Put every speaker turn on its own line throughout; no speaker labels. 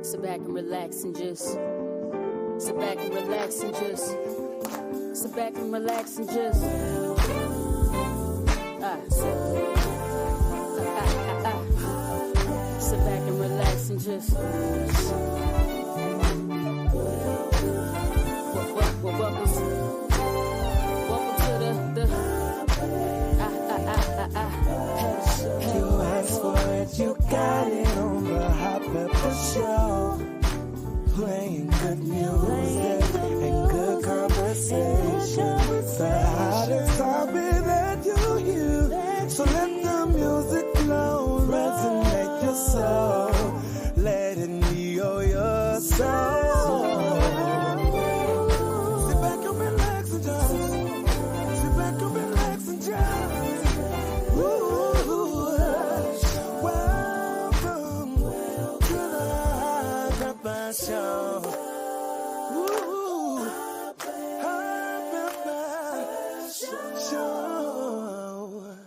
Sit back and relax and just sit back and relax and just sit back and relax and just sit back and relax and just welcome to the
You asked for it, you got it on the Hot Pepper Show. Playing good music and good conversation. The hottest topic that you hear. So let the music flow, resonate your soul. Let it heal your soul. Sit back and relax and just. Sit back and relax and just. Welcome to the Hot Pepper Show. Hot Pepper Show.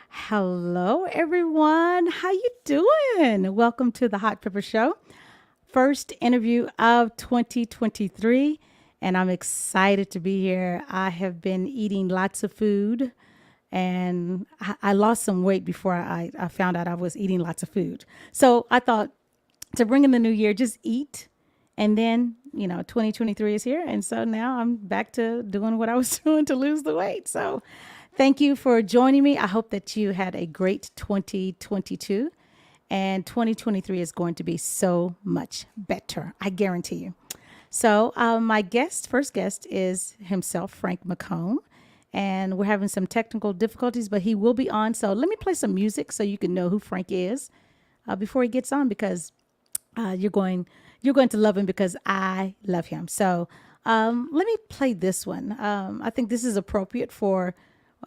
Hello, everyone. How you doing? Welcome to the Hot Pepper Show. First interview of 2023, and I'm excited to be here. I have been eating lots of food, and I lost some weight before I found out I was eating lots of food. So I thought to bring in the new year, just eat. And then, 2023 is here. And so now I'm back to doing what I was doing to lose the weight. So thank you for joining me. I hope that you had a great 2022. And 2023 is going to be so much better. I guarantee you. So my first guest is himself, Frank McComb. And we're having some technical difficulties, but he will be on. So let me play some music so you can know who Frank is before he gets on, because you're going to love him because I love him. So let me play this one. I think this is appropriate for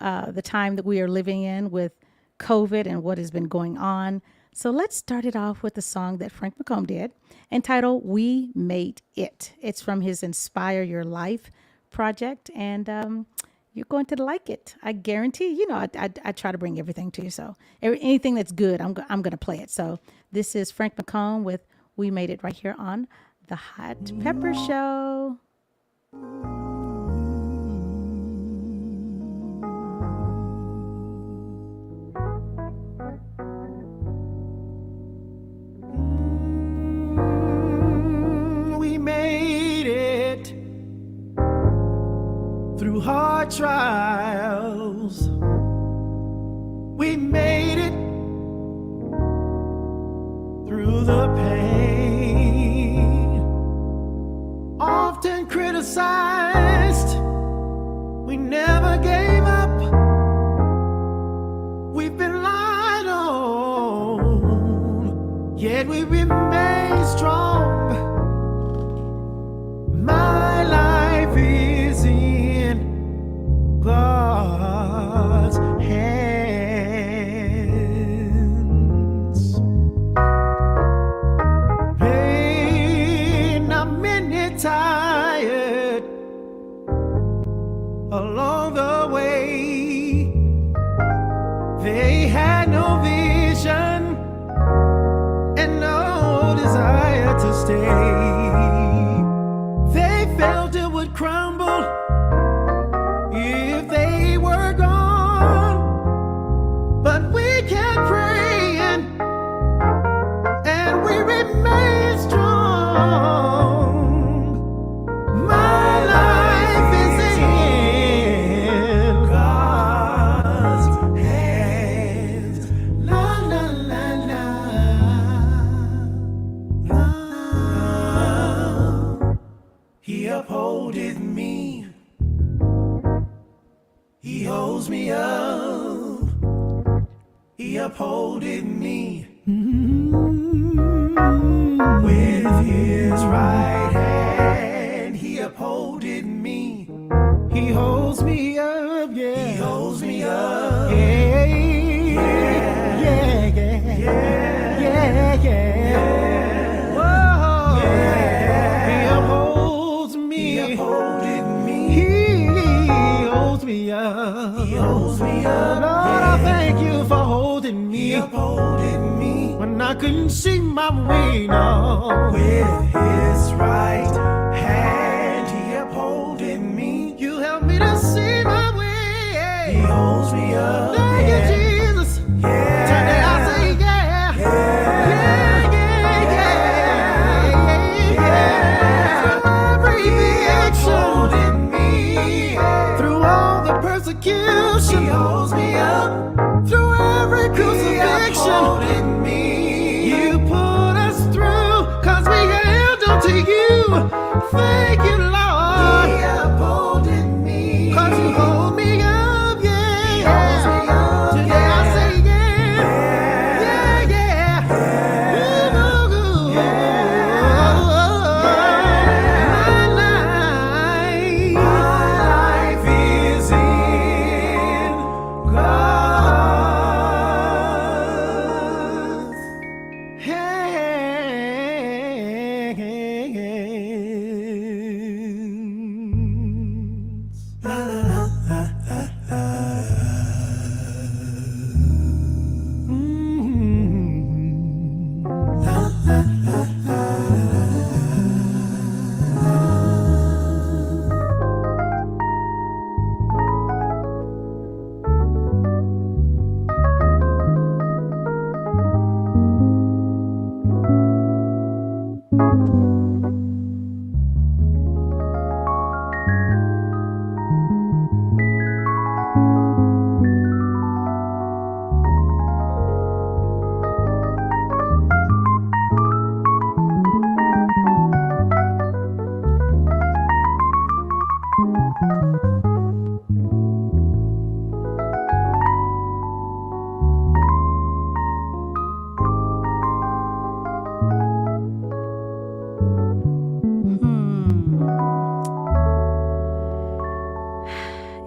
the time that we are living in with COVID and what has been going on. So let's start it off with a song that Frank McComb did entitled We Made It. It's from his Inspire Your Life project, and you're going to like it. I guarantee. I try to bring everything to you. So anything that's good, I'm going to play it. So this is Frank McComb with We Made It right here on the Hot Pepper Show.
We made it through hard trials. We made it through the pain. Often criticized, we never gave up. We've been lied on, yet we remain strong. My life is in God's hands. Pain, I'm many tired along the way. They had no vision and no desire to stay. They felt it would crumble if they were gone. But we kept praying and we remain strong. My life is in God's hands. La la la la. He upholded me. He holds me up. He upholded me with his right hand. He upholded me. He holds me up, yeah. He holds me up. Yeah, yeah, yeah, yeah, yeah, yeah, yeah. Whoa, yeah. He upholds me. He upholded me. He holds me up. He holds me up. Lord, yeah. I thank you for holding me. He upholded me. when I couldn't see my way, no. With his right hand, he upholding me. You help me to see my way. He holds me up. Thank you, Jesus. Yeah. Today I say yeah. Yeah. Persecution, he holds me up through every crucifixion. Me. You put us through, cause we held on to you. Thank you, Lord. He upholding me. Cause you hold me up, yeah. He holds me up. Today yeah. I say yeah. Yeah, yeah. Yeah. Ooh, ooh, yeah. My life is in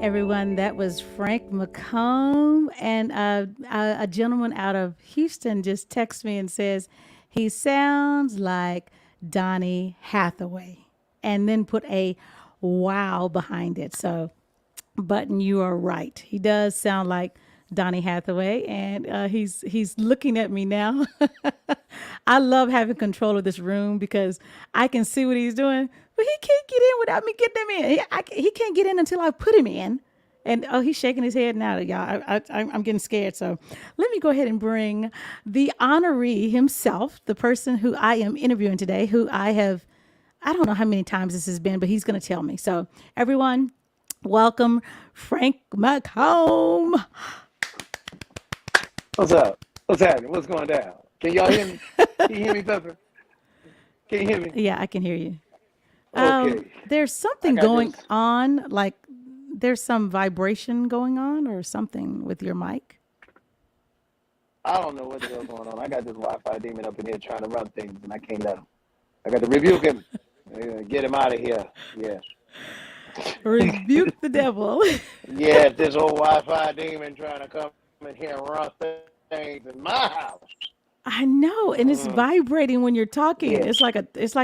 Everyone, that was Frank McComb, and a gentleman out of Houston just texts me and says he sounds like Donny Hathaway, and then put a wow behind it. So, Button, you are right. He does sound like Donny Hathaway, and he's looking at me now. I love having control of this room because I can see what he's doing, but he can't get in without me getting him in. He can't get in until I put him in. And he's shaking his head now, y'all. I'm getting scared. So let me go ahead and bring the honoree himself, the person who I am interviewing today, who I don't know how many times this has been, but he's going to tell me. So everyone, welcome Frank McComb.
What's up? What's happening? What's going down? Can y'all hear me? Can you hear me, Pepper? Can you hear me?
Yeah, I can hear you.
Okay.
There's something going on, like there's some vibration going on or something with your mic.
I don't know what the hell's going on. I got this Wi-Fi demon up in here trying to run things, and I can't let him. I got to rebuke him. Get him out of here. Yeah.
Rebuke the devil.
Yeah, this old Wi-Fi demon trying to come in here and run things in my house.
I know, and it's vibrating when you're talking.
Yeah.
It's like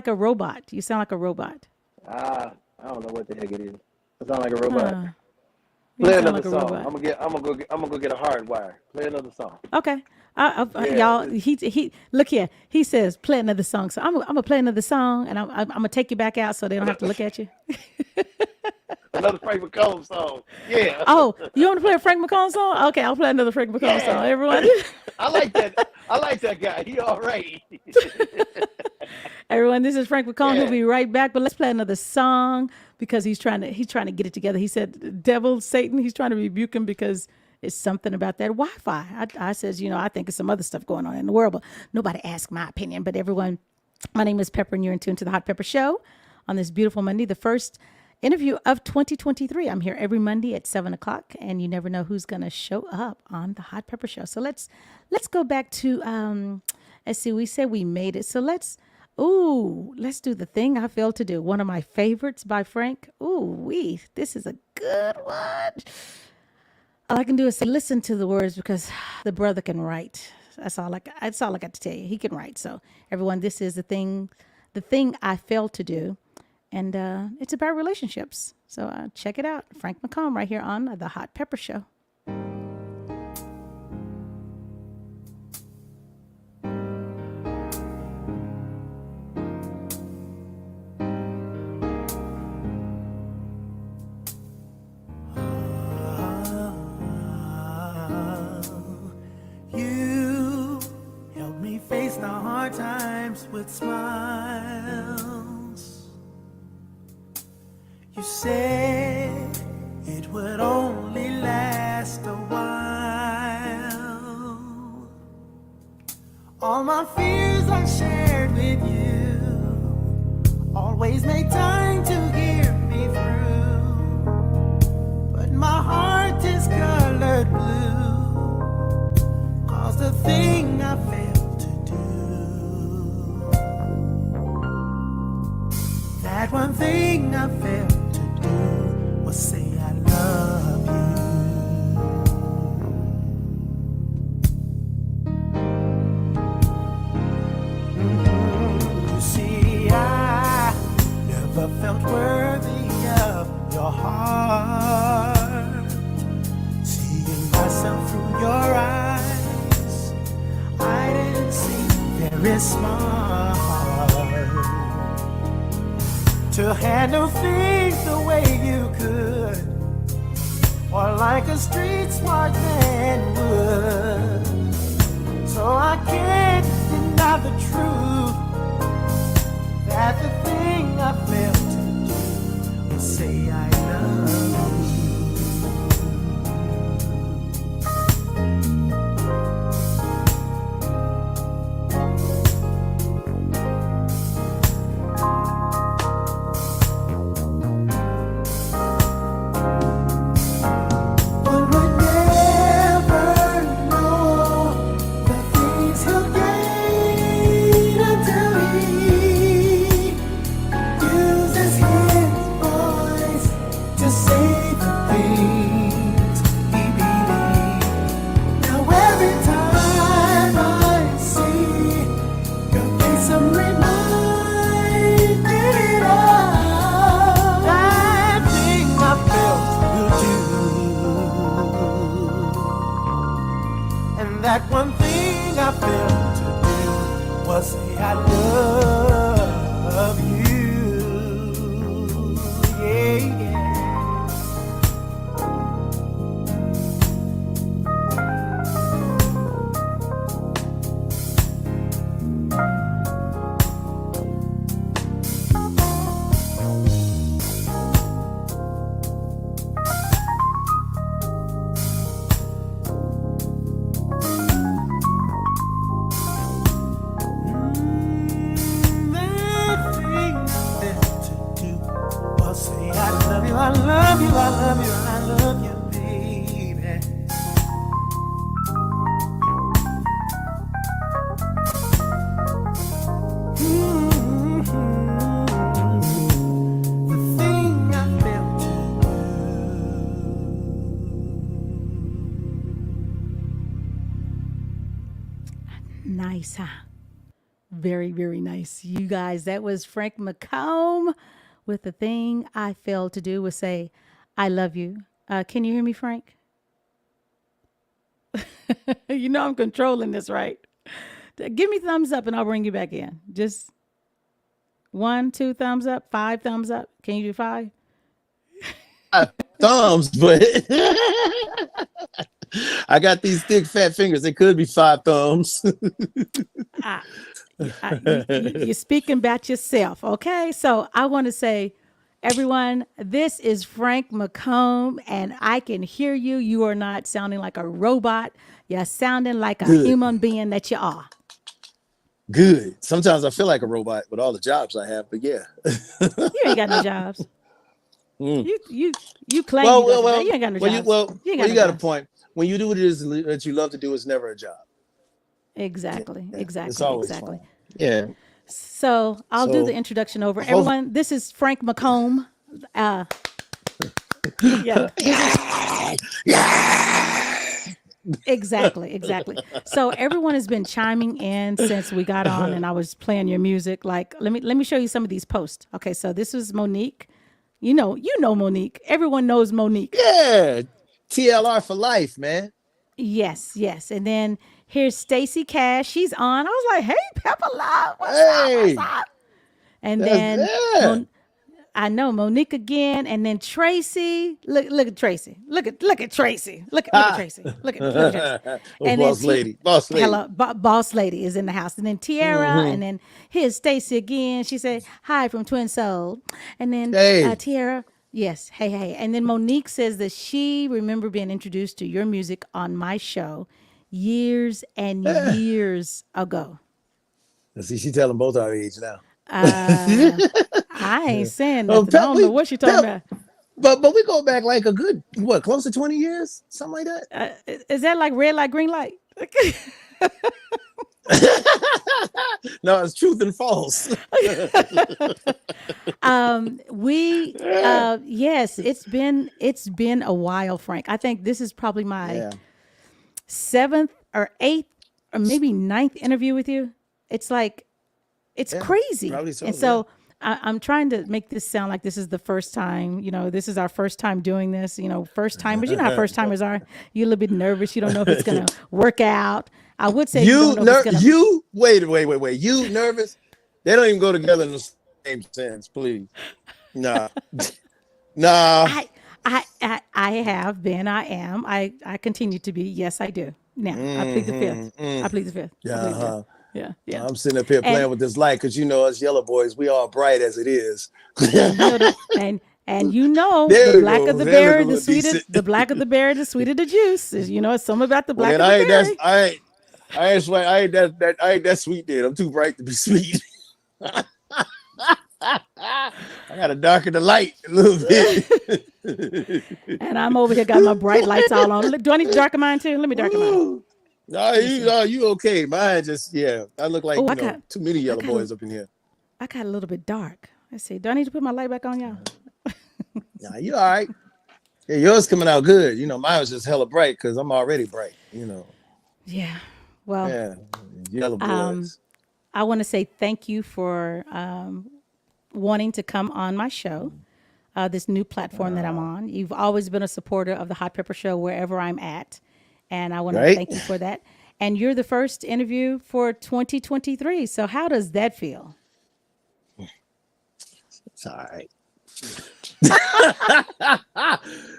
a robot. You sound like a robot.
I don't know what the heck it is. I sound like a robot.
You
Play
sound
another
like a
song.
robot.
I'm gonna go get a hard wire. Play another song.
Okay.
Yeah.
Y'all, he look here. He says play another song. So I'm gonna play another song, and I'm gonna take you back out so they don't have to look at you.
Another Frank McComb song. Yeah.
Oh, you want to play a Frank McComb song? Okay, I'll play another Frank McComb song. Everyone.
I like that guy. He all right.
Everyone, this is Frank McComb.
Yeah.
He'll be right back, but let's play another song because he's trying to get it together. He said, "Devil, Satan." He's trying to rebuke him because it's something about that Wi-Fi. I says, I think it's some other stuff going on in the world, but nobody asked my opinion. But everyone, my name is Pepper, and you're in tune to the Hot Pepper Show on this beautiful Monday, the first interview of 2023. I'm here every Monday at 7:00, and you never know who's going to show up on the Hot Pepper Show. So let's go back to let's see. We said we made it, so let's do the thing I failed to do. One of my favorites by Frank. This is a good one. All I can do is say, listen to the words because the brother can write. That's all I got to tell you. He can write. So everyone, this is the thing I failed to do. And it's about relationships. So check it out. Frank McComb right here on the Hot Pepper Show.
face the hard times with smiles. You said it would only last a while. All my fears I shared with you. Always make time to hear me through. But my heart is colored blue. 'Cause the thing I failed to do, that one thing I failed to do, was say I love you. You see, I never felt worthy of your heart. Seeing myself through your eyes, I didn't seem very smart to handle things the way you could, or like a street smart man would. So I can't deny the truth, that the thing I failed to do was say I love you. But we'll never know the things he'll gain until he uses his voice to say the things he believes. Now every time I see your face, I'm reminded of that thing I failed to do. And that one thing I failed to do was say I love you. Yeah, yeah. That thing I failed to do was say I love you, I love you, I love you, I love you, baby. The thing I failed to
Nice, huh? Very, very nice. You guys, that was Frank McComb with the thing I failed to do was say, I love you. Can you hear me, Frank? You know I'm controlling this, right? Give me thumbs up and I'll bring you back in. Just 1, 2 thumbs up, 5 thumbs up. Can you do 5?
Thumbs, but I got these thick fat fingers. It could be 5 thumbs.
You're speaking about yourself, okay? So I want to say, everyone, this is Frank McComb, and I can hear you. You are not sounding like a robot. You're sounding like a
Good.
human being that you are.
Good. Sometimes I feel like a robot with all the jobs I have, but yeah.
You ain't got no jobs.
Mm.
You claim
Well,
you,
well, well,
you ain't got no
well,
jobs.
you
no
got a
jobs.
point. When you do what it is that you love to do, it's never a job.
Exactly,
Yeah,
exactly,
it's always
exactly.
fun. Yeah.
So I'll do
So
the introduction over.
hope-
Everyone, this is Frank McComb. Yeah, exactly. So everyone has been chiming in since we got on, and I was playing your music. Like, let me show you some of these posts. Okay, so this was Monique. You know Monique. Everyone knows Monique.
Yeah. TLR for life, man.
Yes. And then here's Stacy Cash. She's on. I was like, hey, Pepper Love, what's up?
Hey.
And
That's,
then
yeah.
I know Monique again, and then Tracy. Look at Tracy. Look at Tracy. Look at Tracy. Look at Tracy.
Oh,
And then
boss lady, boss lady.
hello, boss lady is in the house, and then Tiara, and then here's Stacy again. She said hi from Twin Soul, and then
Hey.
Tiara. Yes, hey, and then Monique says that she remember being introduced to your music on my show years and years ago.
See, she telling both our age now.
I ain't saying
Oh,
nothing. I don't know what you're talking about.
But we go back like a good what, close to 20 years, something like that.
Is that like red light, green light?
No, it's truth and false.
Yes, it's been a while, Frank. I think this is probably my
Yeah.
seventh or eighth or maybe ninth interview with you. It's like it's crazy.
probably so,
And so I'm trying to make this sound like this is the first time, this is our first time doing this, first timers. You know how first timers are. You're a little bit nervous. You don't know if it's going to work out. I would say you don't know if it's gonna...
wait. You nervous? They don't even go together in the same sense, please. Nah.
I have been. I am. I continue to be. Yes, I do. Now I plead the fifth. I plead the fifth.
Yeah.
Yeah.
I'm sitting up here playing with this light because us yellow boys, we are bright as it is.
And the black of the berry, the sweeter. The black of the berry, the sweeter the juice. It's something about the black of the berry.
I ain't that sweet. Then I'm too bright to be sweet. I gotta darken the light a little bit.
And I'm over here got my bright lights all on. Do I need to darken mine too? Let me darken mine.
No, you okay? Mine just I look like too many yellow boys up in here.
I got a little bit dark. Let's see. Do I need to put my light back on, y'all?
Nah, you all right? Yeah, yours coming out good. Mine was just hella bright because I'm already bright.
Yeah. Well.
Yeah, yellow boys.
I want to say thank you for wanting to come on my show, this new platform that I'm on. You've always been a supporter of the Hot Pepper Show wherever I'm at. And I want to thank you for that. And you're the first interview for 2023. So how does that feel?
It's all right.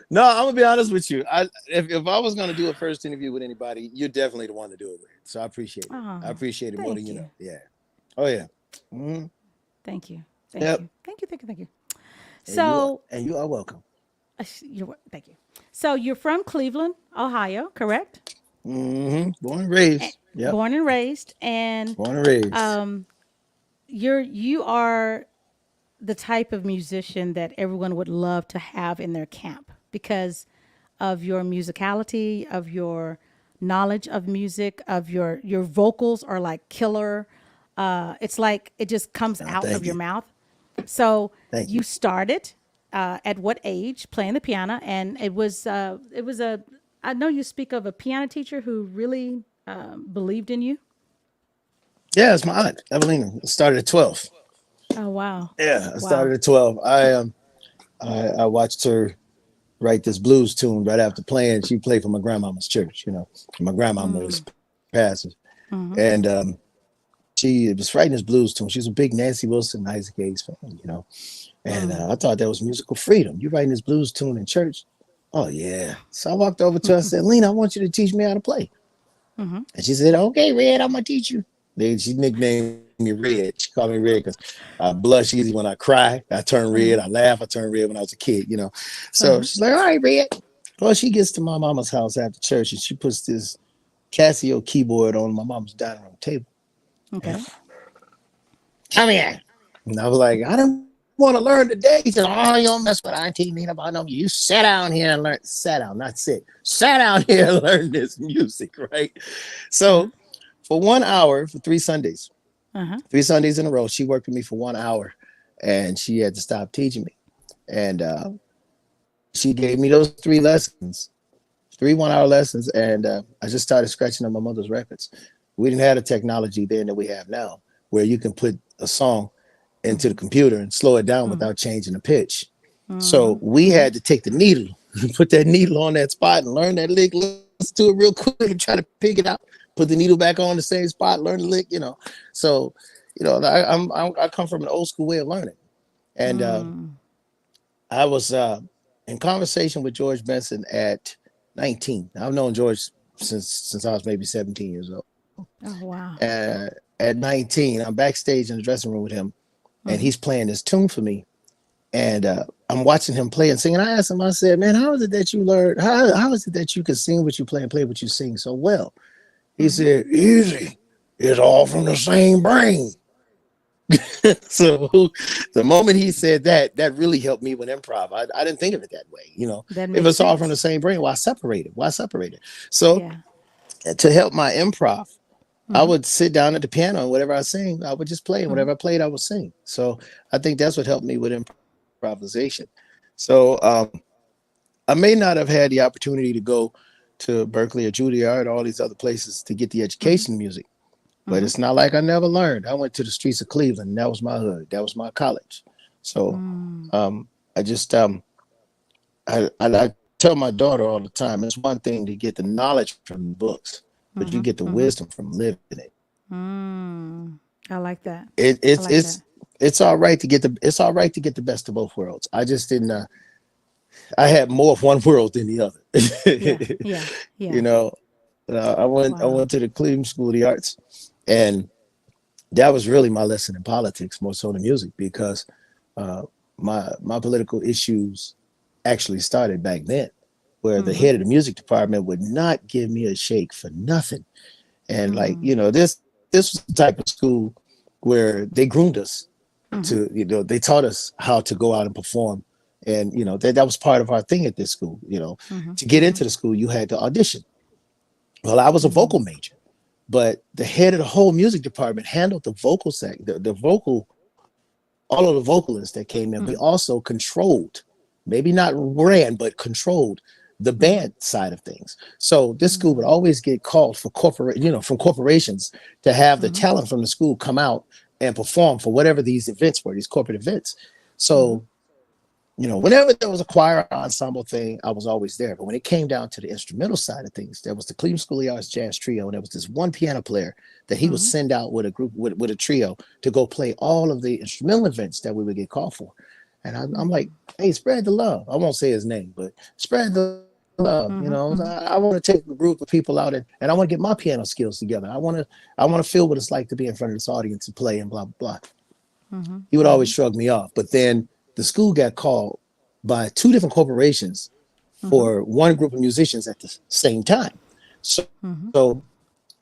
No, I'm gonna be honest with you. If I was gonna do a first interview with anybody, you're definitely the one to do it with. So I appreciate it. I appreciate it more than you know. Yeah. Oh yeah. Mm-hmm.
Thank you. Thank you. So
you are welcome.
Thank you. So you're from Cleveland, Ohio, correct?
Mm-hmm. Born and raised. Yeah.
Born and raised, and
born and raised.
You are the type of musician that everyone would love to have in their camp because of your musicality, of your knowledge of music, of your vocals are like killer. It's like it just comes out of your mouth. So you started at what age playing the piano? And it was I know you speak of a piano teacher who really believed in you.
Yeah, it's my aunt, Evelina. It started at 12.
Oh, wow.
Yeah, I started at 12. I watched her write this blues tune right after playing. She played for my grandmama's church, My grandmama was pastor. Mm-hmm. And she was writing this blues tune. She's a big Nancy Wilson, Isaac Hayes fan, And I thought that was musical freedom. You writing this blues tune in church? Oh, yeah. So I walked over to her and said, Lena, I want you to teach me how to play. Mm-hmm. And she said, okay, Red, I'm going to teach you. She nicknamed me Red. She called me Red because I blush easy when I cry. I turn red. I laugh. I turn red when I was a kid, So she's like, all right, Red. Well, she gets to my mama's house after church and she puts this Casio keyboard on my mama's dining room table.
Okay.
Come here. And I was like, I don't want to learn today. He said, oh, you don't mess with Auntie Nina about no. You sit down here and learn. Sat down, not sit. Sat down here and learn this music, right? So for 1 hour, for 3 Sundays, 3 Sundays in a row, she worked with me for 1 hour and she had to stop teaching me. And she gave me those 3 lessons, 3 1-hour lessons. And I just started scratching on my mother's records. We didn't have the technology then that we have now, where you can put a song into the computer and slow it down without changing the pitch. So we had to take the needle, put that needle on that spot and learn that lick, listen to it real quick and try to pick it out, put the needle back on the same spot, learn the lick, So, I come from an old school way of learning. And I was in conversation with George Benson at 19. I've known George since I was maybe 17 years old.
Oh wow.
At 19, I'm backstage in the dressing room with him, and
Mm-hmm.
he's playing this tune for me. And I'm watching him play and sing. And I asked him, I said, man, how is it that you learned? How is it that you can sing what you play and play what you sing so well? He
Mm-hmm.
said, easy. It's all from the same brain. So the moment he said that, that really helped me with improv. I didn't think of it that way.
That
If
makes
it's all from the
sense.
same brain, why separate it? Why separate it? So
Yeah.
to help my improv, I
Mm-hmm.
would sit down at the piano and whatever I sing, I would just play. And
Mm-hmm.
whatever I played, I would sing. So I think that's what helped me with improvisation. So I may not have had the opportunity to go to Berkeley or Juilliard or all these other places to get the
Mm-hmm.
education in music, but
Mm-hmm.
it's not like I never learned. I went to the streets of Cleveland. And that was my hood. That was my college. So
Mm.
I just I tell my daughter all the time. It's one thing to get the knowledge from books, but you
Mm-hmm.
get the
Mm-hmm.
wisdom from living it.
Mm. I like that.
It
I
it's
like that.
it's it's all right to get the best of both worlds. I just didn't. I had more of one world than the
Yeah.
other.
Yeah.
you
Yeah.
know, I
Wow.
went to the Cleveland School of the Arts, and that was really my lesson in politics more so than music because uh, my political issues actually started back then, where the
Mm-hmm.
head of the music department would not give me a shake for nothing, and like
Mm.
this was the type of school where they groomed us
Mm-hmm.
to they taught us how to go out and perform, and that was part of our thing at this school.
Mm-hmm.
To get
Mm-hmm.
into the school you had to audition. Well, I was a
Mm-hmm.
vocal major, but the head of the whole music department handled the vocal the vocal, all of the vocalists that came in. We
Mm-hmm.
also controlled, maybe not ran, but controlled the
Mm-hmm.
band side of things. So this school would
Mm-hmm.
always get called for from corporations to have the
Mm-hmm.
talent from the school come out and perform for whatever these events were, these corporate events.
Mm-hmm.
So whenever there was a choir ensemble thing, I was always there. But when it came down to the instrumental side of things, there was the Cleveland School of the Arts Jazz Trio, and there was this one piano player that he would
Mm-hmm.
send out with a group with a trio to go play all of the instrumental events that we would get called for. And I'm like, hey, spread the love. I won't say his name, but spread the love.
Mm-hmm.
I
Mm-hmm.
want to take a group of people out and I want to get my piano skills together. I want to feel what it's like to be in front of this audience and play and blah blah blah.
Mm-hmm.
He would always
Mm-hmm.
shrug me off. But then the school got called by two different corporations
Mm-hmm.
for one group of musicians at the same time. So
Mm-hmm.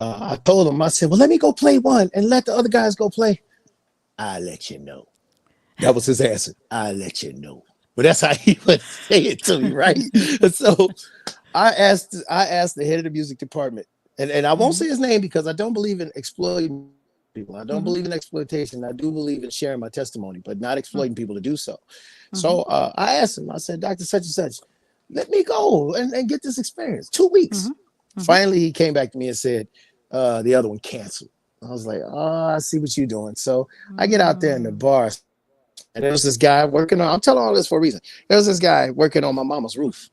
I told him, I said, well, let me go play one and let the other guys go play. I'll let you know. That was his answer. I'll let you know. But that's how he would say it to me, right? So I asked the head of the music department, and I won't
Mm-hmm.
say his name because I don't believe in exploiting people. I don't
Mm-hmm.
believe in exploitation. I do believe in sharing my testimony, but not exploiting people to do so.
Mm-hmm.
So I asked him, I said, Dr. Such and Such, let me go and get this experience. 2 weeks.
Mm-hmm.
Finally, he came back to me and said, the other one canceled. I was like, oh, I see what you're doing. So I get out there in the
Mm-hmm.
bar, and there was this guy working on, I'm telling all this for a reason. There was this guy working on my mama's roof,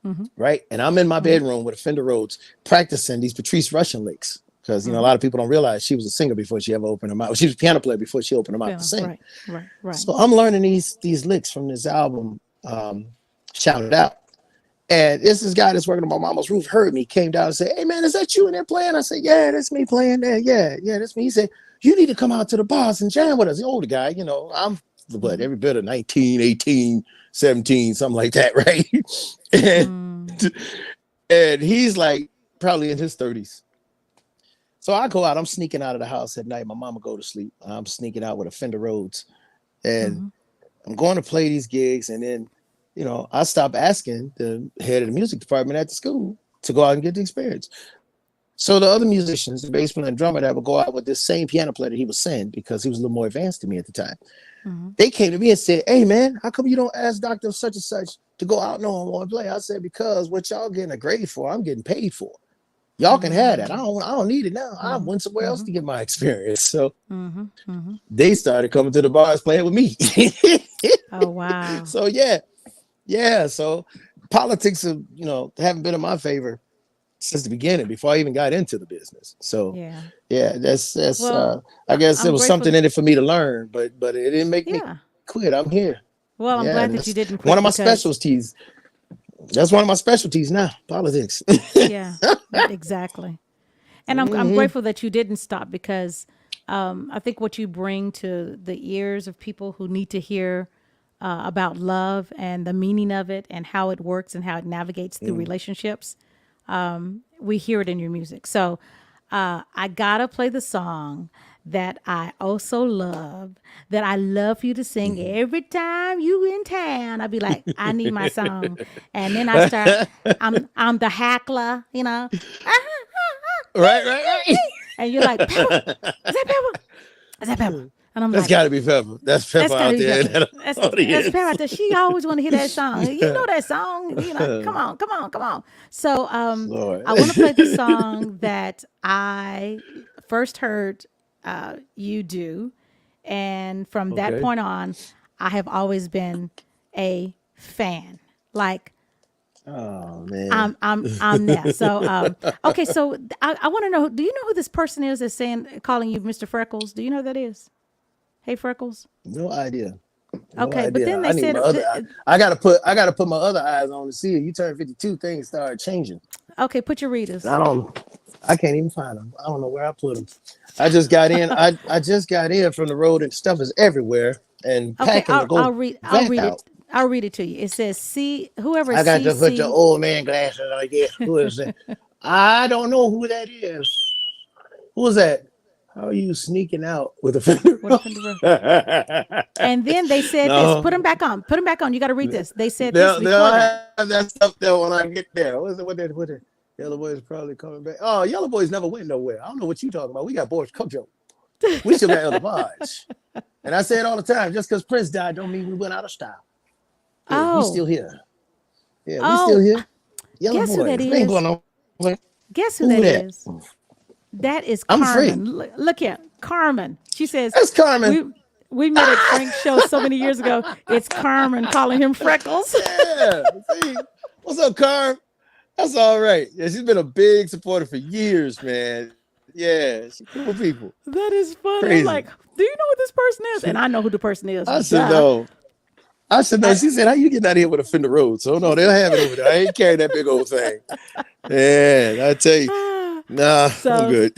Mm-hmm.
right? And I'm in my
Mm-hmm.
bedroom with a Fender Rhodes practicing these Patrice Russian licks. Because, a
Mm-hmm.
lot of people don't realize she was a singer before she ever opened her mouth. She was a piano player before she opened her mouth to
Yeah.
sing.
Right. Right. Right.
So I'm learning these licks from this album, Shout It Out. And this guy that's working on my mama's roof heard me, came down and said, hey, man, is that you in there playing? I said, yeah, that's me playing there. Yeah, that's me. He said, you need to come out to the bars and jam with us. The older guy, I'm
Mm-hmm.
every bit of 19, 18, 17, something like that, right?
Mm-hmm.
and, and he's like probably in his 30s. So I go out, I'm sneaking out of the house at night. My mama go to sleep. I'm sneaking out with a Fender Rhodes. And
Mm-hmm.
I'm going to play these gigs, and then, I stopped asking the head of the music department at the school to go out and get the experience. So the other musicians, the bass player and drummer that would go out with this same piano player that he was saying, because he was a little more advanced than me at the time,
Mm-hmm.
they came to me and said, hey, man, how come you don't ask Dr. Such and Such to go out knowing one play? I said, because what y'all getting a grade for, I'm getting paid for. Y'all can have that. I don't need it now. I went somewhere else
Mm-hmm.
to get my experience. So
Mm-hmm. Mm-hmm.
they started coming to the bars playing with me.
Oh wow.
So yeah. So politics have, haven't been in my favor since the beginning, before I even got into the business. So
Yeah.
yeah, that's
Well,
I guess there
I'm
was
grateful.
something in it for me to learn, but it didn't make me
Yeah.
quit. I'm here.
Well, I'm
Yeah,
glad
and
that you
that's
didn't quit
one of my
because,
specialties. That's one of my specialties now, politics.
yeah, exactly. And I'm
Hmm.
grateful that you didn't stop because I think what you bring to the ears of people who need to hear about love and the meaning of it and how it works and how it navigates through relationships, we hear it in your music. So I gotta play the song that I also love, that I love for you to sing every time you in town. I'd be like, I need my song, and then I start. I'm the hackler, you know.
Right, right,
And you're like, Pepper, is that Pepper? Is that Pepper?
right.
And I'm
That's
like,
got to be Pepper. That's Pepper
that's gotta
out
be
there in
Pepper.
that
That's Pepper out
audience.
there. She always want to hear that song. You know that song. You know, come on, come on, come on. So
Lord.
I want to play the song that I first heard you do. And from that
Okay.
point on, I have always been a fan. Like
Oh man.
I'm there. So okay, so I want to know, do you know who this person is that's saying calling you Mr. Freckles? Do you know who that is? Hey Freckles.
No idea. No
Okay, but
idea.
then they
I need
said
my other eye. I gotta put my other eyes on to see it. You turn 52, things start changing.
okay, put your readers.
I can't even find them. I don't know where I put them. I just got in. I just got in from the road and stuff is everywhere and
Okay,
packing to
I'll
go
read
back out.
I'll read it to you. It says see whoever
I got to put the
CC
old man glasses on. I guess. Who is that? I don't know who that is. Who is that? How are you sneaking out with a finger?
what up in the room. And then they said this.
No,
Put them back on. Put them back on. You got to read this. They said this
they'll
before that.
have that stuff there when I get there. What the Yellow Boy is probably coming back. Oh, Yellow Boy's never went nowhere. I don't know what you talking about. We got Boris Kojo. We still got Elder Barge. And I say it all the time. Just because Prince died don't mean we went out of style. Yeah, we still
Oh,
here. Yeah, we still
oh,
here. Yellow
guess who
Boy.
that
We ain't
is?
going nowhere.
Guess who
Who
that
that?
is? That is
I'm free.
Carmen. Look here, Carmen. She says
That's Carmen.
we met at Frank's show so many years ago. It's Carmen calling him Freckles.
Yeah. See? What's up, Carm? That's all right. Yeah, she's been a big supporter for years, man. Yeah, she's cool people.
That is funny. I'm
Crazy.
like, do you know what this person is? And I know who the person is.
I should
Duh.
know. I should know. She said, how you getting out of here with a fender road? So no, they'll have it over there. I ain't carrying that big old thing. Yeah, I tell you. Nah, I'm
So
good.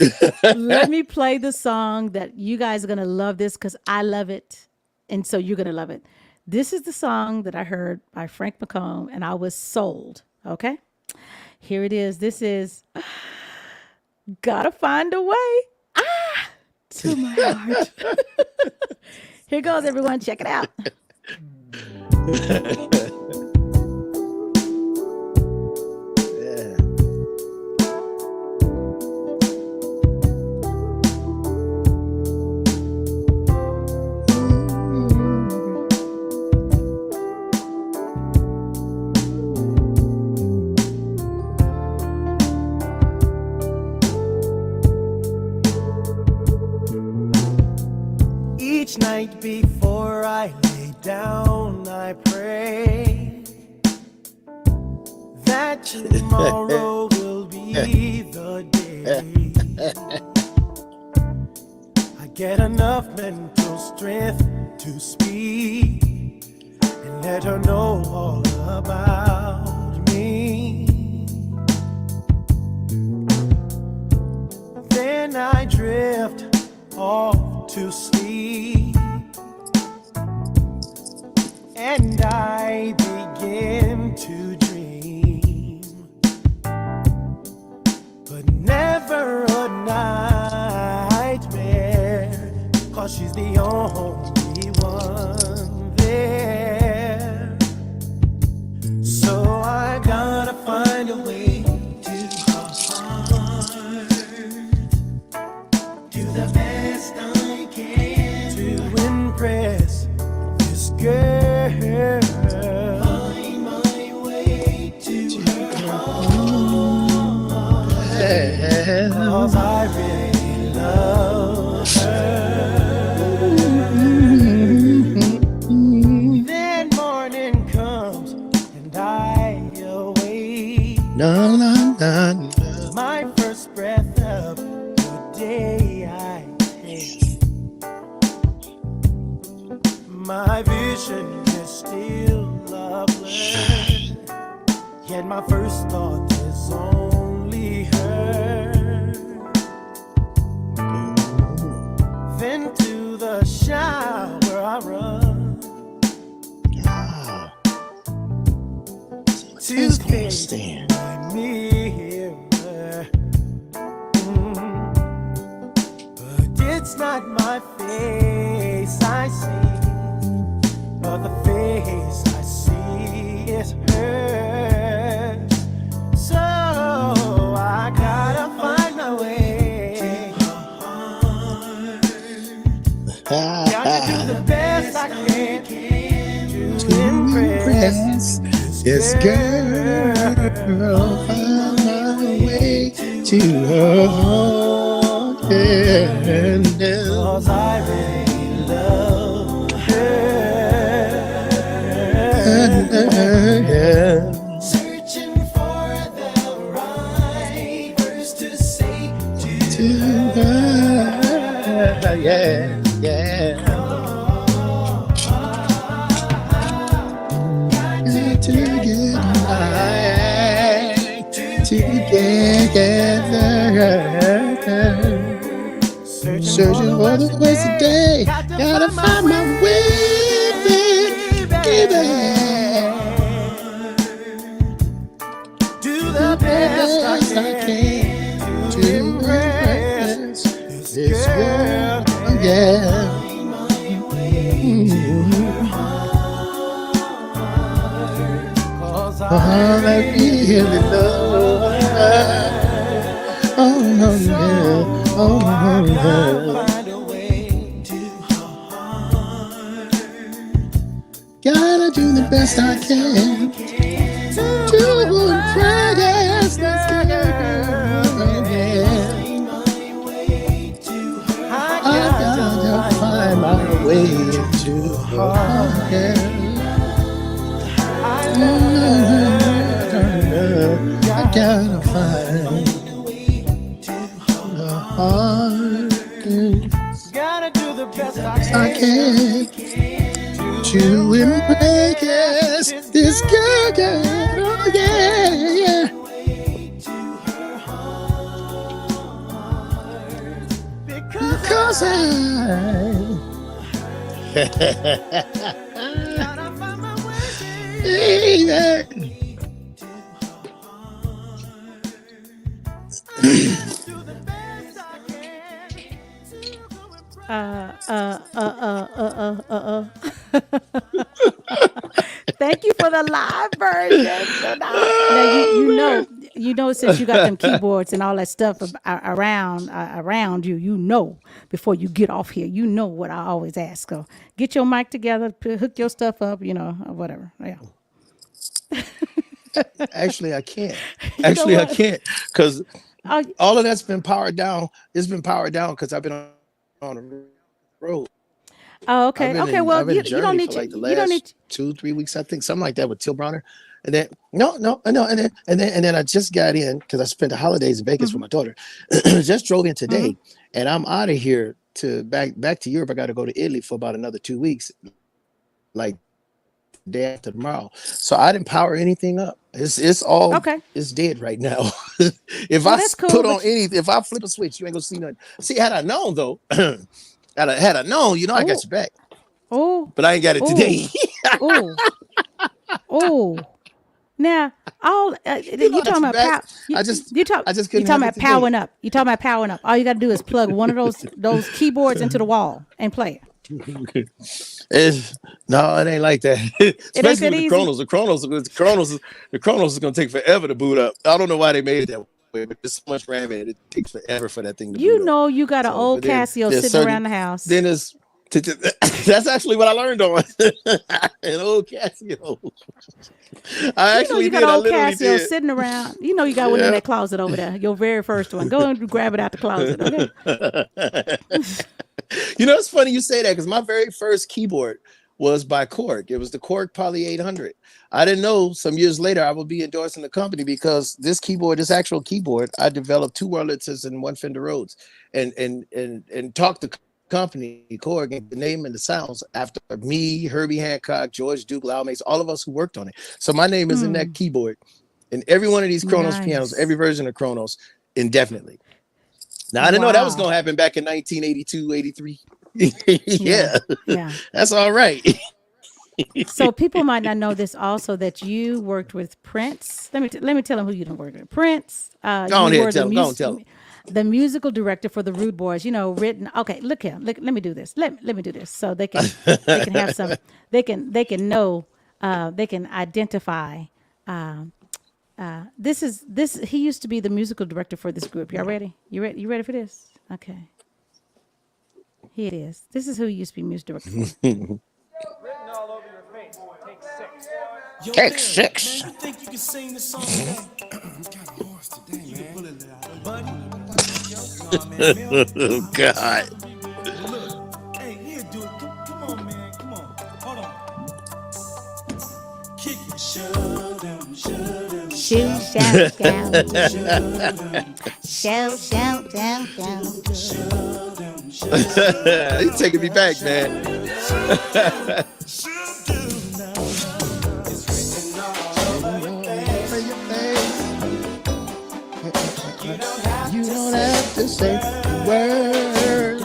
let me play the song that you guys are going to love this because I love it. And so you're going to love it. This is the song that I heard by Frank McComb and I was sold. Okay. Here it is. This is Gotta Find a Way to my heart. Here goes, everyone. Check it out.
Yeah.
Each night before I lay down, I pray that tomorrow will be the day. I get enough mental strength to speak and let her know all about me. Then I drift off to sleep, and I begin to dream, but never a nightmare, 'cause she's the only one there. So I gotta find a way to her heart, do the best I can to impress this girl. Find my way to her heart, 'cause I really love her. Then morning comes and I awake,
No, no, no, no.
my first breath of the day I take. My vision is still loveless. Yet my first thought is only her. Then to the shower I run to face my mirror. But it's not my face I see, but the face I see is hers. So I gotta find my way to her heart. Gotta do the best I can to impress
this girl. Find my way to her heart.
Cause I really love her. Searching for the right words to say to her.
Yeah. Got to get back together. Searching for the words today. Gotta find my way, baby.
Do the best I can to impress this girl.
Yeah.
Cause
I really love her. Oh, no, yeah. Oh,
find a way to her heart.
gotta do the best I can to impress this girl. Yeah. I gotta find my way to her heart. I gotta find the heart.
Gotta do the best I
I can to impress this girl. Oh, yeah. Because I
Thank you for the live version. Now you know, since you got them keyboards and all that stuff around you, before you get off here, what I always ask. So get your mic together, hook your stuff up, or whatever. Yeah.
Actually, I can't.
I
can't because
Oh,
all of that's been powered down. It's been powered down because I've been on the road.
okay. Okay.
I've
Well,
been
you
in Germany
don't
for
need
like the
you don't need.
last 2-3 weeks, I think, something like that with Till Browner. And then and then I just got in because I spent the holidays in Vegas with my daughter. Just drove in today, and I'm out of here to back to Europe. I got to go to Italy for about another 2 weeks, like day after tomorrow. So I didn't power anything up. It's all
Okay.
it's dead right now. If
Well,
I
that's cool.
put on
But
if I flip a switch, you ain't gonna see nothing. See, had I known though, had I known, I got
oh,
your back.
oh,
But I ain't got it
oh,
today.
oh, oh. Now, all
I
you
got
talking
your
about
back. I just
you talk you
couldn't
talking
have it
about
today.
powering up. You talking about powering up. All you got to do is plug one of those keyboards into the wall and play it.
No, it ain't like that.
It ain't
Especially
that
with the
easy.
Chronos. The Chronos is gonna take forever to boot up. I don't know why they made it that way, but there's so much RAM in it. It takes forever for that thing to boot
You
up.
know you got an
So,
old
but then
Casio
there's
sitting
certain
around the house.
then there's that's actually what I learned on an old Casio. I
You know
actually
you got
did.
an
I
old
literally
Casio
did.
sitting around. You know you got one in
Yeah.
that closet over there. Your very first one. Go and grab it out the closet. Okay.
It's funny you say that because my very first keyboard was by Korg. It was the Korg Poly 800. I didn't know some years later I would be endorsing the company because this actual keyboard, I developed 2 Wurlitzers and 1 Fender Rhodes and talked the company, Korg, and the name and the sounds after me, Herbie Hancock, George Duke, Loud Mates, all of us who worked on it. So my name is in that keyboard. And every one of these Kronos pianos,
Nice.
every version of Kronos, indefinitely. Now, I didn't know that was
Wow.
going to happen back in 1982, 83.
Yeah.
Yeah,
Yeah.
that's all right.
So people might not know this also that you worked with Prince. Let me tell them who you don't work with. Prince.
Go on
You
here,
were
tell him. Go on, tell him.
the musical director for the Rude Boys. You know, written. Okay, look here. Let me do this. Let me do this so they can have some. They can know. They can identify. This. He used to be the musical director for this group. Y'all ready? You ready? You ready for this? Okay. Here it is. This is who he used to be music director for.
Written all over your face. Take 6. Yo,
Take
Barry,
6.
man, you think you can sing this song today? I'm kind of hoarse today, man. You can pull it out, buddy. Nah, man,
Oh, God.
look, hey, here, dude. Come on, man. Come on. Hold on. Kick it. Shove them, shove them.
Shoot, shout, shout. Shout, shout, shout, shout.
He's taking me back, man. You don't have to say a word.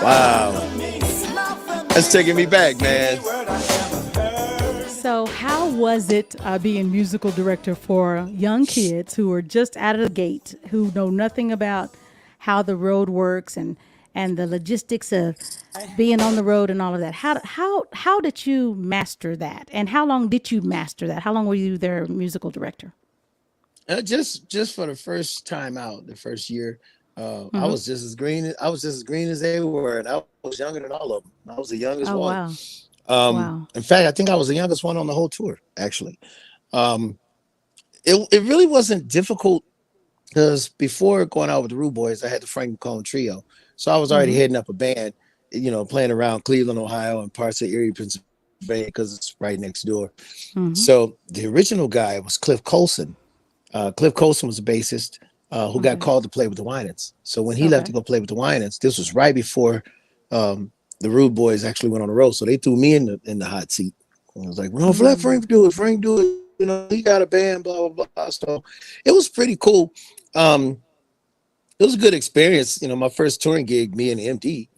Wow. That's taking me back, man.
So, how was it being musical director for young kids who are just out of the gate, who know nothing about how the road works and the logistics of being on the road and all of that? How did you master that? And how long did you master that? How long were you their musical director?
Just for the first time out, the first year, I was just as green. I was just as green as they were, and I was younger than all of them. I was the youngest
Oh
one.
wow, wow.
In fact, I think I was the youngest one on the whole tour. Actually, it really wasn't difficult because before going out with the Rude Boys, I had the Frank McComb trio, so I was already heading up a band, playing around Cleveland, Ohio, and parts of Erie, Pennsylvania, because it's right next door. So the original guy was Cliff Colson. Cliff Colson was a bassist who got called to play with the Winans. So when he left to go play with the Winans, this was right before the Rude Boys actually went on the road. So they threw me in the hot seat. And I was like, well, let Frank do it. Frank do it. He got a band, blah, blah, blah. So it was pretty cool. It was a good experience. My first touring gig, me and MD,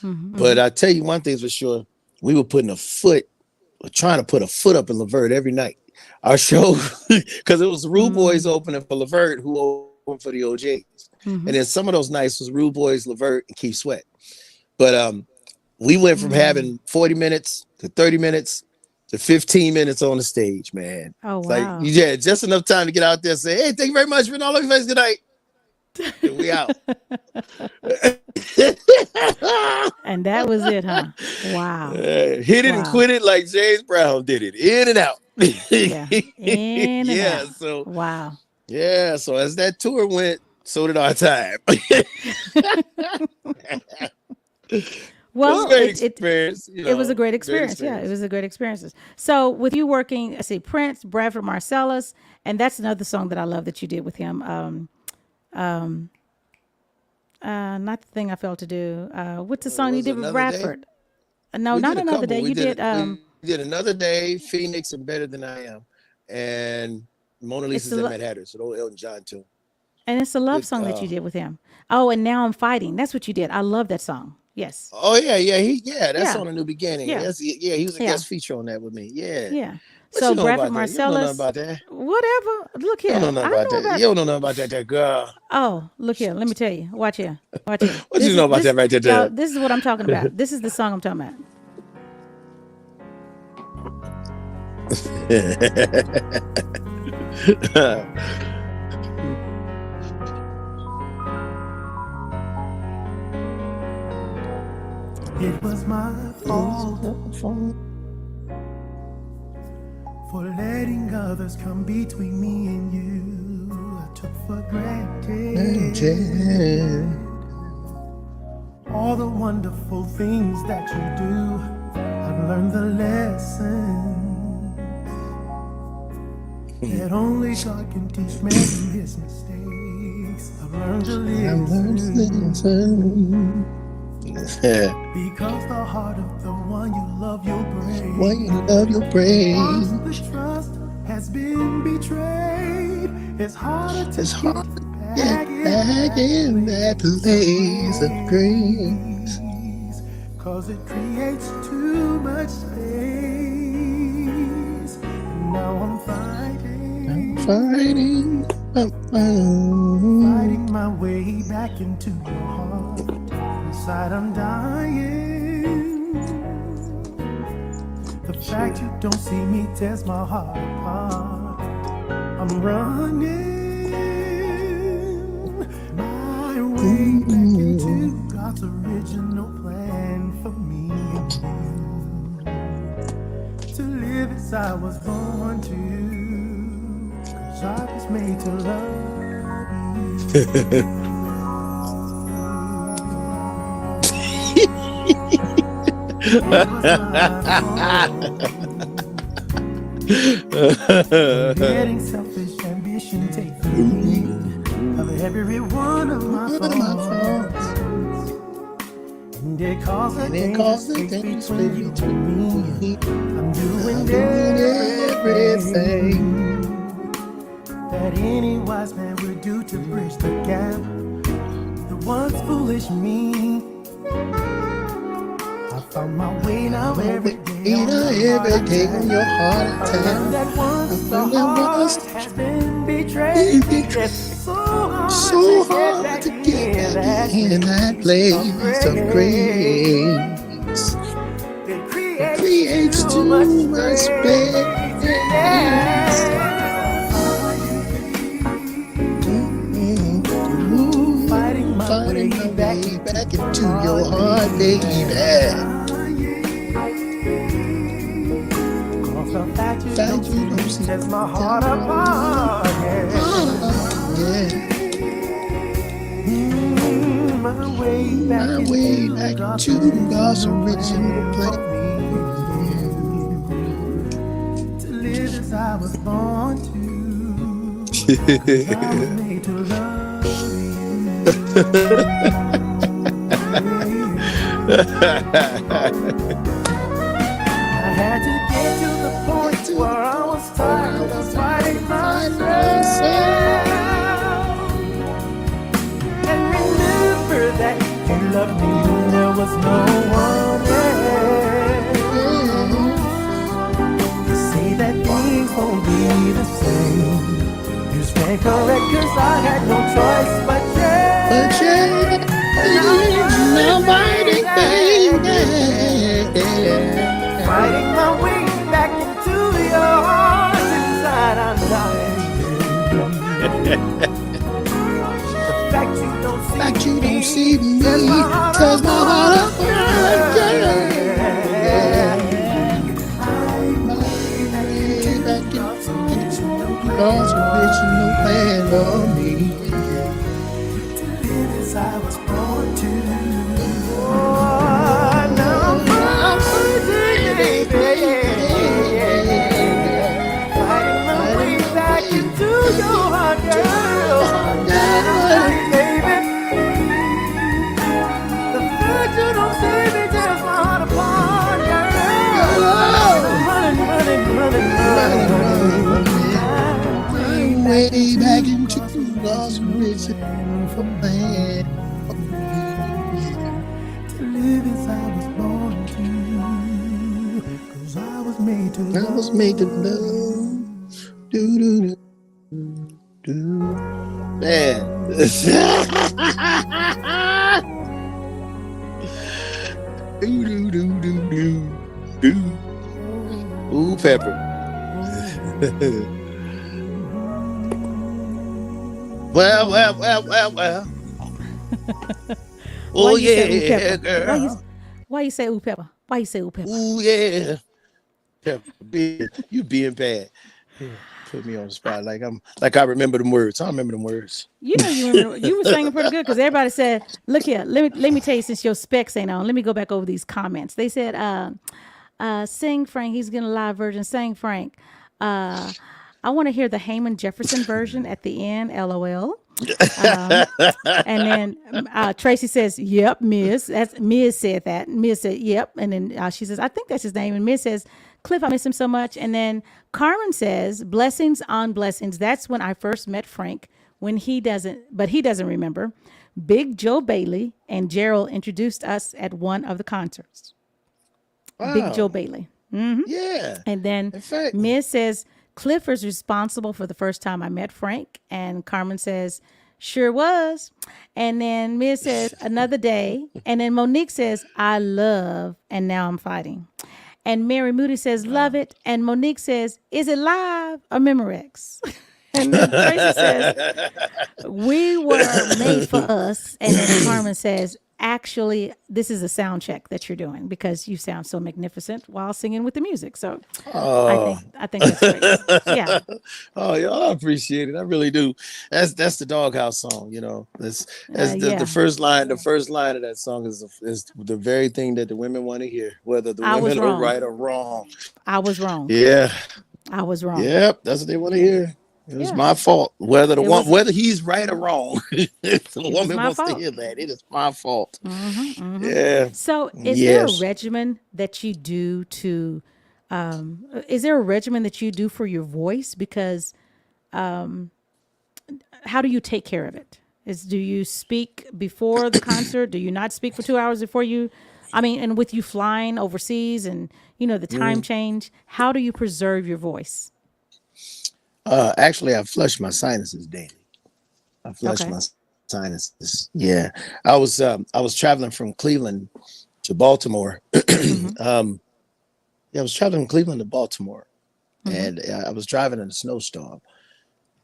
But I tell you one thing for sure, we were trying to put a foot up in Levert every night. Our show, because it was the Rude Boys opening for Levert, who opened for the OJs. And then some of those nights was Rude Boys, Levert, and Keith Sweat. But we went from having 40 minutes to 30 minutes to 15 minutes on the stage, man.
Oh
It's
wow.
like, yeah, just enough time to get out there and say, hey, thank you very much. Been all over your face. Good night. And we out.
And that was it, huh? Wow.
Hit it and quit it like James Brown did it. In and out.
Yeah. In and
Yeah.
out.
So
Wow.
yeah. So as that tour went, so did our time.
Well,
it was a great experience.
it was a great experience. Yeah, it was a great experience. So with you working, I see Prince, Bradford Marcellus, and that's another song that I love that you did with him. Not the thing I failed to do. What's the song you did with Bradford? No,
We
not
did a
another
couple.
day.
We
You
did,
did.
we did Another Day, Phoenix, and Better Than I Am, and Mona Lisa's
a
and
lo-
Mad Hatters, the old Elton John tune.
And it's a love
With,
song that you did with him. Oh, and Now I'm Fighting. That's what you did. I love that song. Yes.
oh yeah, that's
Yeah.
on A New Beginning.
Yeah.
He was a
Yeah.
guest feature on that with me. Yeah.
Yeah.
What
So
you know
Bradford
about that? You don't know
Marcellus,
nothing about that.
whatever. Look
You
here.
don't know
I
nothing about
know
that.
about.
You don't know nothing about that girl.
Oh, look here. Let me tell you. Watch here. Watch here.
What you know about that right there?
Y'all, this is what I'm talking about. This is the song I'm talking about.
It was my fault for letting others come between me and you. I took for granted all the wonderful things that you do. I've learned the lesson. that only God can teach man from his mistakes. I've learned to
I'm learning to
listen.
listen.
Because the heart of the one you love you'll
When
break.
you love your
Once
brain,
the trust has been betrayed, it's harder to
it's
get
hard to
back
get
in
back
that
in that
place of
place of grace.
grace. Cause it creates too much space. And now I'm
I'm
fighting,
fighting my own.
fighting my way back into your heart. Inside I'm dying. The fact you don't see me tears my heart apart. I'm running my way back into God's original plan for me and you. To live as I was born to. 'Cause I was made to love you. It was my fault. Letting selfish ambition take the lead of every one of my
One of my faults.
faults. And it caused a
And it
dangerous
caused a
space
dangerous
between you
space
and me.
between
I'm doing
doing
everything
everything.
that any wise man would do to bridge the gap. The once foolish me, I found my way now every day on your
Every
heart
day on your heart
attack. I
attack.
learned that once the
And there
heart
was
has been betrayed, it's so hard
so
to get
hard
back
to get
in
back
that
in that
place of
place of
grace.
grace.
It
It
creates
creates
too much
too much
space.
space.
Fighting my
Finding my
way back
way
into
back
your
into your
heart,
heart, baby.
Cause the fact you
Fact
don't
you
see
don't
me
see
sets my heart apart.
yeah.
My way back
My way
into
back
God's
into God's
original
original
plan
plan.
for me. To live as I was born to. 'Cause I was made to love I had to get to the point where I was tired of fighting myself and remember that you loved me when there was no one else. You say that things won't be the same. You stand correct 'cause I had no choice but
But
change. And
now
I'm
fighting, baby.
fighting my way back into your heart. Inside I'm dying. The fact you don't see
Fact you
me
don't see me
tears my heart
tears my heart
apart.
My way back into God's original plan for me.
To live as I was born to. Oh, now I'm fighting, fighting my way back into your heart, girl. Baby, the fact you don't see me tears my heart apart, girl. I'm running.
Way back into God's original plan.
To live as I was born to. 'Cause I was made to
I
love.
was made to love. Do do do do. Man. do do do do do do. Ooh, Pepper. Well. Oh
you say ooh,
yeah,
Pepper?
girl.
Why you say ooh, Pepper? Why you say ooh, Pepper?
Ooh yeah. Pepper, you being bad. Yeah, put me on the spot like I remember them words. I remember them words.
You know you remember you were singing pretty good because everybody said, "Look here, let me tell you since your specs ain't on, let me go back over these comments." They said, "Sing Frank, he's getting a live version. Sing Frank." I want to hear the Heyman Jefferson version at the end. LOL. Um, and then Tracy says, "Yep, Miss." That's Miss said that. Miss said, "Yep." And then she says, "I think that's his name." And Miss says, "Cliff, I miss him so much." And then Carmen says, "Blessings on blessings." That's when I first met Frank. But he doesn't remember. Big Joe Bailey and Gerald introduced us at one of the concerts. Big Joe
Wow.
Bailey.
Yeah.
And then
In fact,
Miss says, Cliff was responsible for the first time I met Frank. And Carmen says, sure was. And then Miss says, another day. And then Monique says, I love, and now I'm fighting. And Mary Moody says, love it. And Monique says, is it live or Memorex? And then Tracy says, we were made for us. And then Carmen says, actually, this is a sound check that you're doing because you sound so magnificent while singing with the music. So
oh,
I think that's great. Yeah.
oh, y'all, I appreciate it. I really do. That's the Doghouse song. That's the
Yeah.
first line. The first line of that song is the very thing that the women want to hear, whether the
I was
women are
wrong.
right or wrong.
I was wrong.
Yeah,
I was wrong.
yep, that's what they want to hear. It was
Yeah.
my fault. Whether
It was
whether he's right or wrong, if the
it was
woman
my
wants to
fault.
hear that, it is my fault. Yeah.
So is there a
Yes.
regimen that you do to is there a regimen that you do for your voice? Because how do you take care of it? Do you speak before the concert? Do you not speak for 2 hours before you? I mean, and with you flying overseas and the time change, how do you preserve your voice?
Actually, I flush my sinuses daily. I flush
Okay.
my sinuses. Yeah. I was traveling from Cleveland to Baltimore.
Mm-hmm.
Yeah, I was traveling from Cleveland to Baltimore,
Mm-hmm.
and I was driving in a snowstorm.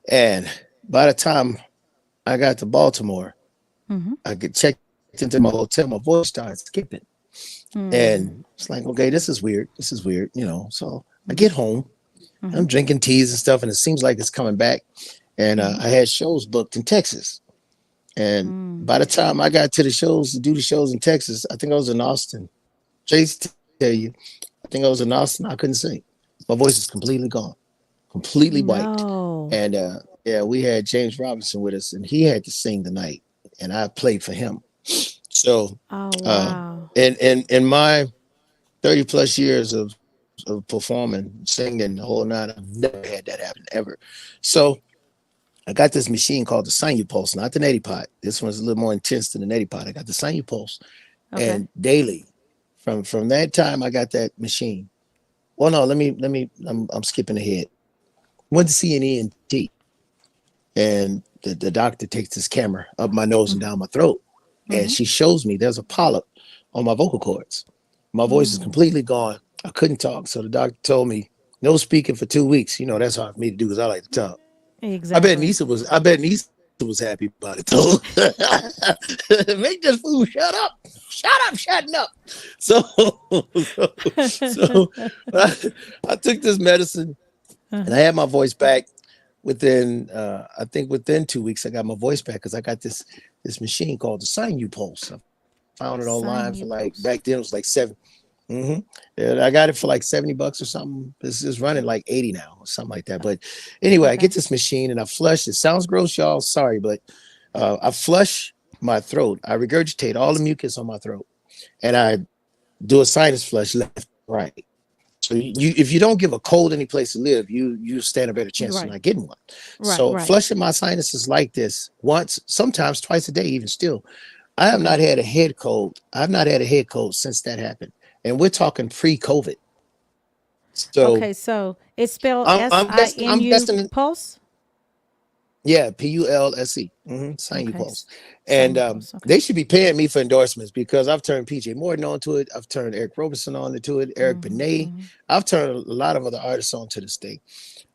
And by the time I got to Baltimore,
Mm-hmm.
I get checked into my hotel. My voice started skipping, and it's like, okay, this is weird. This is weird, So I get home.
Mm-hmm.
I'm drinking teas and stuff, and it seems like it's coming back. And
Mm-hmm.
I had shows booked in Texas. And
Mm.
by the time I got to the shows to do the shows in Texas, I think I was in Austin. Jason, to tell you, I think I was in Austin. I couldn't sing. My voice is completely gone, completely wiped.
No.
And yeah, we had James Robinson with us, and he had to sing the night, and I played for him. So,
Oh
uh,
wow.
in my 30 plus years of performing, singing the whole night, I've never had that happen ever. So I got this machine called the Sinus Pulse, not the neti pot. This one's a little more intense than the neti pot. I got the Sinus Pulse,
Okay.
and daily, from that time, I got that machine. Well, no, let me. I'm skipping ahead. Went to see an ENT, and the doctor takes this camera up my nose and down my throat, and
Mm-hmm.
she shows me there's a polyp on my vocal cords. My voice is completely gone. I couldn't talk, so the doctor told me no speaking for 2 weeks. That's hard for me to do because I like to talk.
Exactly.
I bet Nisa was happy about it too. Make this fool shut up. Shut up, shutting up. So, so I took this medicine and I had my voice back within I think within 2 weeks I got my voice back because I got this machine called the Sinus Pulse. I found it online for
Sinus
like
pulse.
back then it was like seven. Yeah, I got it for like $70 or something. This is running like 80 now or something like that. But anyway, I
Okay.
get this machine and I flush. It sounds gross, y'all. Sorry, but I flush my throat. I regurgitate all the mucus on my throat, and I do a sinus flush left, right. So if you don't give a cold any place to live, you stand a better chance of
Right.
not getting one.
Right.
So
Right.
flushing my sinuses like this once, sometimes twice a day, even still. I have
Okay.
not had a head cold. I've not had a head cold since that happened. And we're talking pre-COVID. So
Okay. So it's spelled
I'm,
S
I'm
I
guessing,
N
I'm
U
guessing,
pulse.
yeah, Pulse. Sinus
Okay.
Pulse. And
Sinus pulse. Okay.
they should be paying me for endorsements because I've turned PJ Morton onto it. I've turned Eric Roberson onto it, Eric Benet. I've turned a lot of other artists onto this thing.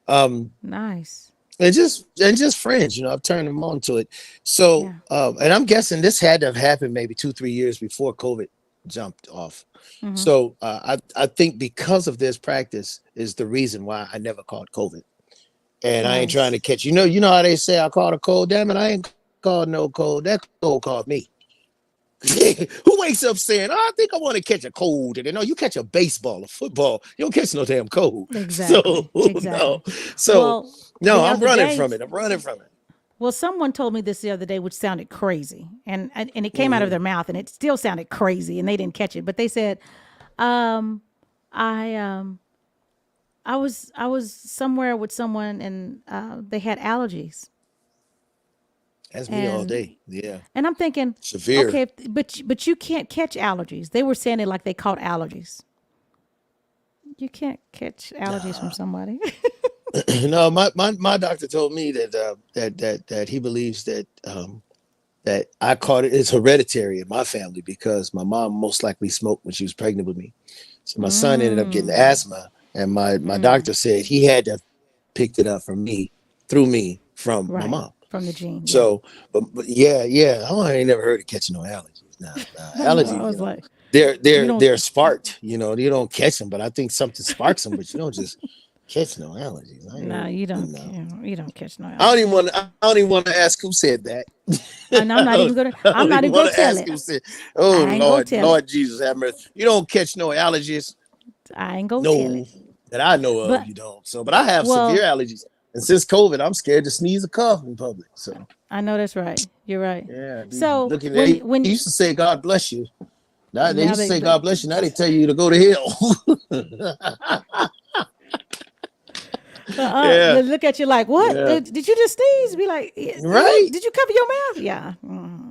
Um,
Nice.
and just friends, I've turned them on to it. So,
Yeah.
and I'm guessing this had to have happened maybe 2-3 years before COVID jumped off.
Mm-hmm.
So I think because of this practice is the reason why I never caught COVID. And I ain't trying to
Nice.
catch, how they say I caught a cold. Damn it, I ain't called no cold. That cold called me Who wakes up saying, "Oh, I think I want to catch a cold"? And no, you catch a baseball, a football. You don't catch no damn cold.
Exactly.
So
Exactly.
no. So
Well,
no,
the
I'm
other
running
day,
from it. I'm running from it.
well, someone told me this the other day, which sounded crazy, and it came out of their mouth, and it still sounded crazy, and they didn't catch it. But they said, um, I I was somewhere with someone, and they had allergies,
That's me all
and
day. Yeah.
and I'm thinking,
Severe.
okay, but you can't catch allergies. They were saying it like they caught allergies. You can't catch allergies from somebody.
No, my doctor told me that he believes that I caught it. It's hereditary in my family because my mom most likely smoked when she was pregnant with me. So my son ended up getting asthma, and my doctor said he had to have picked it up through me from my
Right.
mom.
From the gene. Yeah.
So, but yeah. Oh, I ain't never heard of catching no allergies. Nah,
I know. I
allergies,
was like,
they're
you
they're
don't.
they're sparked. You don't catch them, but I think something sparks them. But you don't just catch no allergies.
No, you don't.
No.
You don't catch no
I don't even
allergies.
want. I don't even want to ask who said that.
And I'm not even gonna.
I
I'm
don't
not
even
even
want
gonna
to
tell
ask
it.
who said. Oh
I ain't gonna tell it.
Lord Jesus, have mercy. You don't catch no allergies.
I ain't gonna tell
No,
it.
that I know of.
But
You don't. So, but I have severe
well,
allergies, and since COVID, I'm scared to sneeze or cough in public. So,
I know that's right. You're right.
yeah,
So
looking.
when
They
when
used to say, "God bless you." Now they
now
used to
they,
say, "God bless you." Now they tell you to go to hell.
they
Yeah,
look at you like, what?
yeah,
Did you just sneeze? Be like,
right.
Did you cover your mouth? Yeah.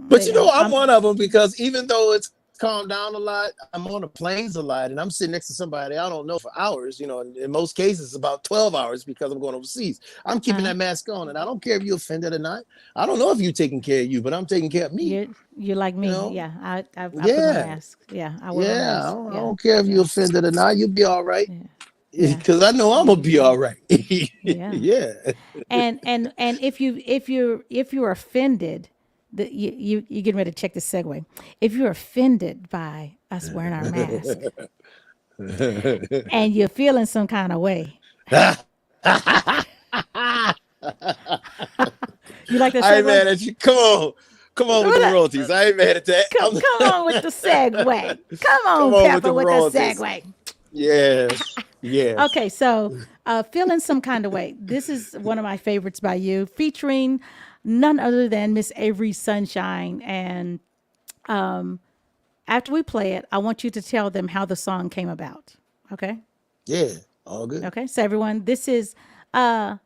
But I'm
I'm
one of them because even though it's calmed down a lot, I'm on the planes a lot, and I'm sitting next to somebody I don't know for hours. In most cases, about 12 hours because I'm going overseas. I'm keeping
uh
that mask on, and I don't care if you're offended or not. I don't know if you're taking care of you, but I'm taking care of me.
you're like
You
me.
know?
Yeah. I put my
Yeah,
mask. Yeah. I wear my
yeah.
mask.
I
Yeah.
don't care if you're
Yeah.
offended or not. You'll be all right
Yeah. Yeah.
because I know I'm
Yeah.
gonna
You
be all
should.
right.
Yeah.
Yeah.
And if you're offended, you getting ready to check the segue. If you're offended by us wearing our mask and you're feeling some kind of way, you like that
I ain't
segue?
mad at you. Come on with the royalties. I ain't mad at that.
Come on with the segue. Come
Come
on,
on with
Pepper,
the
with the
royalties.
segue.
Yes, yes.
Okay, so feeling some kind of way. This is one of my favorites by you, featuring none other than Miss Avery Sunshine. And after we play it, I want you to tell them how the song came about. Okay?
Yeah, all good.
Okay. So everyone, this is feeling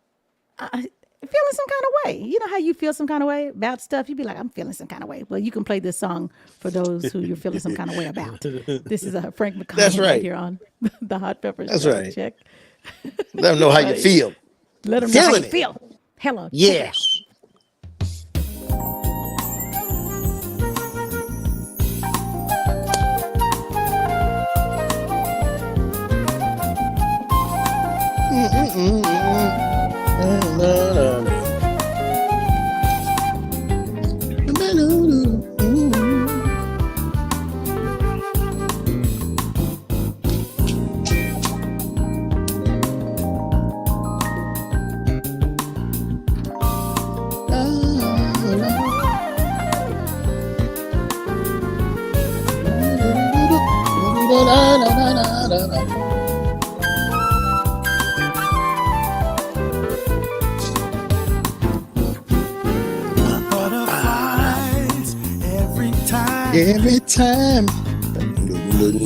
some kind of way. You know how you feel some kind of way about stuff? You'd be like, I'm feeling some kind of way. Well, you can play this song for those who you're feeling some kind of way about. This is Frank McComb
That's
right
right.
here on the Hot Peppers
That's
Show.
right.
Check.
Let them know how you
Right.
feel.
Let them know how you
Feeling it.
feel. Hello. Check it out.
Yes.
Butterflies every time
Every time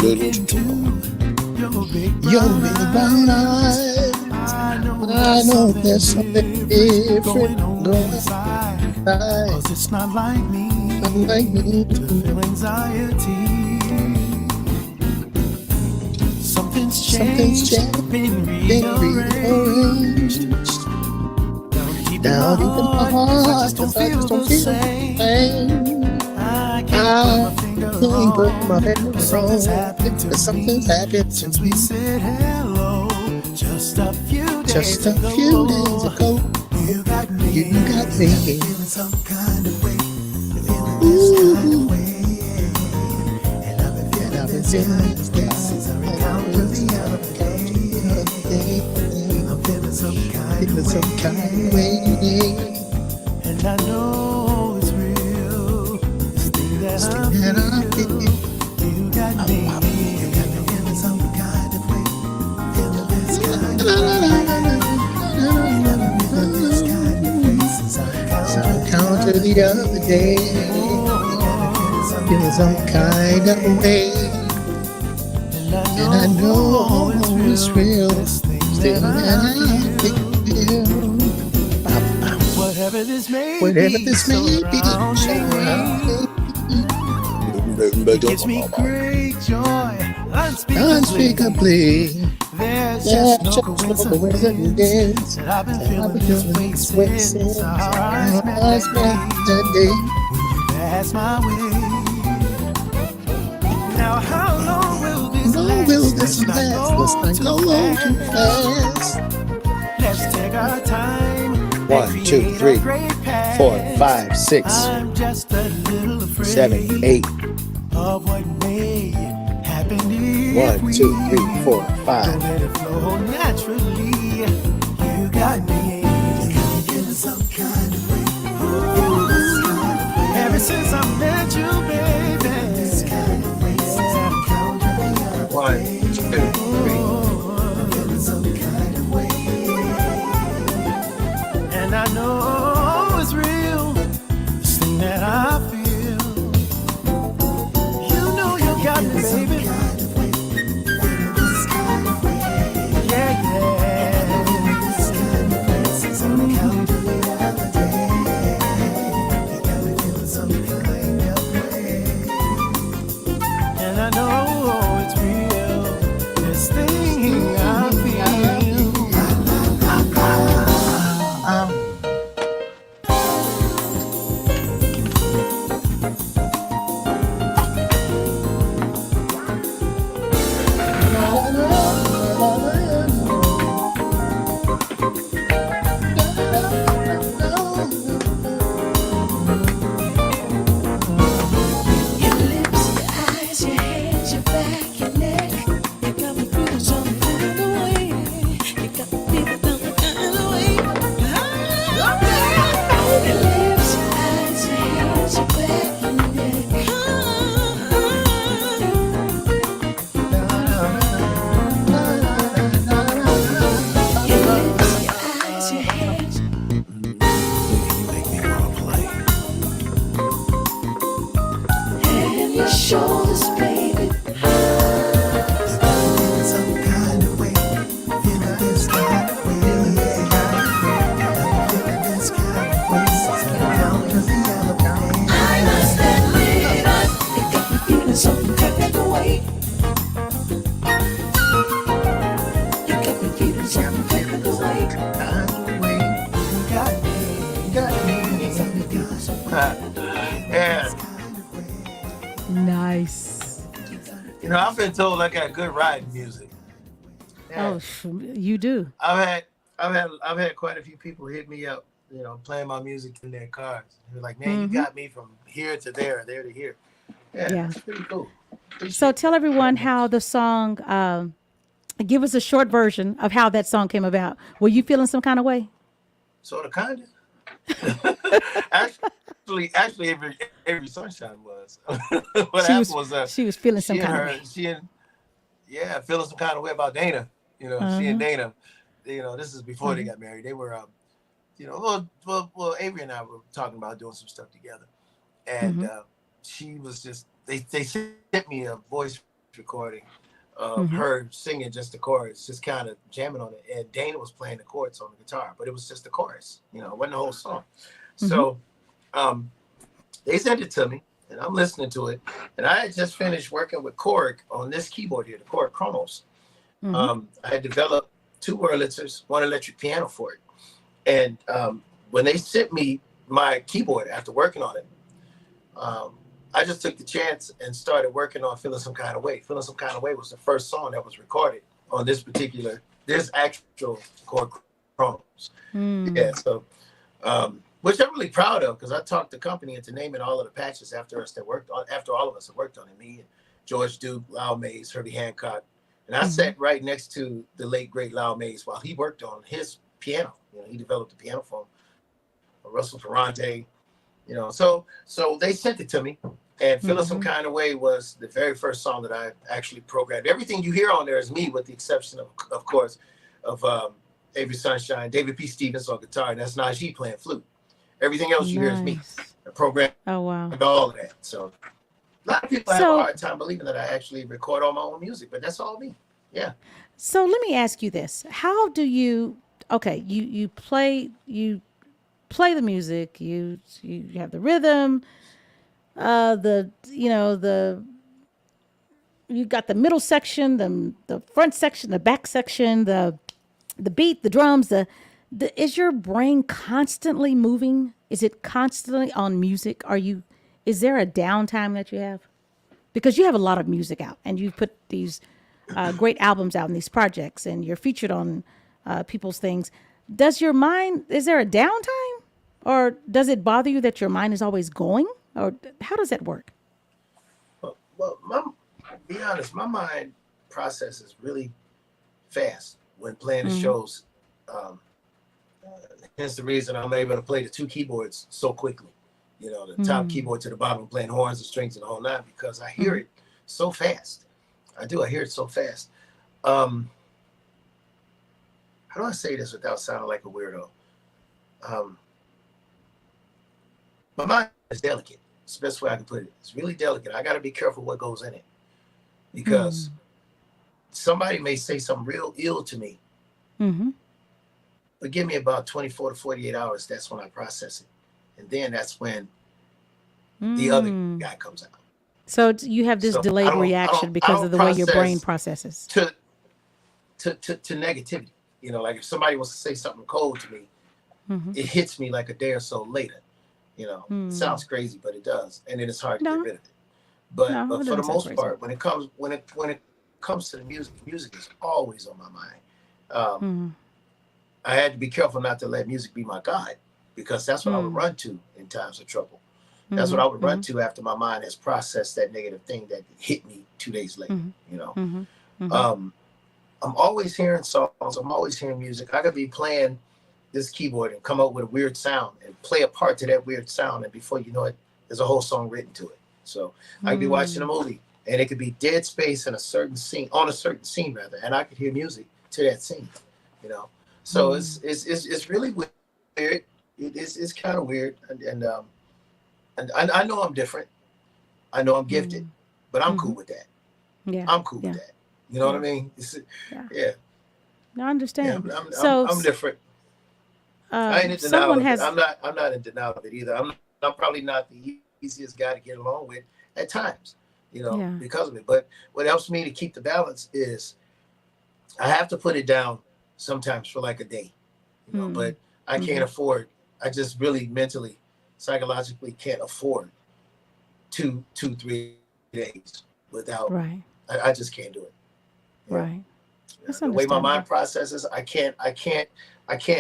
into your big
your
brown
big brown
eyes.
eyes,
I know
but
there's
I know there's
something
something different
going on
going
inside.
on.
'Cause it's not like me
Like me.
to feel anxiety. Something's
Something's
changed, been
been
rearranged.
rearranged
Down
down
deep
deep
in
in
my
my
heart, I
heart,
just don't
'cause I
feel
just don't
the
feel the
same.
same.
I can't
I
put my finger
can't put my
on.
finger
Something's
on.
happened to
Something's
me
happened to
since we
me
said hello. Just a few
just
days
a few days
ago.
ago.
You got me.
You got me.
Feeling some kind of way. Feeling this kind of way. And I've been
And
feeling
I've been
this
feeling
kind
this
of way
kind
since I
of
encountered the other day. I'm feeling some kind
feeling
of
some kind of
way.
way.
And I know it's real. This thing that
And I feel
You got me. You got me feeling some kind of way. Feeling this kind of way. You got me feeling this kind of way since I
counted the other day. Feeling some kind of way. And I know it's real. Still that I feel.
Whatever this may
Whatever
be,
this may be,
surrounding me, it gives me great joy, unspeakably. There's just no coincidence that I've been feeling this way since our eyes met that day when you passed my way. Now how long will this last? Let's not go too fast. Let's take our time.
1, 2, 3, 4, 5, 6, 7, 8.
Of what may happen
1, 2, 3, 4, 5.
Don't let it flow naturally. You got me. You got me feeling some kind of way. Ever since I met you, baby. This kind of way. Since I counted the other
1, 2, 3.
I'm feeling some kind of way. And I know it's real. This thing that I feel. You know you got me, baby. Yeah, yeah. Since I counted the other day, you got me feeling some kind of way. And I know it's real. This thing I feel.
Your lips, your eyes, your hands, your back, your neck. You got me feeling some kind of way. You got me feeling some kind of way. Your lips, your eyes, your hands, your back, your neck. Your lips, your eyes, your hands.
You make me wanna play.
And your shoulders, baby.
Feeling some kind of way. Feeling this kind of way. Feeling this kind of way. Since I counted the other day.
I must admit, it got me feeling some kind of way. You got me feeling some kind of way.
You got me. You got me.
And
Nice.
I've been told I got good riding music.
Oh, you do.
I've had quite a few people hit me up, playing my music in their cars. They're like, man, you got me from here to there to here. Yeah. It's pretty cool.
So tell everyone how the song, give us a short version of how that song came about. Were you feeling some kind of way?
Sort of, kind of. Actually, every sunshine was. What happened was
she was feeling some kind of way.
Feeling some kind of way about Dana. She and Dana. This is before they got married. They were, well, Avery and I were talking about doing some stuff together, and she was just they sent me a voice recording of her singing just the chorus, just kind of jamming on it, and Dana was playing the chords on the guitar, but it was just the chorus. It wasn't the whole song. So they sent it to me, and I'm listening to it. And I had just finished working with Korg on this keyboard here, the Korg Kronos. I had developed 2 Wurlitzers, 1 electric piano for it. And when they sent me my keyboard after working on it, I just took the chance and started working on Feeling Some Kind of Way. Feeling Some Kind of Way was the first song that was recorded on this actual Korg Kronos. Yeah, so which I'm really proud of, because I talked the company into naming all of the patches after all of us had worked on it. Me and George Duke, Lyle Mays, Herbie Hancock. And I sat right next to the late, great Lyle Mays while he worked on his piano. He developed the piano for Russell Ferrante. So they sent it to me. And Feeling Some Kind of Way was the very first song that I actually programmed. Everything you hear on there is me, with the exception of course, of Avery Sunshine, David P. Stevens on guitar, and that's Najee playing flute. Everything else you hear is me. I programmed all of that. So a lot of people have a hard time believing that I actually record all my own music, but that's all me. Yeah.
So let me ask you this: how do you? Okay, you play the music. You have the rhythm. You got the middle section, the front section, the back section, the beat, the drums. Is your brain constantly moving? Is it constantly on music? Is there a downtime that you have? Because you have a lot of music out, and you put these great albums out in these projects, and you're featured on people's things. Is there a downtime, or does it bother you that your mind is always going, or how does that work?
Well, be honest, my mind processes really fast when playing the shows. Hence the reason I'm able to play the two keyboards so quickly. The top keyboard to the bottom, playing horns and strings and the whole nine, because I hear it so fast. I hear it so fast. How do I say this without sounding like a weirdo? My mind is delicate. It's the best way I can put it. It's really delicate. I got to be careful what goes in it, because somebody may say something real ill to me. But give me about 24 to 48 hours. That's when I process it. And then that's when the other guy comes out.
So you have this delayed reaction because of the way your brain processes.
To negativity. Like if somebody wants to say something cold to me, it hits me like a day or so later. It sounds crazy, but it does. And then it's hard to get rid of it. But for the most part, when it comes to the music is always on my mind. I had to be careful not to let music be my God, because that's what I would run to in times of trouble. That's what I would run to after my mind has processed that negative thing that hit me 2 days later. I'm always hearing songs. I'm always hearing music. I could be playing this keyboard and come up with a weird sound and play a part to that weird sound, and before you know it, there's a whole song written to it. So I could be watching a movie, and it could be dead space in a certain scene, and I could hear music to that scene. So it's really weird. It's kind of weird, and I know I'm different. I know I'm gifted, but I'm cool with that.
Yeah,
I'm cool with that. You know what I mean?
No, I understand.
Yeah, I'm different. I ain't in denial of it. I'm not in denial of it either. I'm probably not the easiest guy to get along with at times, because of it. But what helps me to keep the balance is I have to put it down sometimes for like a day, but I can't afford. I just really mentally, psychologically can't afford 2-3 days without.
Right.
I just can't do it.
Right.
The way my mind processes, I can't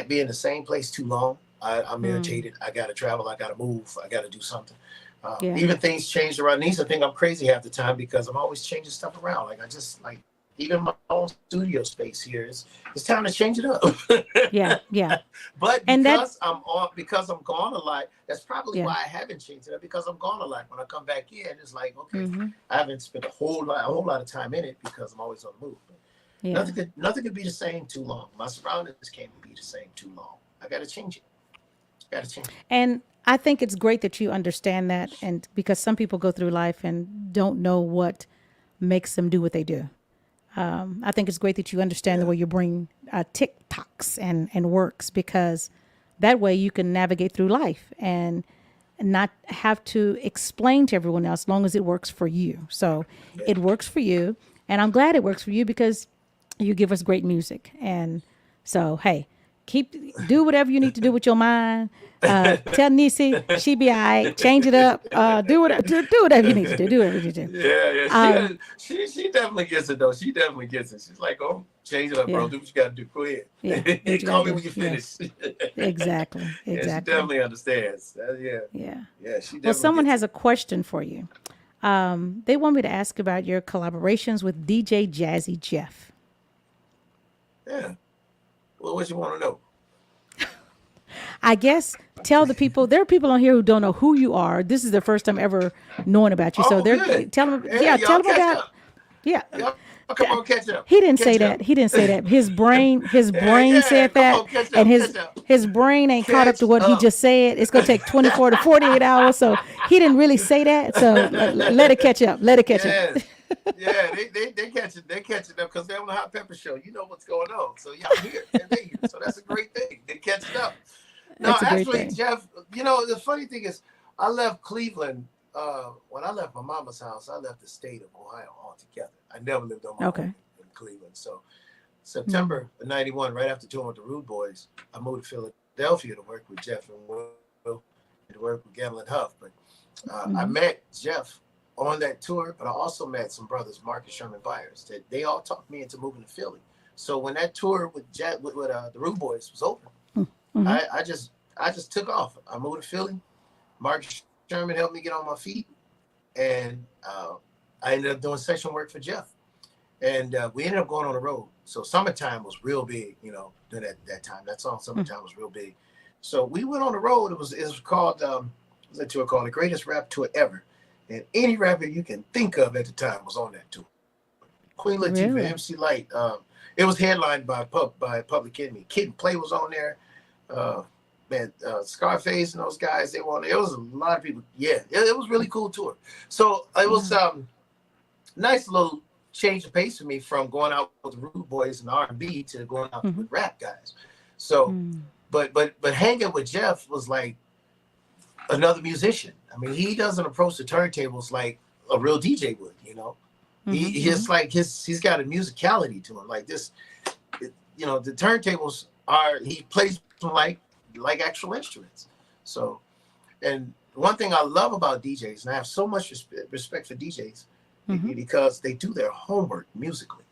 be in the same place too long. I'm irritated. I got to travel. I got to move. I got to do something. Even things change around. These I think I'm crazy half the time because I'm always changing stuff around. Like I just even my own studio space here it's time to change it up. Yeah. But because I'm gone a lot, that's probably why I haven't changed it up, because I'm gone a lot. When I come back in, it's like, okay, I haven't spent a whole lot of time in it because I'm always on the move. Nothing could be the same too long. My surroundings can't be the same too long. I got to change it.
And I think it's great that you understand that, and because some people go through life and don't know what makes them do what they do. I think it's great that you understand the way your brain tick-tocks and works, because that way you can navigate through life and not have to explain to everyone else, as long as it works for you. So it works for you, and I'm glad it works for you because you give us great music. And so, hey, do whatever you need to do with your mind. Tell Nisi she be all right. Change it up. Do whatever you need to do. Do whatever you need to do.
Yeah. She definitely gets it though. She definitely gets it. She's like, oh, change it up, bro. Do what you got to do. Go ahead.
Yeah,
call me when you finish.
Exactly.
Yeah, she definitely understands. Yeah. She definitely.
Well, someone has a question for you. They want me to ask about your collaborations with DJ Jazzy Jeff.
Yeah. Well, what you want to know?
I guess tell the people. There are people on here who don't know who you are. This is their first time ever knowing about you. So
Oh,
they're
good.
tell them.
Hey,
Yeah, tell
y'all
them
catch
about.
up.
Yeah,
Y'all come on, catch up.
he didn't say
Catch
that.
up.
He didn't say that. His
Yeah,
brain
yeah.
said
Come
that,
on, catch
and
up, catch up.
his brain ain't caught up to
Catch
what he
up.
just said. It's gonna take 24 to 48 hours. So he didn't really say that. So let it catch up. Let it catch up.
Yes. Yeah, they catching up because they're on the hot pepper show. You know what's going on. So y'all here and they here. So that's a great thing. They catching up. No,
That's a great
actually,
thing.
Jeff, the funny thing is I left Cleveland. When I left my mama's house, I left the state of Ohio altogether. I never lived on my
Okay.
own in Cleveland. So September of '91, right after touring with the Rude Boys, I moved to Philadelphia to work with Jeff and Will and to work with Gamble and Huff. But I met Jeff on that tour, but I also met some brothers, Marcus Sherman Byers, that they all talked me into moving to Philly. So when that tour with the Rude Boys was over, I just took off. I moved to Philly. Marcus Sherman helped me get on my feet, and I ended up doing session work for Jeff. And we ended up going on the road. So Summertime was real big, during that time. That song Summertime was real big. So we went on the road. It was called a tour called The Greatest Rap Tour Ever. And any rapper you can think of at the time was on that tour. Queen Latifah,
Really?
MC Light. It was headlined by Public Enemy. Kid and Play was on there. Scarface and those guys, they were on there. It was a lot of people. Yeah, it was really cool tour. So it was nice little change of pace for me from going out with the Rude Boys and R&B to going out with rap guys. So, but hanging with Jeff was like another musician. I mean, he doesn't approach the turntables like a real DJ would, He's like he's got a musicality to him. Like this, the turntables he plays them like actual instruments. So, and one thing I love about DJs, and I have so much respect for DJs, because they do their homework musically.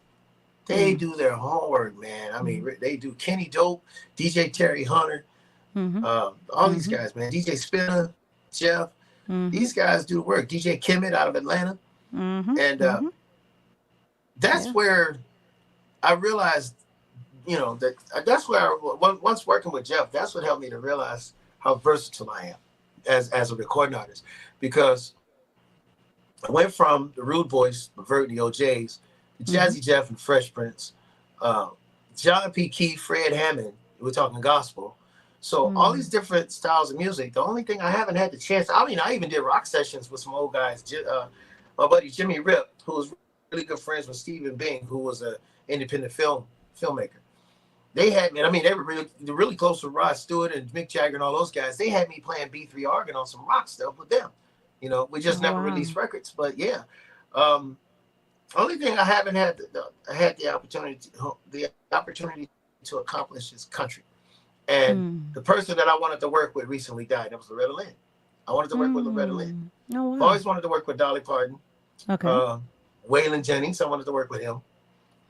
They do their homework, man. I mean, they do Kenny Dope, DJ Terry Hunter, all these guys, man. DJ Spinner, Jeff, these guys do the work. DJ Kimmett out of Atlanta. And that's where I realized, that's where once working with Jeff, that's what helped me to realize how versatile I am as a recording artist. Because I went from the Rude Boys, Vert and the OJs, to Jazzy Jeff and Fresh Prince, John P. Key, Fred Hammond. We're talking gospel. So all these different styles of music. The only thing I haven't had the chance, I even did rock sessions with some old guys. My buddy Jimmy Rip, who was really good friends with Stephen Bing, who was an independent filmmaker. They had me, they were really close to Rod Stewart and Mick Jagger and all those guys. They had me playing B3 organ on some rock stuff with them. We just never released records, but yeah. Only thing I haven't had the opportunity to accomplish is country. And the person that I wanted to work with recently died. That was Loretta Lynn. I wanted to work with Loretta Lynn.
Oh, wow.
I always wanted to work with Dolly Parton.
Okay.
Waylon Jennings. I wanted to work with him.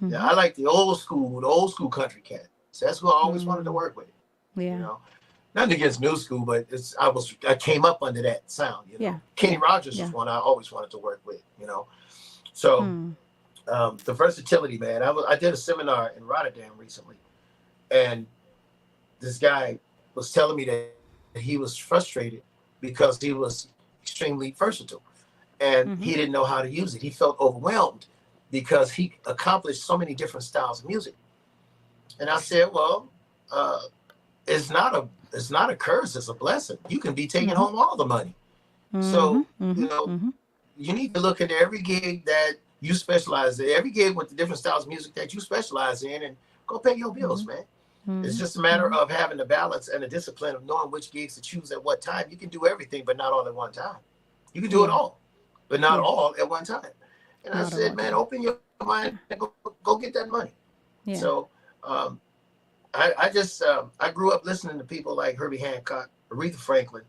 Yeah, I like the old school country cats. So that's who I always wanted to work with.
Yeah.
Nothing against new school, but I came up under that sound.
Yeah.
Kenny Rogers was one I always wanted to work with. So the versatility, man. I did a seminar in Rotterdam recently, and this guy was telling me that he was frustrated because he was extremely versatile, and he didn't know how to use it. He felt overwhelmed because he accomplished so many different styles of music. And I said, well, it's not a curse, it's a blessing. You can be taking home all the money. So, you need to look at every gig that you specialize in, every gig with the different styles of music that you specialize in, and go pay your bills, man. It's just a matter of having the balance and the discipline of knowing which gigs to choose at what time. You can do everything, but not all at one time. You can do it all, but not all at one time. And I said, man, open your mind and go get that money. Yeah. So I grew up listening to people like Herbie Hancock, Aretha Franklin,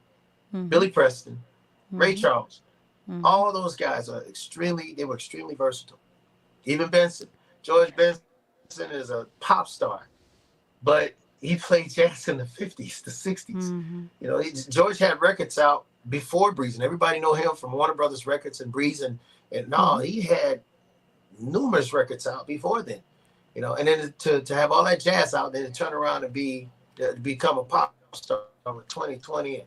Billy Preston, Ray Charles. All those guys were extremely versatile. Even Benson. George Benson is a pop star, but he played jazz in the 50s, the 60s. George had records out before Breeze, and everybody know him from Warner Brothers Records and Breeze, and he had numerous records out before then. And then to have all that jazz out, then to turn around and become a pop start with 2020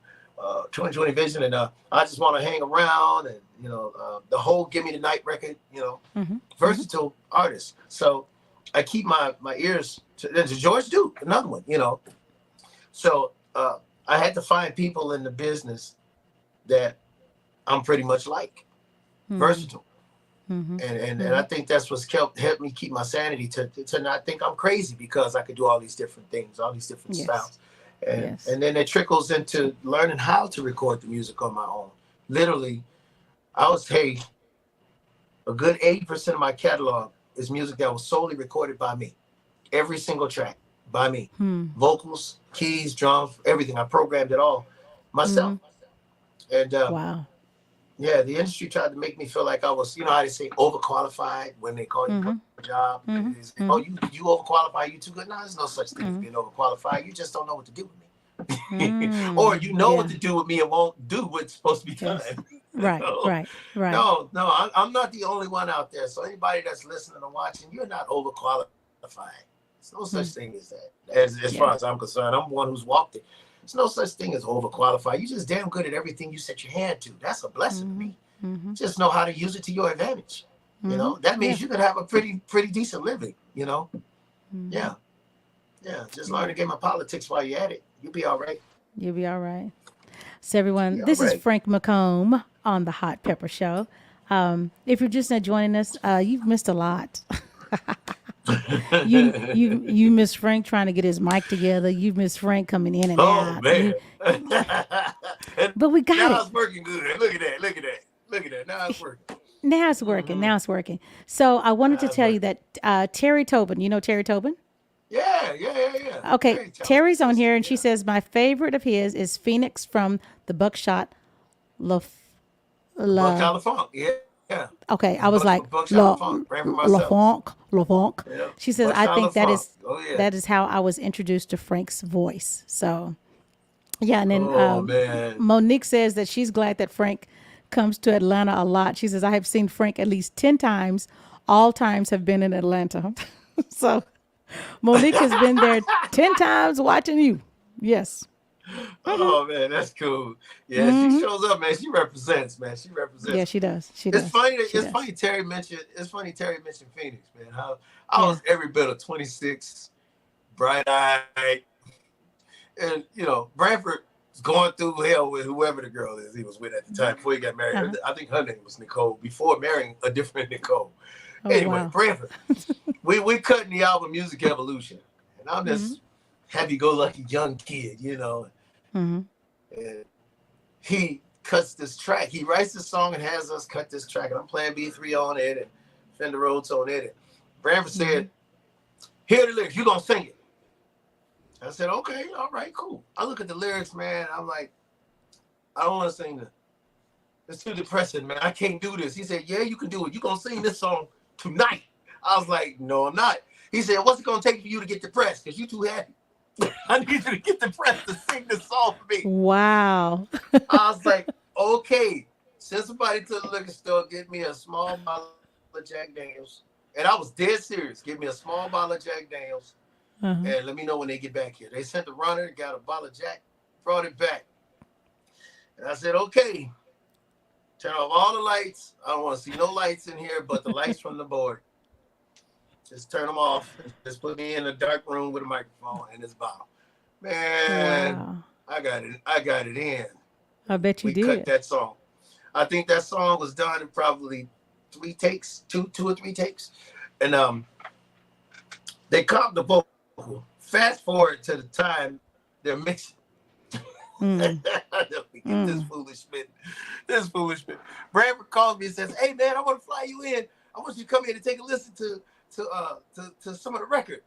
2020 vision, and I just want to hang around, and the whole Give Me the Night record, versatile artist. So I keep my ears to George Duke, another one, So I had to find people in the business that I'm pretty much like, versatile. And I think that's what's helped me keep my sanity to not think I'm crazy, because I could do all these different things, all these different styles. And then it trickles into learning how to record the music on my own. Literally, I would say a good 80% of my catalog is music that was solely recorded by me. Every single track by me. Vocals, keys, drums, everything. I programmed it all myself. And
wow.
Yeah, the industry tried to make me feel like I was, how they say, overqualified when they call you for a job. They say, oh, you overqualified, you too good. No, there's no such thing as being overqualified. You just don't know what to do with me. Or you know what to do with me and won't do what's supposed to be done.
Right, right.
No, I'm not the only one out there. So anybody that's listening and watching, you're not overqualified. There's no such thing as that. As far as I'm concerned, I'm one who's walked it. There's no such thing as overqualified. You're just damn good at everything you set your hand to. That's a blessing to me. Just know how to use it to your advantage. That means you could have a pretty decent living. Yeah. Just learn to get my politics while you're at it. You'll be all right.
You'll be all right. So everyone, this is Frank McComb on the Hot Pepper Show. If you're just not joining us, you've missed a lot. You miss Frank trying to get his mic together. You miss Frank coming in and out.
Oh man!
But we got
now
it.
It's working good. Look at that. Now it's working.
Now it's working. So I wanted to tell you that Terry Tobin. You know Terry Tobin?
Yeah.
Okay, Terry's on here, and she says my favorite of his is Phoenix from the Buckshot
Buckshot Funk. Yeah.
Okay, I was like La Funk. Yeah. She says I think that is how I was introduced to Frank's voice. So yeah, and then Monique says that she's glad that Frank comes to Atlanta a lot. She says I have seen Frank at least 10 times. All times have been in Atlanta. So Monique has been there 10 times watching you. Yes.
Oh man, that's cool. Yeah, she shows up, man. She represents, man. She represents.
Yeah, she does.
It's funny Terry mentioned Phoenix, man. How I was every bit of 26, bright-eyed, and Branford was going through hell with whoever the girl is he was with at the time before he got married. I think her name was Nicole. Before marrying a different Nicole. Anyway, Branford. we cutting the album Music Evolution, and I'm this happy-go-lucky young kid, And he cuts this track. He writes this song and has us cut this track. And I'm playing B3 on it and Fender Rhodes on it. And Branford said, "Here are the lyrics. You're going to sing it." I said, "Okay, all right, cool." I look at the lyrics, man. I'm like, I don't want to sing that. It's too depressing, man. I can't do this. He said, "Yeah, you can do it. You're going to sing this song tonight." I was like, "No, I'm not." He said, "What's it going to take for you to get depressed? Because you're too happy. I need you to get depressed to sing this song for me."
Wow.
I was like, "Okay, send somebody to the liquor store, get me a small bottle of Jack Daniels." And I was dead serious. Give me a small bottle of Jack Daniels and let me know when they get back here. They sent the runner, got a bottle of Jack, brought it back. And I said, "Okay, turn off all the lights. I don't want to see no lights in here but the lights from the board. Just turn them off. Just put me in a dark room with a microphone and this bottle." Man, wow. I got it in.
I bet you did.
We cut that song. I think that song was done in probably 3 takes, two or 3 takes. And they comped the vocal. Fast forward to the time they're mixing. This foolish bit. Branford called me and says, "Hey man, I want to fly you in. I want you to come here to take a listen to some of the record."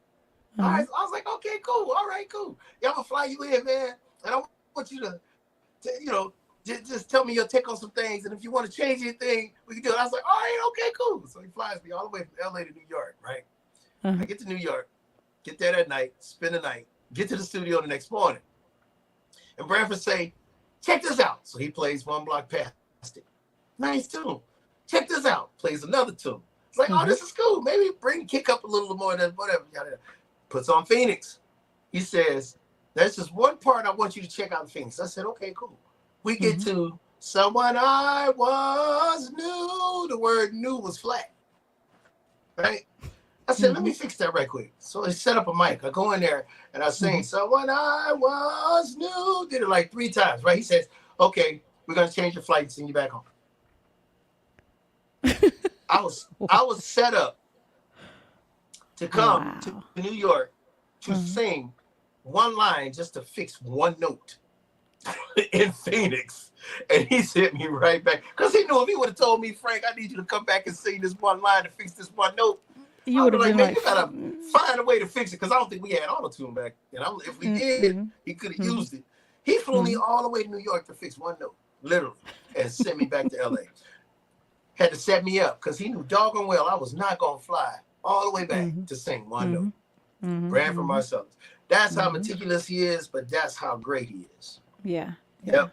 I was like, "Okay, cool. All right, cool. Yeah, I'm gonna fly you in, man. And I want you to just tell me your take on some things. And if you want to change anything, we can do it." I was like, "All right, okay, cool." So he flies me all the way from LA to New York, right? I get to New York, get there that night, spend the night, get to the studio the next morning. And Branford say, "Check this out." So he plays One Block Past It. Nice tune. Check this out. Plays another tune. It's like, "Oh, this is cool. Maybe bring kick up a little more than whatever." Puts on Phoenix. He says, There's just one part I want you to check out in Phoenix. I said, okay, cool. We get
Mm-hmm.
to someone I was new. The word new was flat, right? I said, let
Mm-hmm.
me fix that right quick. So I set up a mic. I go in there and I sing,
Mm-hmm.
someone I was new. Did it like 3 times, right? He says, okay, we're going to change your flight and send you back home. I was set up to come to
Wow.
New York to
Mm-hmm.
sing one line just to fix one note in Phoenix. And he sent me right back. Because he knew if he would have told me, Frank, I need you to come back and sing this one line to fix this one note,
You
I
would
was
have
like,
been
man,
like,
you gotta find a way to fix it. Because I don't think we had auto-tune back then. If we did,
mm-hmm.
he could have
Mm-hmm.
used it. He flew me
Mm-hmm.
all the way to New York to fix one note, literally, and sent me back to LA. Had to set me up because he knew doggone well I was not going to fly all the way back
Mm-hmm.
to sing one
Mm-hmm.
note.
Mm-hmm.
Branford
Mm-hmm.
Marcellus. That's how
Mm-hmm.
meticulous he is, but that's how great he is.
Yeah. Yeah.
Yep.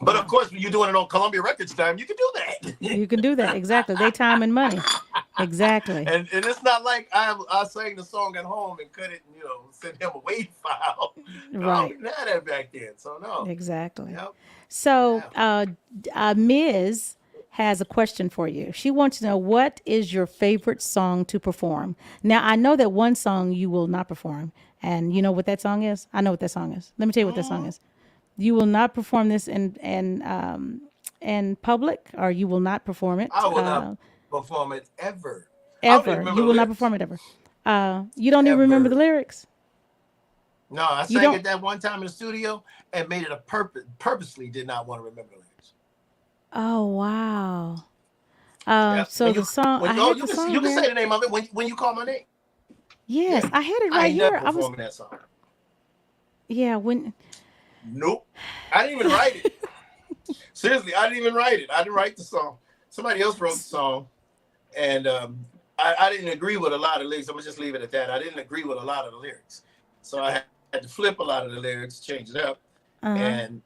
But of
Wow.
course, when you're doing it on Columbia Records time, you can do that.
You can do that. Exactly. They time and money. Exactly.
and it's not like I sang the song at home and cut it and, send him a WAV file. No, we
Right.
didn't have that back then. So, no.
Exactly.
Yep.
So,
Yeah.
Ms. has a question for you. She wants to know, what is your favorite song to perform? Now, I know that one song you will not perform, and you know what that song is? I know what that song is. Let me tell you what that song
Mhm.
is. You will not perform this in public, or you will not perform it
I will not perform it ever. I don't even
ever.
remember
You
the
will not
lyrics.
perform it ever. You don't even remember the
Ever.
lyrics.
No, I
You
sang
don't.
it that one time in the studio and made it a purposely did not want to remember the lyrics.
Oh wow.
Yeah.
So the song, I had
You
the
can
song
say
here.
the name of it when you call my name.
Yes,
Yeah.
I had it
I
right
ain't never
here. I was,
performing that song.
yeah, when,
Nope. I didn't even write it. Seriously, I didn't even write it. I didn't write the song. Somebody else wrote the song. And I didn't agree with a lot of the lyrics. I'm going to just leave it at that. I didn't agree with a lot of the lyrics. So I had to flip a lot of the lyrics, change it up.
uh-huh,
And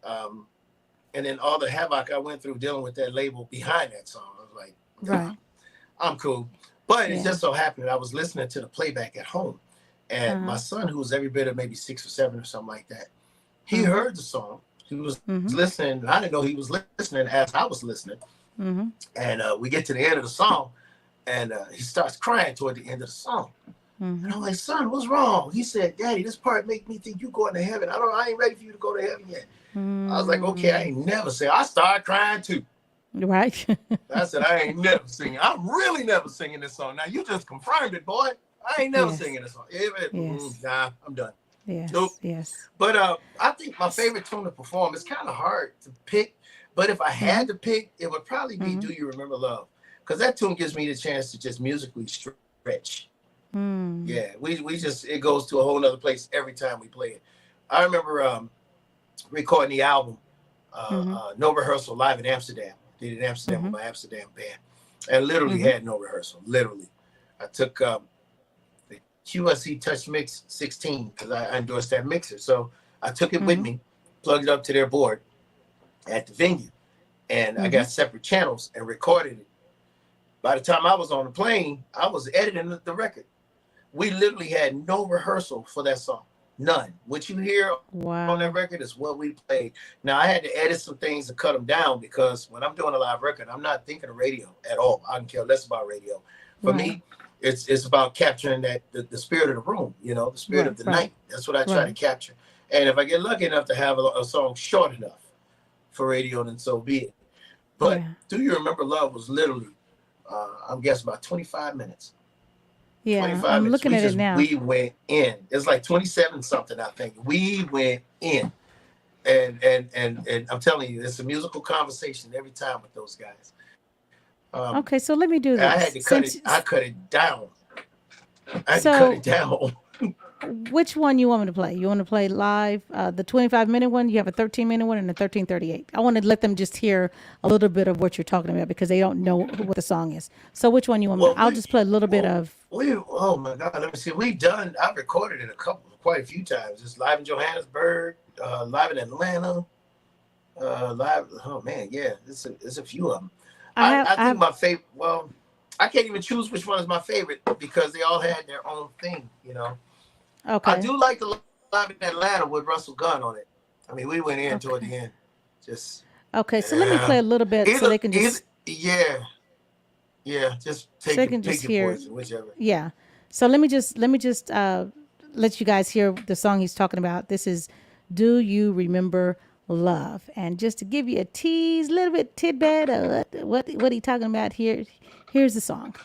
then all the havoc I went through dealing with that label behind that song. I was like,
right,
I'm cool. But it
yeah,
just so happened I was listening to the playback at home. And my
uh-huh,
son, who was every bit of maybe 6 or 7 or something like that, he
mm-hmm,
heard the song. He was
mm-hmm,
listening. And I didn't know he was listening as I was listening.
mm-hmm,
And we get to the end of the song, and he starts crying toward the end of the song.
mm-hmm,
And I'm like, son, what's wrong? He said, Daddy, this part make me think you going to heaven. I ain't ready for you to go to heaven yet. I was like, okay, I ain't never sing. I started crying too.
right,
I said, I ain't never singing. I'm really never singing this song. Now, you just confirmed it, boy. I ain't never
yes,
singing this song.
yes,
Nah, I'm done. Nope.
yes, yes,
But I think my favorite tune to perform, it's kind of hard to pick. But if I
mm-hmm,
had to pick, it would probably be
mm-hmm,
Do You Remember Love? Because that tune gives me the chance to just musically stretch.
mm,
Yeah, we just, it goes to a whole nother place every time we play it. I remember recording the album,
mm-hmm,
No Rehearsal, live in Amsterdam. Did it in Amsterdam
mm-hmm,
with my Amsterdam band. And literally
mm-hmm,
had no rehearsal, literally. I took the QSC Touch Mix 16 because I endorsed that mixer. So I took it with
mm-hmm,
me, plugged it up to their board at the venue, and I
mm-hmm.
got separate channels and recorded it. By the time I was on the plane, I was editing the record. We literally had no rehearsal for that song. None. What you hear on that
Wow,
record is what we played. Now, I had to edit some things to cut them down because when I'm doing a live record, I'm not thinking of radio at all. I can care less about radio. For
right,
me, it's about capturing the spirit of the room, the spirit
right,
of the
right,
night. That's what I try to
right,
capture. And if I get lucky enough to have a song short enough for radio, then so be it. But
yeah,
Do You Remember Love was literally, I'm guessing about 25 minutes.
yeah.
25
I'm
minutes.
looking at it now.
We went in. It's like 27 something, I think. We went in. And I'm telling you, it's a musical conversation every time with those guys.
Okay, so let me do
I had
this.
to
Since,
cut it down. I had to cut it
so
down.
which one you want me to play? You want to play live, the 25-minute one? You have a 13-minute one and a 13:38. I want to let them just hear a little bit of what you're talking about because they don't know what the song is. So which one you want me
Well,
to? I'll just play a little bit of.
oh my God, let me see. I've recorded it quite a few times. It's live in Johannesburg, live in Atlanta, live. Oh man, yeah, it's a few of them. I
I
think
have.
my favorite. Well, I can't even choose which one is my favorite because they all had their own thing. I
Okay.
do like the live in Atlanta with Russell Gunn on it. I mean, we went in toward
Okay.
the end. Just
Okay, so let me
yeah.
play a little bit so
Either
they can
either
just
yeah. Yeah. Just
so they
take your
can just
pick your
hear.
poison, whichever.
Yeah. So let me just let you guys hear the song he's talking about. This is "Do You Remember Love?" And just to give you a tease, little bit tidbit of what he talking about here. Here's the song.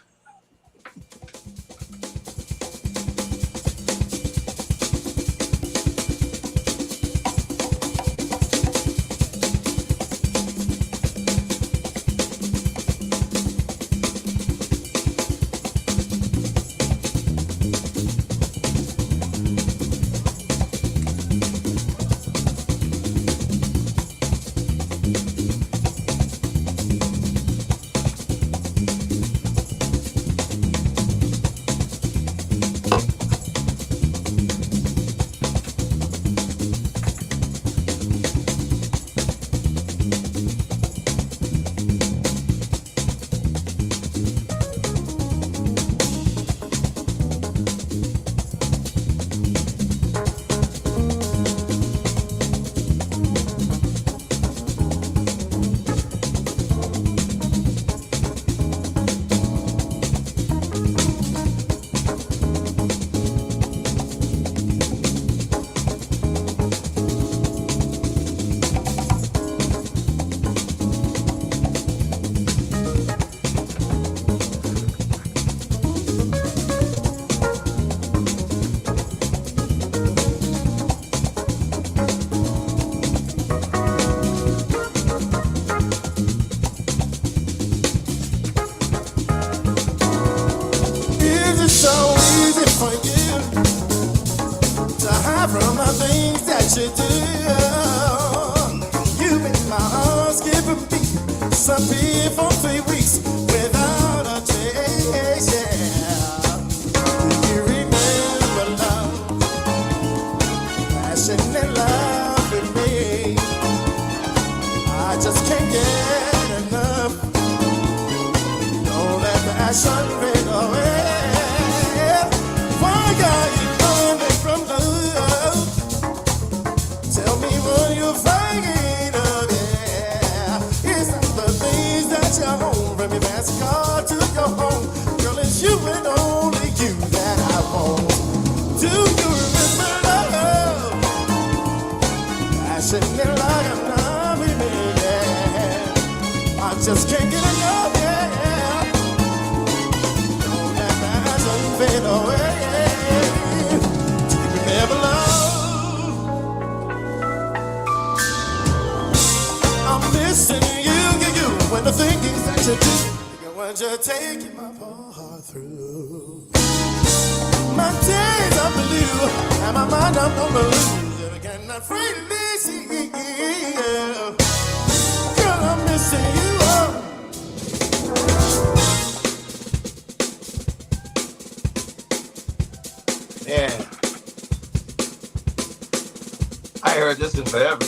Is it so easy for you to hide from the things that you do? You make my heart skip a beat. Some people 3 weeks without a trace. Yeah. Do you remember love? Passion and love with me. I just can't get enough. Don't let the passion fade away. Why are you running from love? Tell me what you're fighting of, yeah. It's not the things that you own from your past car to your home. Girl, it's you and only you that I want. Do you remember love? Passion and like I'm not with me, yeah. I just can't get enough, yeah. Don't let that passion fade away. Do you remember love? I'm missing you, when the things that you do, when you're taking my heart through. My days are blue, and my mind I'm gonna lose it. I cannot freely see you. Girl, I'm missing you.
Man, I heard this in forever.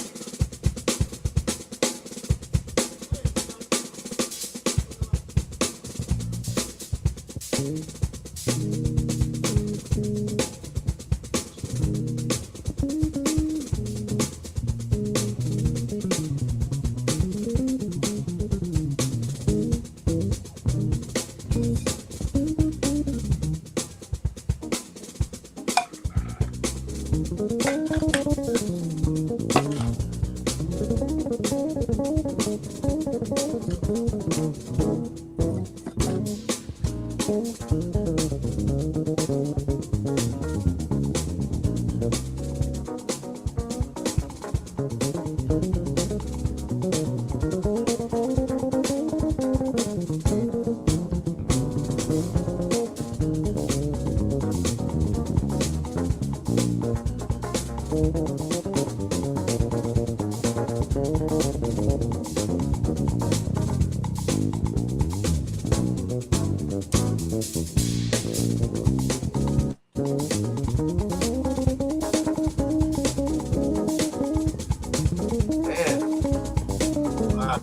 Man, wow.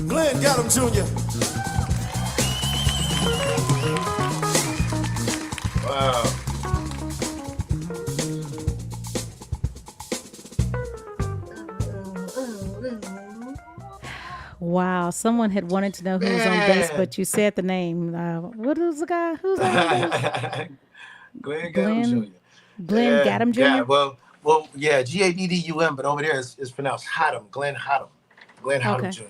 Glenn got him, Junior.
Wow.
Wow, someone had wanted to know who was on bass,
Man.
but you said the name. What was the guy? Who's on bass?
Glenn Gaddum
Glenn
Jr.
Glenn Gaddum Jr.
Yeah, Gaddum, but over there is pronounced Haddam, Glenn Haddam, Glenn Haddam
Okay.
Jr.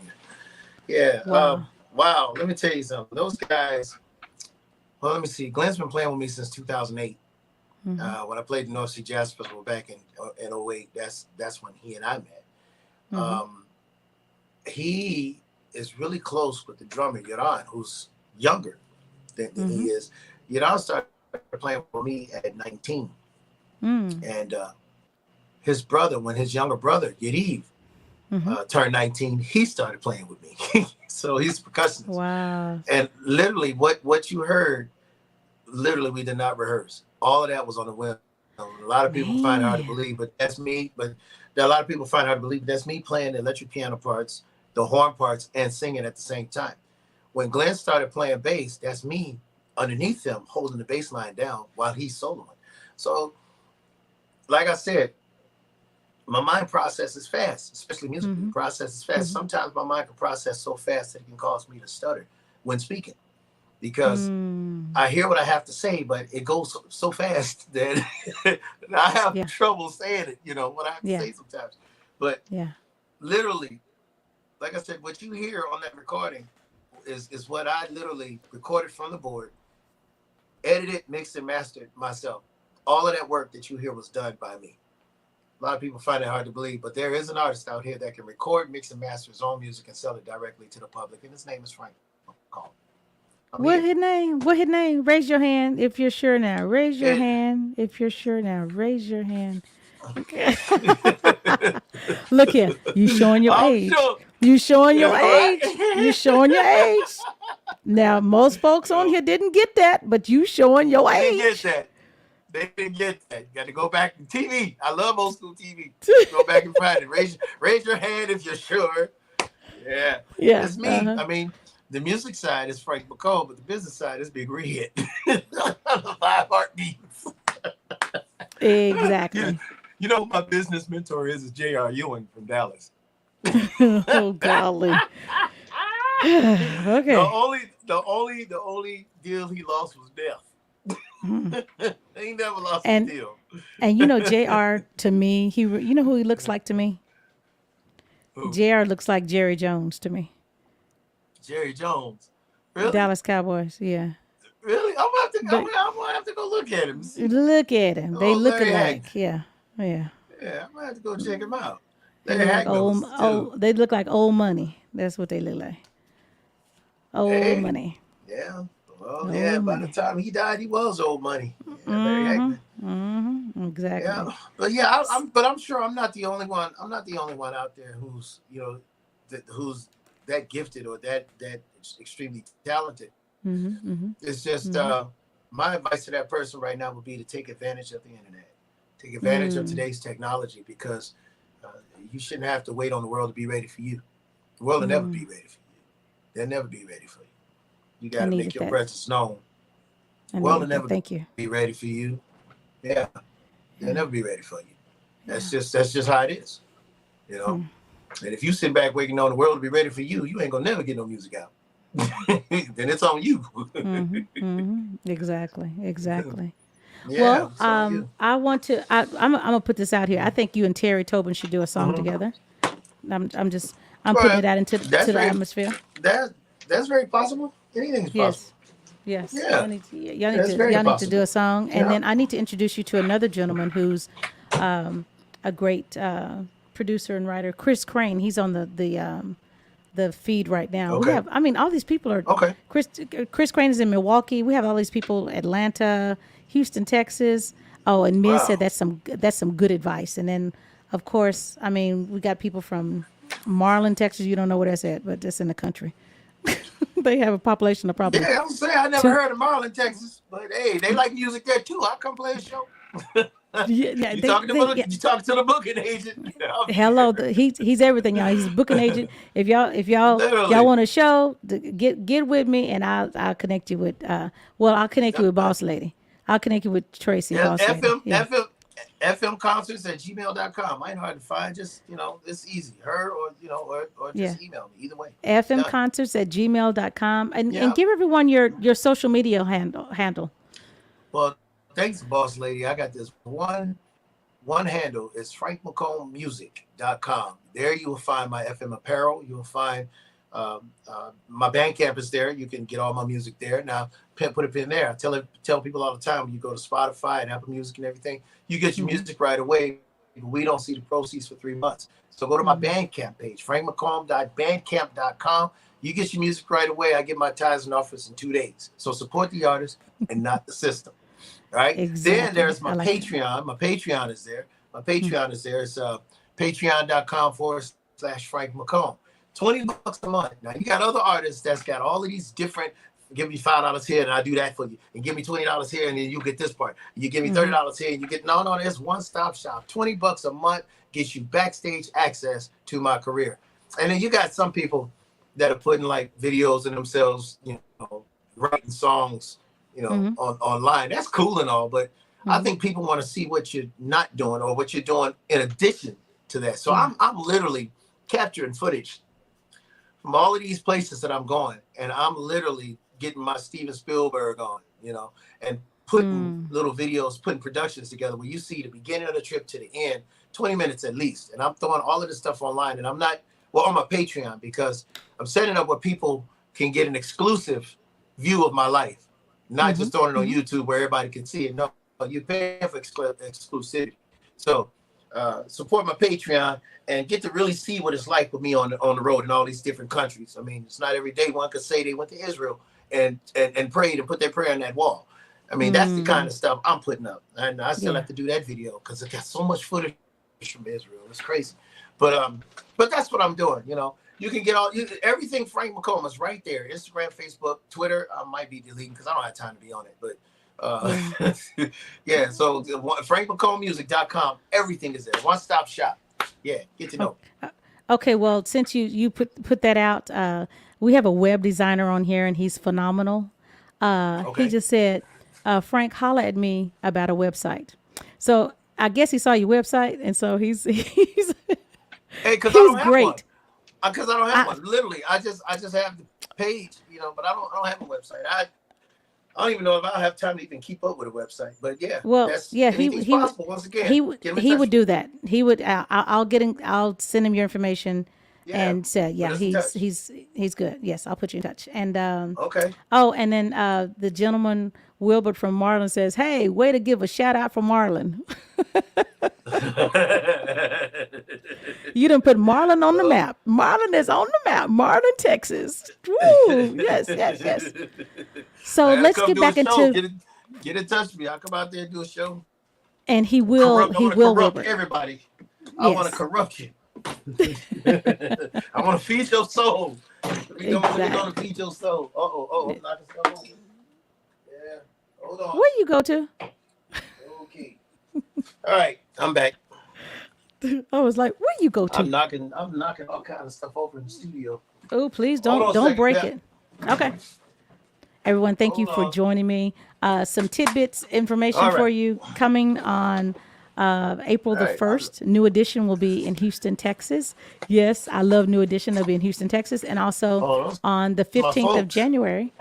Yeah.
Wow.
Wow. Let me tell you something. Those guys. Well, let me see. Glenn's been playing with me since 2008.
Mhm.
When I played the North Sea Jazz Festival back in '08, that's when he and I met.
Mhm.
He is really close with the drummer Yaron, who's younger than he is. Yaron started playing for me at 19, and his brother, when his younger brother Yadiv turned 19, he started playing with me. So he's a percussionist.
Wow.
And literally, what you heard, literally, we did not rehearse. All of that was on the whim. A lot of people find it hard to
Man.
believe, but that's me. But a lot of people find it hard to believe that's me playing the electric piano parts, the horn parts, and singing at the same time. When Glenn started playing bass, that's me underneath him holding the bass line down while he's soloing. So, like I said, my mind processes fast, especially musically. Processes fast. Sometimes my mind can process so fast that it can cause me to stutter when speaking, because I hear what I have to say, but it goes so fast that I have trouble saying it. You know what I have to say sometimes. But literally, like I said, what you hear on that recording is what I literally recorded from the board, edited, mixed, and mastered myself. All of that work that you hear was done by me. A lot of people find it hard to believe, but there is an artist out here that can record, mix, and master his own music and sell it directly to the public, and his name is Frank McComb.
What his name? What his name? Raise your hand if you're sure now. Raise your hand if you're sure now. Raise your hand. Okay. Look here. You showing your
I'm
age.
sure.
You showing your
Right?
age. You showing your age. Now, most folks on here didn't get that, but you showing your
They didn't get
age.
that. They didn't get that. You got to go back to TV. I love old school TV. Go back and find it. Raise your hand if you're sure. Yeah.
Yeah.
It's me. I mean, the music side is Frank McComb, but the business side is Big Red. The 5 heartbeats.
Exactly.
You know who my business mentor is J.R. Ewing from Dallas.
Oh, golly. Okay.
The only deal he lost was death. He never lost a deal.
And you know, JR to me, you know who he looks like to me?
Who?
JR looks like Jerry Jones to me.
Jerry Jones. Really?
Dallas Cowboys, yeah.
Really? I'm gonna have to go look at him. See.
Look at him. They look
Larry
alike.
Hack.
Yeah.
Yeah, I'm gonna have to go check him out.
They
Larry
look
Hack
like they look like old money. That's what they look like. Old money.
Yeah. Well,
Old
by
money.
the time he died, he was old money. Yeah, Larry Hackman.
Exactly.
Yeah, but I'm sure I'm not the only one. I'm not the only one out there who's who's that gifted or that extremely talented. It's just my advice to that person right now would be to take advantage of the internet, take advantage of today's technology, because you shouldn't have to wait on the world to be ready for you. The world will never be ready for you. They'll never be ready for you. You got to make your presence known. The world will never be ready for you. Yeah, they'll never be ready for you. That's just how it is, you know. And if you sit back waiting on the world to be ready for you, you ain't gonna never get no music out. Then it's on you.
Exactly.
Yeah,
well, I want to. I'm gonna put this out here. I think you and Terry Tobin should do a song together. I'm putting it out into the atmosphere.
That's very possible. Anything's possible.
Yes.
Yeah.
Y'all need to do a song, and then I need to introduce you to another gentleman who's a great producer and writer, Chris Crane. He's on the the feed right now. We
Okay.
have, I mean, all these people are.
Okay.
Chris Crane is in Milwaukee. We have all these people, Atlanta, Houston, Texas. Oh, and Miz said
Wow.
that's some good advice. And then, of course, I mean, we got people from Marlin, Texas. You don't know where that's at, but it's in the country. They have a population of probably
Yeah, I'm saying I never
two.
heard of Marlin, Texas, but hey, they like music there too. I'll come play a show.
Yeah,
You talking to
yeah.
you talking to the booking agent? Yeah, I'll be
Hello,
there.
he's everything, y'all. He's a booking agent. If y'all
Literally.
want a show, get with me, and I'll connect you with I'll connect you with Boss Lady. I'll connect you with Tracy,
Yeah,
Boss Lady. Yeah.
FM concerts at gmail.com. I ain't hard to find. Just it's easy. Her or
Yeah.
just email me. Either way. It's
FM
done.
concerts at gmail.com. And
Yeah.
give everyone your social media handle.
Well, thanks, boss lady. I got this one handle. It's frankmccombmusic.com. There you will find my FM apparel. You will find my Bandcamp is there. You can get all my music there. Now, put it in there. I tell people all the time, when you go to Spotify and Apple Music and everything, you get your music right away. We don't see the proceeds for 3 months. So go to my Bandcamp page, frankmccomb.bandcamp.com. You get your music right away. I get my tithes and offers in 2 days. So support the artist and not the system. Right?
Exactly.
Then there's my
I like
Patreon.
that.
My Patreon is there. My Patreon is there. It's patreon.com/Frank McComb. $20 a month. Now you got other artists that's got all of these different. Give me $5 here and I do that for you, and give me $20 here and then you get this part. You give me $30 here and you get no. There's one-stop shop. $20 a month gets you backstage access to my career. And then you got some people that are putting like videos of themselves, writing songs, online. That's cool and all, but I think people want to see what you're not doing or what you're doing in addition to that. So I'm literally capturing footage from all of these places that I'm going, and I'm literally getting my Steven Spielberg on, and putting little videos, putting productions together where you see the beginning of the trip to the end, 20 minutes at least. And I'm throwing all of this stuff online, and I'm not, on my Patreon, because I'm setting up where people can get an exclusive view of my life, not just throwing it on YouTube where everybody can see it. No, you're paying for exclusivity. So support my Patreon and get to really see what it's like with me on the road in all these different countries. I mean, it's not every day one could say they went to Israel and prayed and put their prayer on that wall. I mean, that's the kind of stuff I'm putting up. And I still have to do that video because it got so much footage from Israel. It's crazy. But that's what I'm doing, You can get everything Frank McComb is right there. Instagram, Facebook, Twitter. I might be deleting because I don't have time to be on it. But so frankmccombmusic.com, everything is there. One-stop shop. Yeah, get to know.
Okay, well, since you put that out, we have a web designer on here, and he's phenomenal. He just said, Frank, holla at me about a website. So I guess he saw your website, and so he's
Hey, because I don't have
great.
one. Because I don't have one. Literally, I just have the page, but I don't have a website. I don't even know if I'll have time to even keep up with a website. But anything's possible. Once again,
he would do that. He would. I'll send him your information, and say, he's good. Yes, I'll put you in touch. And
okay.
Oh, and then the gentleman Wilbert from Marlin says, "Hey, way to give a shout out for Marlin." You done put Marlin on the map. Marlin is on the map. Marlin, Texas. Woo! Yes. So let's get back into.
Get in touch with me. I'll come out there and do a show.
And he will.
Corrupt everybody. I want to corrupt you. I want to feed your soul. We're going to feed your soul. I'm knocking stuff over. Yeah. Hold on.
Where you go to?
Okay. All right. I'm back.
I was like, where you go to?
I'm knocking all kinds of stuff over in the studio.
Oh, please don't break it. Okay. Everyone, thank you for joining me. Some tidbits information for you coming on April the 1st. New Edition will be in Houston, Texas. Yes, I love New Edition. They'll be in Houston, Texas. And also on the 15th of January.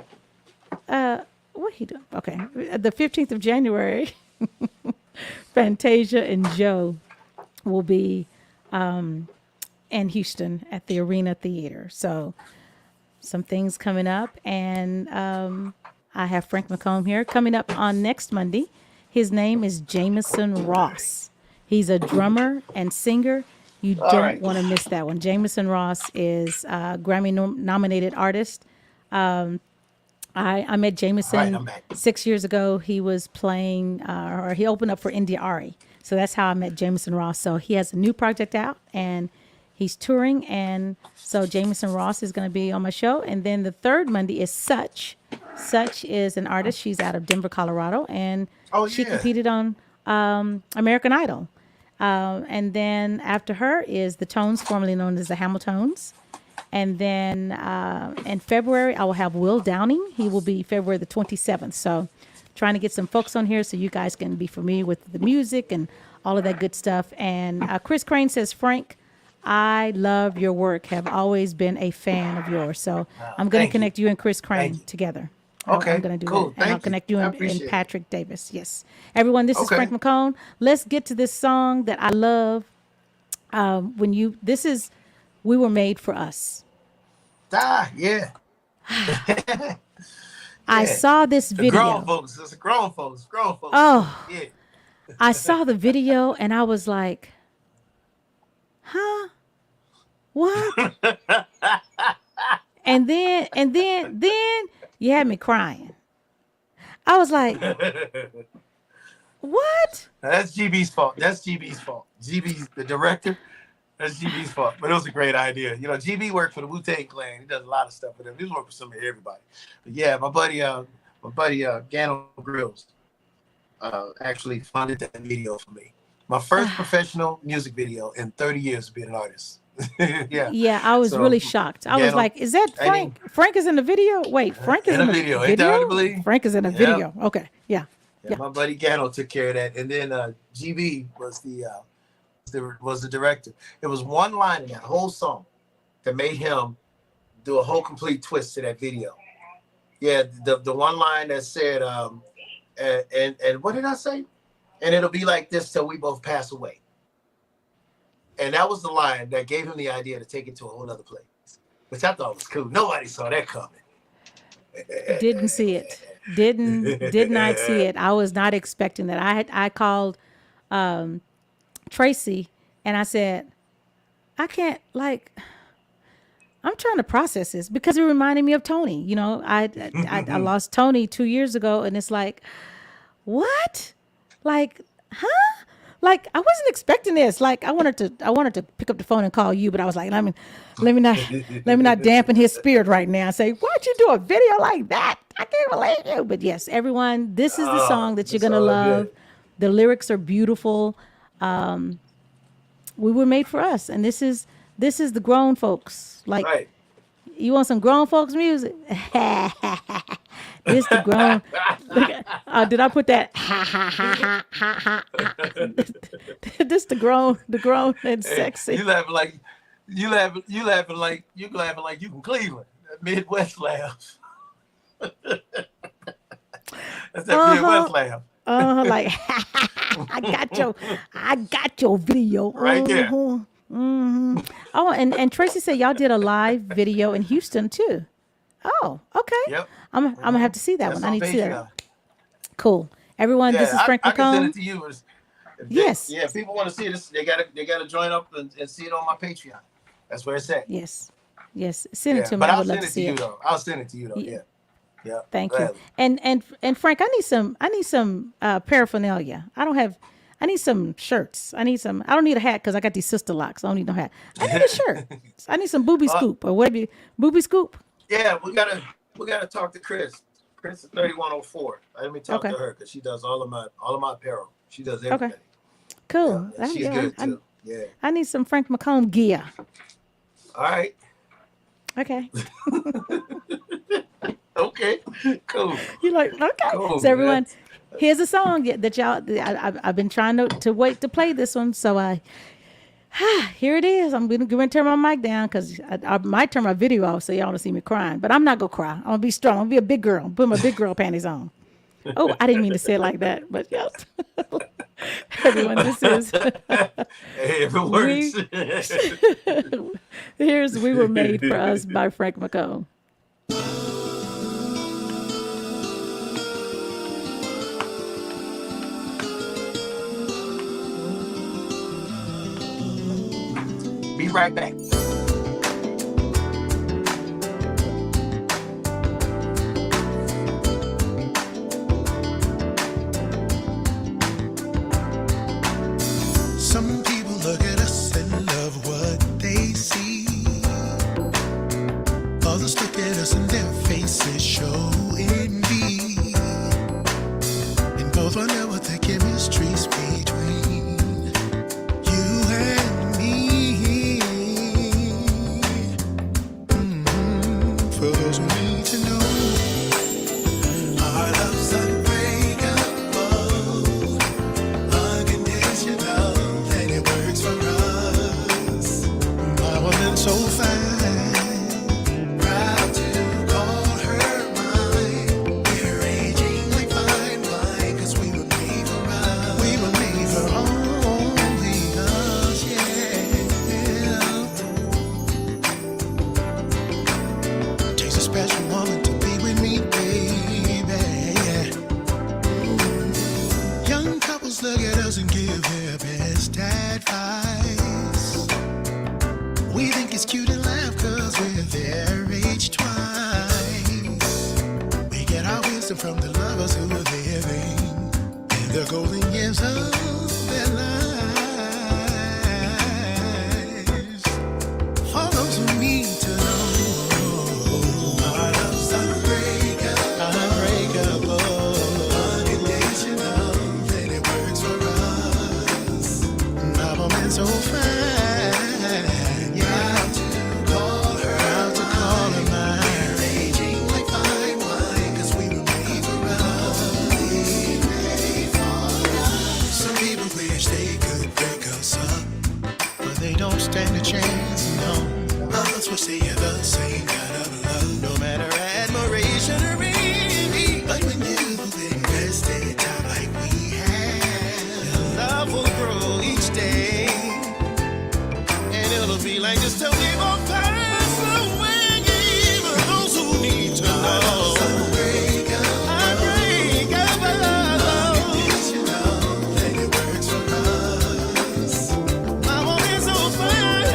What he doing? Okay. The 15th of January, Fantasia and Joe will be in Houston at the Arena Theater. So some things coming up. And I have Frank McComb here. Coming up on next Monday, his name is Jameson Ross. He's a drummer and singer. You
All
don't
right.
want to miss that one. Jameson Ross is a Grammy-nominated artist. I met
All right,
Jameson
I'm back.
6 years ago. He was playing, or he opened up for India Ari. So that's how I met Jameson Ross. So he has a new project out, and he's touring. And so Jameson Ross is going to be on my show. And then the third Monday is Such. Such is an artist. She's out of Denver, Colorado, and
Oh
she
yeah.
competed on American Idol. And then after her is the Tones, formerly known as the Hamiltons. And then in February, I will have Will Downing. He will be February the 27th. So trying to get some folks on here so you guys can be familiar with the music and all of that good stuff. And Chris Crane says, Frank, I love your work. Have always been a fan of yours. So I'm going to
Thank you.
connect you and Chris
Thank
Crane
you.
together.
Okay,
I'm going to do
cool.
that. And I'll
Thank you.
connect you
I
and
appreciate it.
Patrick Davis. Yes. Everyone, this is
Okay.
Frank McComb. Let's get to this song that I love. We Were Made for Us.
Yeah.
I saw this
The
video.
grown folks. It's the grown folks. Grown folks.
Oh,
Yeah.
I saw the video and I was like, huh? What? And then you had me crying. I was like, what?
That's GB's fault. That's GB's fault. GB's the director. That's GB's fault. But it was a great idea. You know, GB worked for the Wu-Tang Clan. He does a lot of stuff with them. He's worked for some of everybody. But yeah, my buddy Gano Grills actually funded that video for me. My first professional music video in 30 years of being an artist. Yeah.
Yeah, I was
So,
really shocked. I was
Gano-
like, is that
I
Frank? Frank is in the video? Wait, Frank is
in
in
the
the
video.
video?
Ain't that hard to believe?
Frank is in the
Yeah.
video. Okay. Yeah.
Yeah, my buddy Gano took care of that, and then GB was the director. It was one line in that whole song that made him do a whole complete twist to that video. Yeah, the one line that said, and what did I say? And it'll be like this till we both pass away. And that was the line that gave him the idea to take it to a whole other place, which I thought was cool. Nobody saw that coming.
Didn't see it. Did not see it. I was not expecting that. I called Tracy and I said, I'm trying to process this because it reminded me of Tony. You know, I lost Tony 2 years ago, and it's like, what? Like, huh? Like, I wasn't expecting this. Like, I wanted to pick up the phone and call you, but I was like, let me not dampen his spirit right now and say, why'd you do a video like that? I can't believe you. But yes, everyone, this is the song that you're gonna love. The lyrics are beautiful. We were made for us, and this is the grown folks. Like,
Right.
you want some grown folks music? This the grown. Did I put that? This the grown and sexy.
You laughing like you laughing like you from Cleveland. That Midwest laugh. That's that Midwest laugh.
Like I got your video
Right there.
Mm-hmm. Oh, and Tracy said y'all did a live video in Houston too. Oh, okay.
Yep.
I'm gonna have to see that
That's
one. I
on
need to see that.
Patreon.
Cool. Everyone, this is Frank
I can send
McComb.
it to you. If
Yes.
If people want to see this, they gotta join up and see it on my Patreon. That's where it's at.
Yes. Send it to me.
But
I
I'll
would love
send
to
it to
see
you
it.
though. I'll send it to you though.
Yeah.
Yeah.
Thank you.
Gladly.
And Frank, I need some paraphernalia. I need some shirts. I don't need a hat because I got these sister locks. I don't need no hat. I need a shirt. I need some booby scoop or whatever. Booby scoop.
Yeah, we gotta talk to Chris. Chris is 3104. Let me talk to her because she does all of my apparel. She does everything.
Okay. Cool.
Yeah, she's good too. Yeah.
I need some Frank McComb gear.
All right.
Okay.
Okay. Cool.
You're like, okay.
Cool,
So everyone,
man.
here's a song that I've been trying to wait to play this one. So here it is. I'm going to turn my mic down because I might turn my video off so y'all don't see me crying. But I'm not going to cry. I'm going to be strong. I'm going to be a big girl. Put my big girl panties on. Oh, I didn't mean to say it like that. But yes. Everyone, this is.
Hey, if it works.
Here's We Were Made for Us by Frank McComb.
right back.
Some people look at us and love what they see. Others look at us and their faces show envy. And both wonder what the chemistry's between you and me. For those who need to know, our love's unbreakable, unconditional, and it works for us. My woman so fine, proud to call her mine. We're aging like fine wine, 'cause we were made for us. We were made for only us, yeah. Takes a special woman to be with me, baby. Young couples look at us and give their best advice. We think it's cute and laugh 'cause we're their age twice. We get our wisdom from the lovers who are living in the golden years of their lives. For those who need to know, our love's unbreakable, unconditional, and it works for us. My woman's so fine, yeah. Proud to call her mine. We're aging like fine wine, 'cause we were made for us. Some people wish they could break us up, but they don't stand a chance, no. Others wish they had the same kind of love, no matter admiration or envy. But when you've invested time like we have, your love will grow each day, and it'll be like just a wave or pass away. For those who need to know, unbreakable, unconditional, and it works for us. My woman's so fine,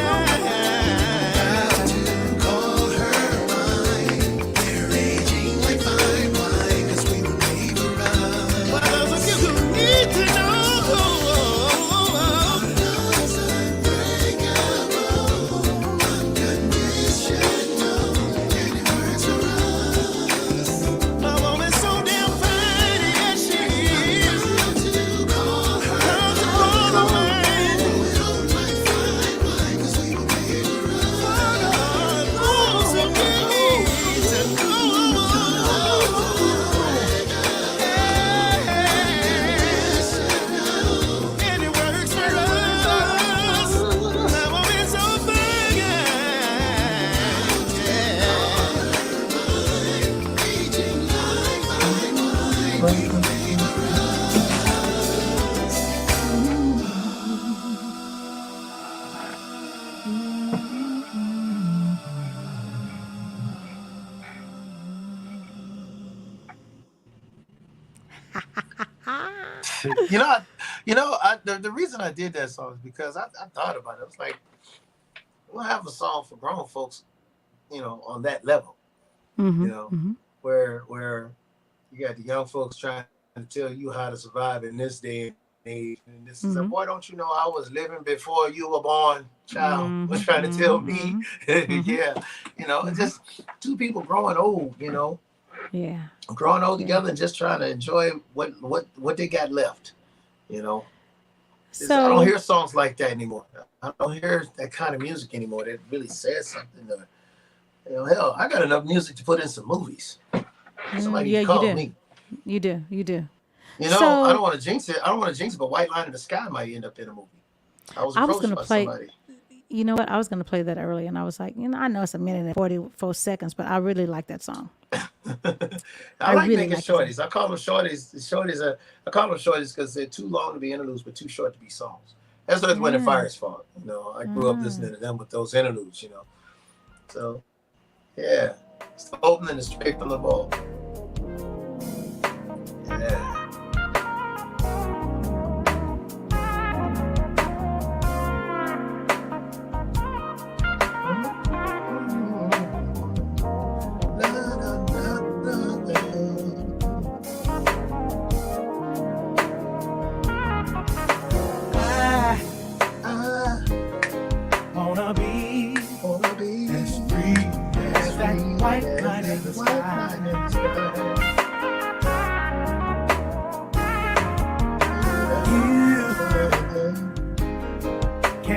proud to call her mine. We're aging like fine wine, 'cause we were made for us. For those of you who need to know, love's unbreakable, unconditional, and it works for us. My woman's so damn fine, yes she is. To call her mine. We don't like fine wine, 'cause we were made for us. Those who need to know, and it works for us. My woman's so fine, yeah. Aging like fine wine, we were made for us.
The reason I did that song is because I thought about it. I was like, we'll have a song for grown folks, on that level, where you got the young folks trying to tell you how to survive in this day and age. And this is boy, don't you know I was living before you were born, child. Was trying to tell me, yeah, it's just two people growing old,
Yeah.
growing old together and just trying to enjoy what they got left, I don't hear songs like that anymore. I don't hear that kind of music anymore that really says something. Hell, I got enough music to put in some movies. Somebody
yeah,
call
you do.
me.
You do.
I don't want to jinx it. But White Line in the Sky might end up in a movie. I was approached
gonna
by
play-
somebody.
You know what? I was going to play that earlier, and I was like, I know it's a minute and 44 seconds, but I really like that song.
I like
really
making
like
shorties. I call them shorties. I call them shorties because they're too long to be interludes, but too short to be songs. That's Earth, Wind, and Fire's fault. I grew up listening to them with those interludes. So yeah, it's the opening is straight from the ball. Yeah.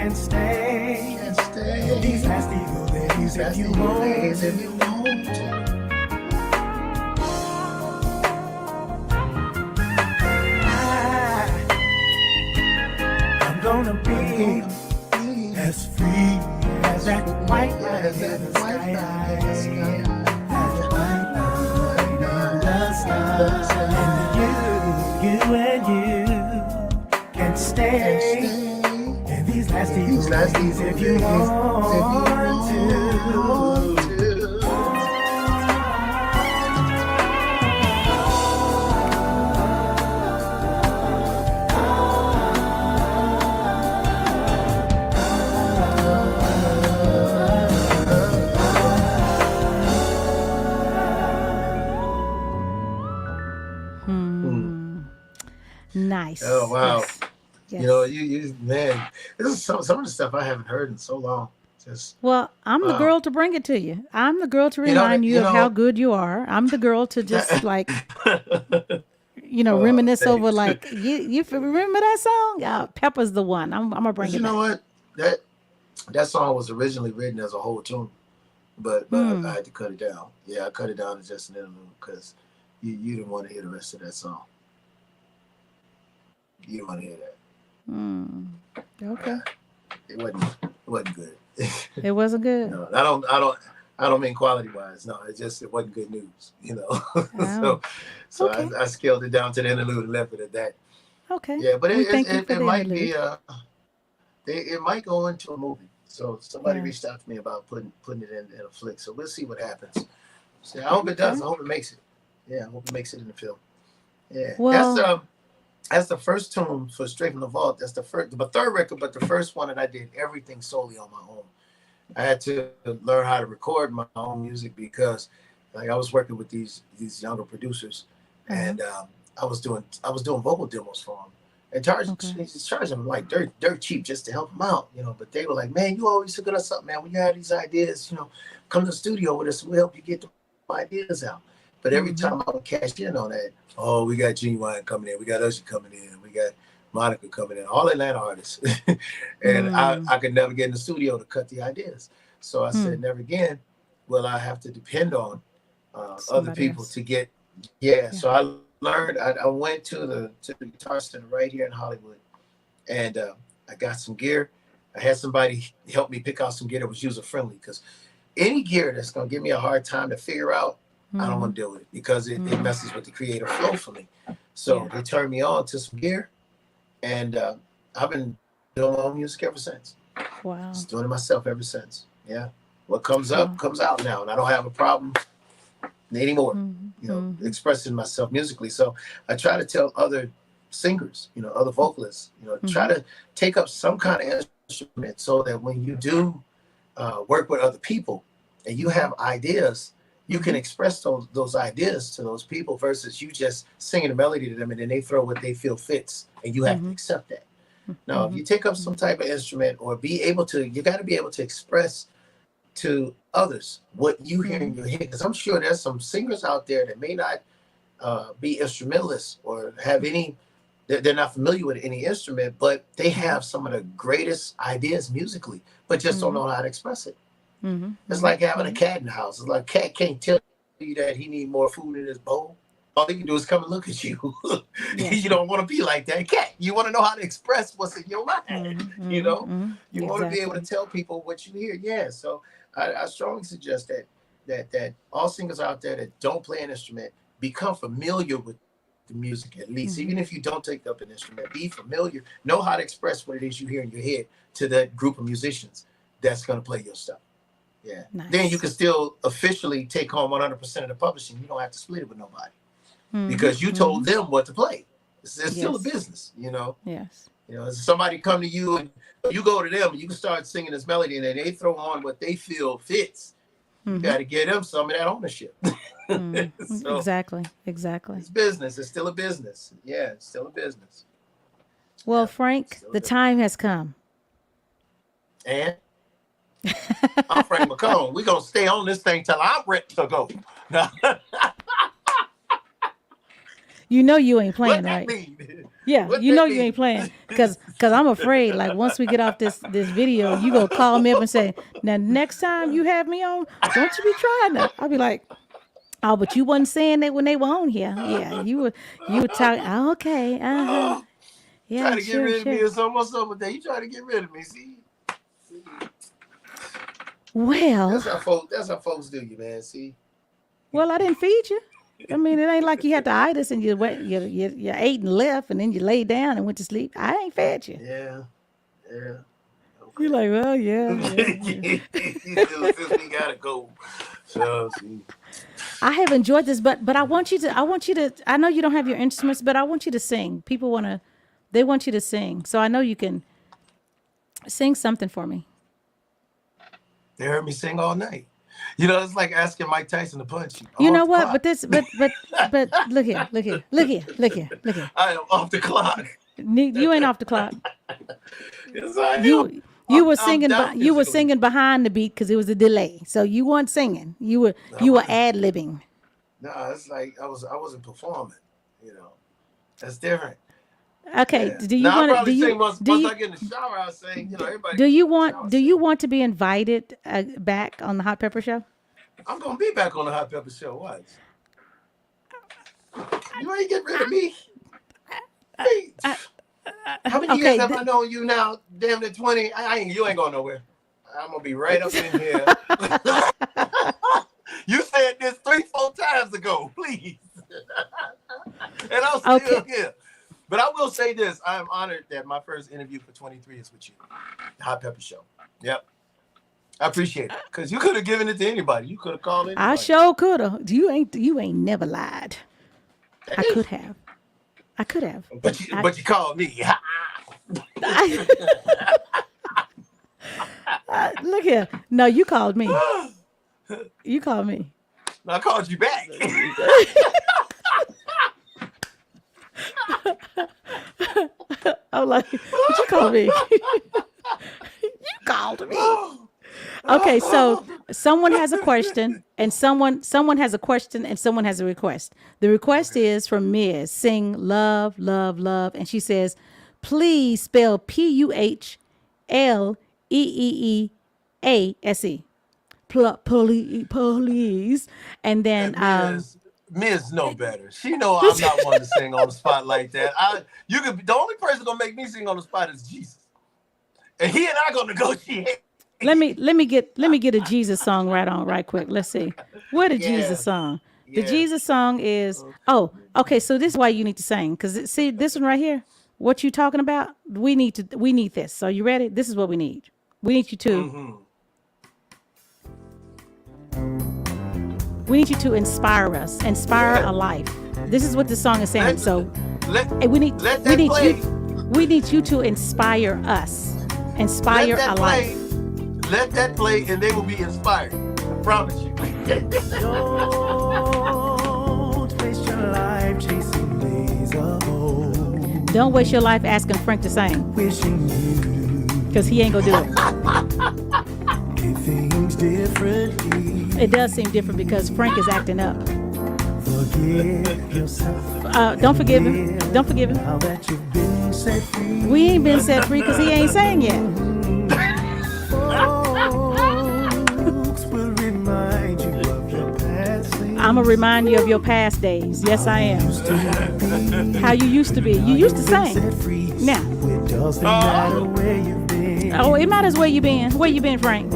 can stay. These last evil days if you want to. I'm gonna be as free as that white line in the sky. As the white line in the sky. And you and you can stay. And these last days if you want to.
Nice.
Oh wow!
Yes. Yes.
You know, you man, this is some of the stuff I haven't heard in so long. Just
Well, I'm the girl to bring it to you. I'm the girl to
You know,
remind you
you
of
know-
how good you are. I'm the girl to just like, reminisce over
thanks.
like you remember that song? Yeah, Pepper's the one. I'm gonna bring
But
it
you know
back.
what? That song was originally written as a whole tune, but I had to cut it down. Yeah, I cut it down to just an interlude because you didn't want to hear the rest of that song. You didn't want to hear that.
Okay.
It wasn't good.
It wasn't good.
No, I don't mean quality wise. No, it wasn't good news. You know,
Oh,
so
okay.
I scaled it down to the interlude and left it at that.
Okay.
Yeah, but
We thank you
it
for the
might
interlude.
be it might go into a movie. So somebody
Yeah.
reached out to me about putting it in a flick. So we'll see what happens. So I hope it does. I hope it makes it. Yeah, I hope it makes it in the film. Yeah,
Well,
that's the first tune for Straight from the Vault. That's the third record, but the first one that I did everything solely on my own. I had to learn how to record my own music because, like, I was working with these younger producers, and I was doing vocal demos for them, and charging them like dirt cheap just to help them out, you know. But they were like, "Man, you always hooking us up, man. When you have these ideas, you know, come to the studio with us. We'll help you get the ideas out." But every time I would cash in on that, oh, we got Genuine coming in, we got Usher coming in, we got Monica coming in, all Atlanta artists. And I could never get in the studio to cut the ideas. So I said, never again will I have to depend on other
Somebody
people
else.
to get, So I learned, I went to the Guitar Center right here in Hollywood, and I got some gear. I had somebody help me pick out some gear that was user-friendly, because any gear that's going to give me a hard time to figure out, I don't want to deal with it because it messes with the creative flow for me. So they turned me on to some gear, and I've been doing my own music ever since.
Wow.
Just doing it myself ever since. Yeah. What comes up comes out now, and I don't have a problem anymore, you know, expressing myself musically. So I try to tell other singers, you know, other vocalists, you know, try to take up some kind of instrument so that when you do work with other people and you have ideas, you can express those ideas to those people versus you just singing a melody to them and then they throw what they feel fits and you have to accept that. Now, if you take up some type of instrument or you got to be able to express to others what you hear in your head. Because I'm sure there's some singers out there that may not be instrumentalists or have they're not familiar with any instrument, but they have some of the greatest ideas musically, but just don't know how to express it. It's like having a cat in the house. It's like cat can't tell you that he need more food in his bowl. All he can do is come and look at you. You don't want to be like that cat. You want to know how to express what's in your mind. You know, you want to be able to tell people what you hear. Yeah. So I strongly suggest that all singers out there that don't play an instrument become familiar with the music at least. Even if you don't take up an instrument, be familiar, know how to express what it is you hear in your head to that group of musicians that's going to play your stuff. Yeah.
Nice.
Then you can still officially take home 100% of the publishing. You don't have to split it with nobody because you told them what to play. It's still a business, you know.
Yes.
You know, somebody come to you and you go to them and you can start singing this melody and then they throw on what they feel fits. You got to give them some of that ownership. So
Exactly.
it's business. It's still a business. Yeah, it's still a business.
Well, Frank, the time has come.
And I'm Frank McComb. We're going to stay on this thing till I'm ready to go.
You know you ain't playing,
What that
right?
mean?
Yeah,
What
you
that
know you
mean?
ain't playing because I'm afraid like once we get off this video, you gonna call me up and say, now next time you have me on, don't you be trying to. I'll be like, oh, but you wasn't saying that when they were on here. Yeah, you were talking. Oh, okay,
Oh, trying
yeah,
to get
sure,
rid of me
sure.
or something or something. That you trying to get rid of me? See,
Well,
That's how folks do you, man. See.
I didn't feed you. I mean, it ain't like you had to itis and you ate and left and then you laid down and went to sleep. I ain't fed you.
Yeah. Yeah.
You're
Okay.
like, well, yeah.
Since we gotta go. So see.
I have enjoyed this, but I want you to. I know you don't have your instruments, but I want you to sing. They want you to sing. So I know you can sing something for me.
They heard me sing all night. You know, it's like asking Mike Tyson to punch you. I'm
You
off
know
the
what?
clock.
But look here.
I am off the clock.
You ain't off the clock.
Yes, I am.
You were
I'm
singing.
down
You were
physically.
singing behind the beat because it was a delay. So you weren't singing. You were ad libbing.
No, it's like I wasn't performing. You know, that's different.
Okay.
Yeah.
Do you
Now, I
want to?
probably
Do you?
sing once
Do you?
I get in the shower. I sing. You know, everybody.
Do you
in the shower
want? Do
sing.
you want to be invited back on the Hot Pepper Show?
I'm gonna be back on the Hot Pepper Show. What? You ain't get rid of me. Hey, how many years have I known you now? Damn near 20. You ain't going nowhere. I'm gonna be right up in here. You said this 3-4 times ago, please. And I'm still here. But I will say this: I am honored that my first interview for 23 is with you, the Hot Pepper Show. Yep. I appreciate it because you could have given it to anybody. You could have called anybody.
I sure could have. You ain't never lied. I could have.
But you called me.
Look here. No, you called me. You called me.
I called you back.
I'm like, what you called me? You called me. Okay, so someone has a question, and someone has a question, and someone has a request. The request is from Ms. Sing Love, Love, Love, and she says, please spell PUHLEEEASE. Please, and then
Ms. know better. She know I'm not one to sing on the spot like that. The only person gonna make me sing on the spot is Jesus, and he and I gonna negotiate.
Let me get a Jesus song right quick. Let's see. Where the Jesus song? The Jesus song is okay. So this is why you need to sing, because see this one right here. What you talking about? We need this. So you ready? This is what we need. We need you to. We need you to inspire us, inspire a life. This is what this song is saying. We need you to inspire us, inspire a life.
Let that play, and they will be inspired. I promise you.
Don't waste your life chasing days of old.
Don't waste your life asking Frank to sing,
Wishing you
because he ain't gonna do
did things differently.
it. It does seem different because Frank is acting up.
Forgive yourself.
Don't forgive him. Don't forgive him.
Now that you've been set free.
We ain't been set free because he ain't sang yet.
Folks will remind you of your past.
I'm gonna remind you of your past days. Yes, I am. How you used to be. You used to sing. Now.
It doesn't matter where you've been.
Oh, it matters where you been. Where you been, Frank?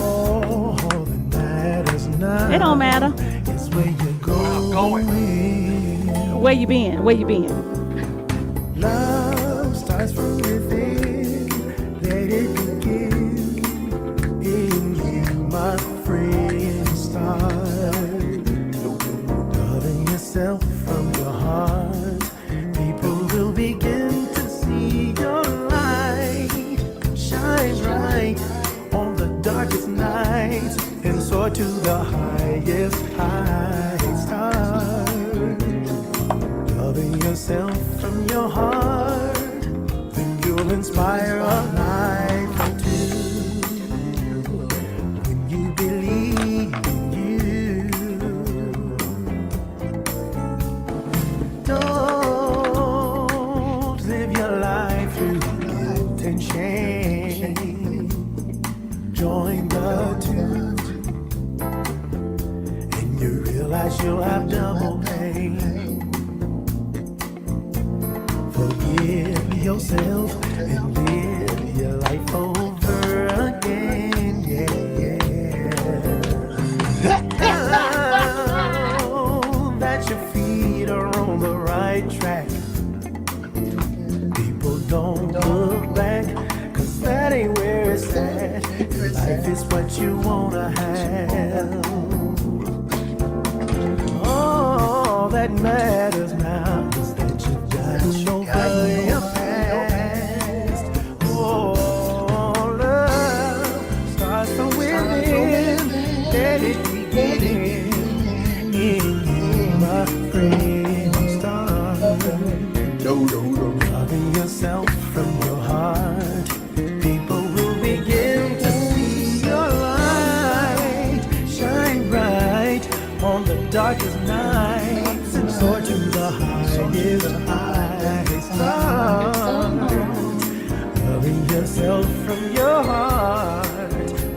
All that matters now.
It don't matter.
It's where you're going.
Where you been? Where you been?
Love starts from within. Let it begin. In you, my friend, start. Loving yourself from your heart. People will begin to see your light. Shine bright on the darkest nights and soar to the highest heights. Start loving yourself from your heart, then you'll inspire a life or two. When you believe in you, don't yourself and live your life over again. Now that your feet are on the right track, people don't look back, 'cause that ain't where it's at. Life is what you wanna have. All that matters now is that you got over your past. Oh, love starts from within. Let it begin in you, my friend. Start loving yourself from your heart. People will begin to see your light shine bright on the darkest nights and soar to the highest start. Loving yourself from your heart,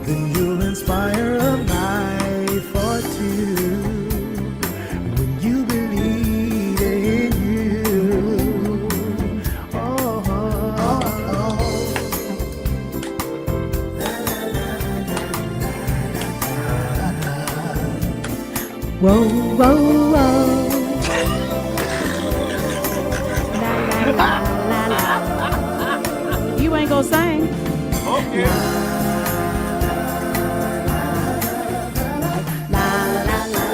then you'll inspire a life or two. When you believe in you, oh,
Whoa, whoa, whoa. La, la, la, la. You ain't gonna sing.
Okay.
La, la, la.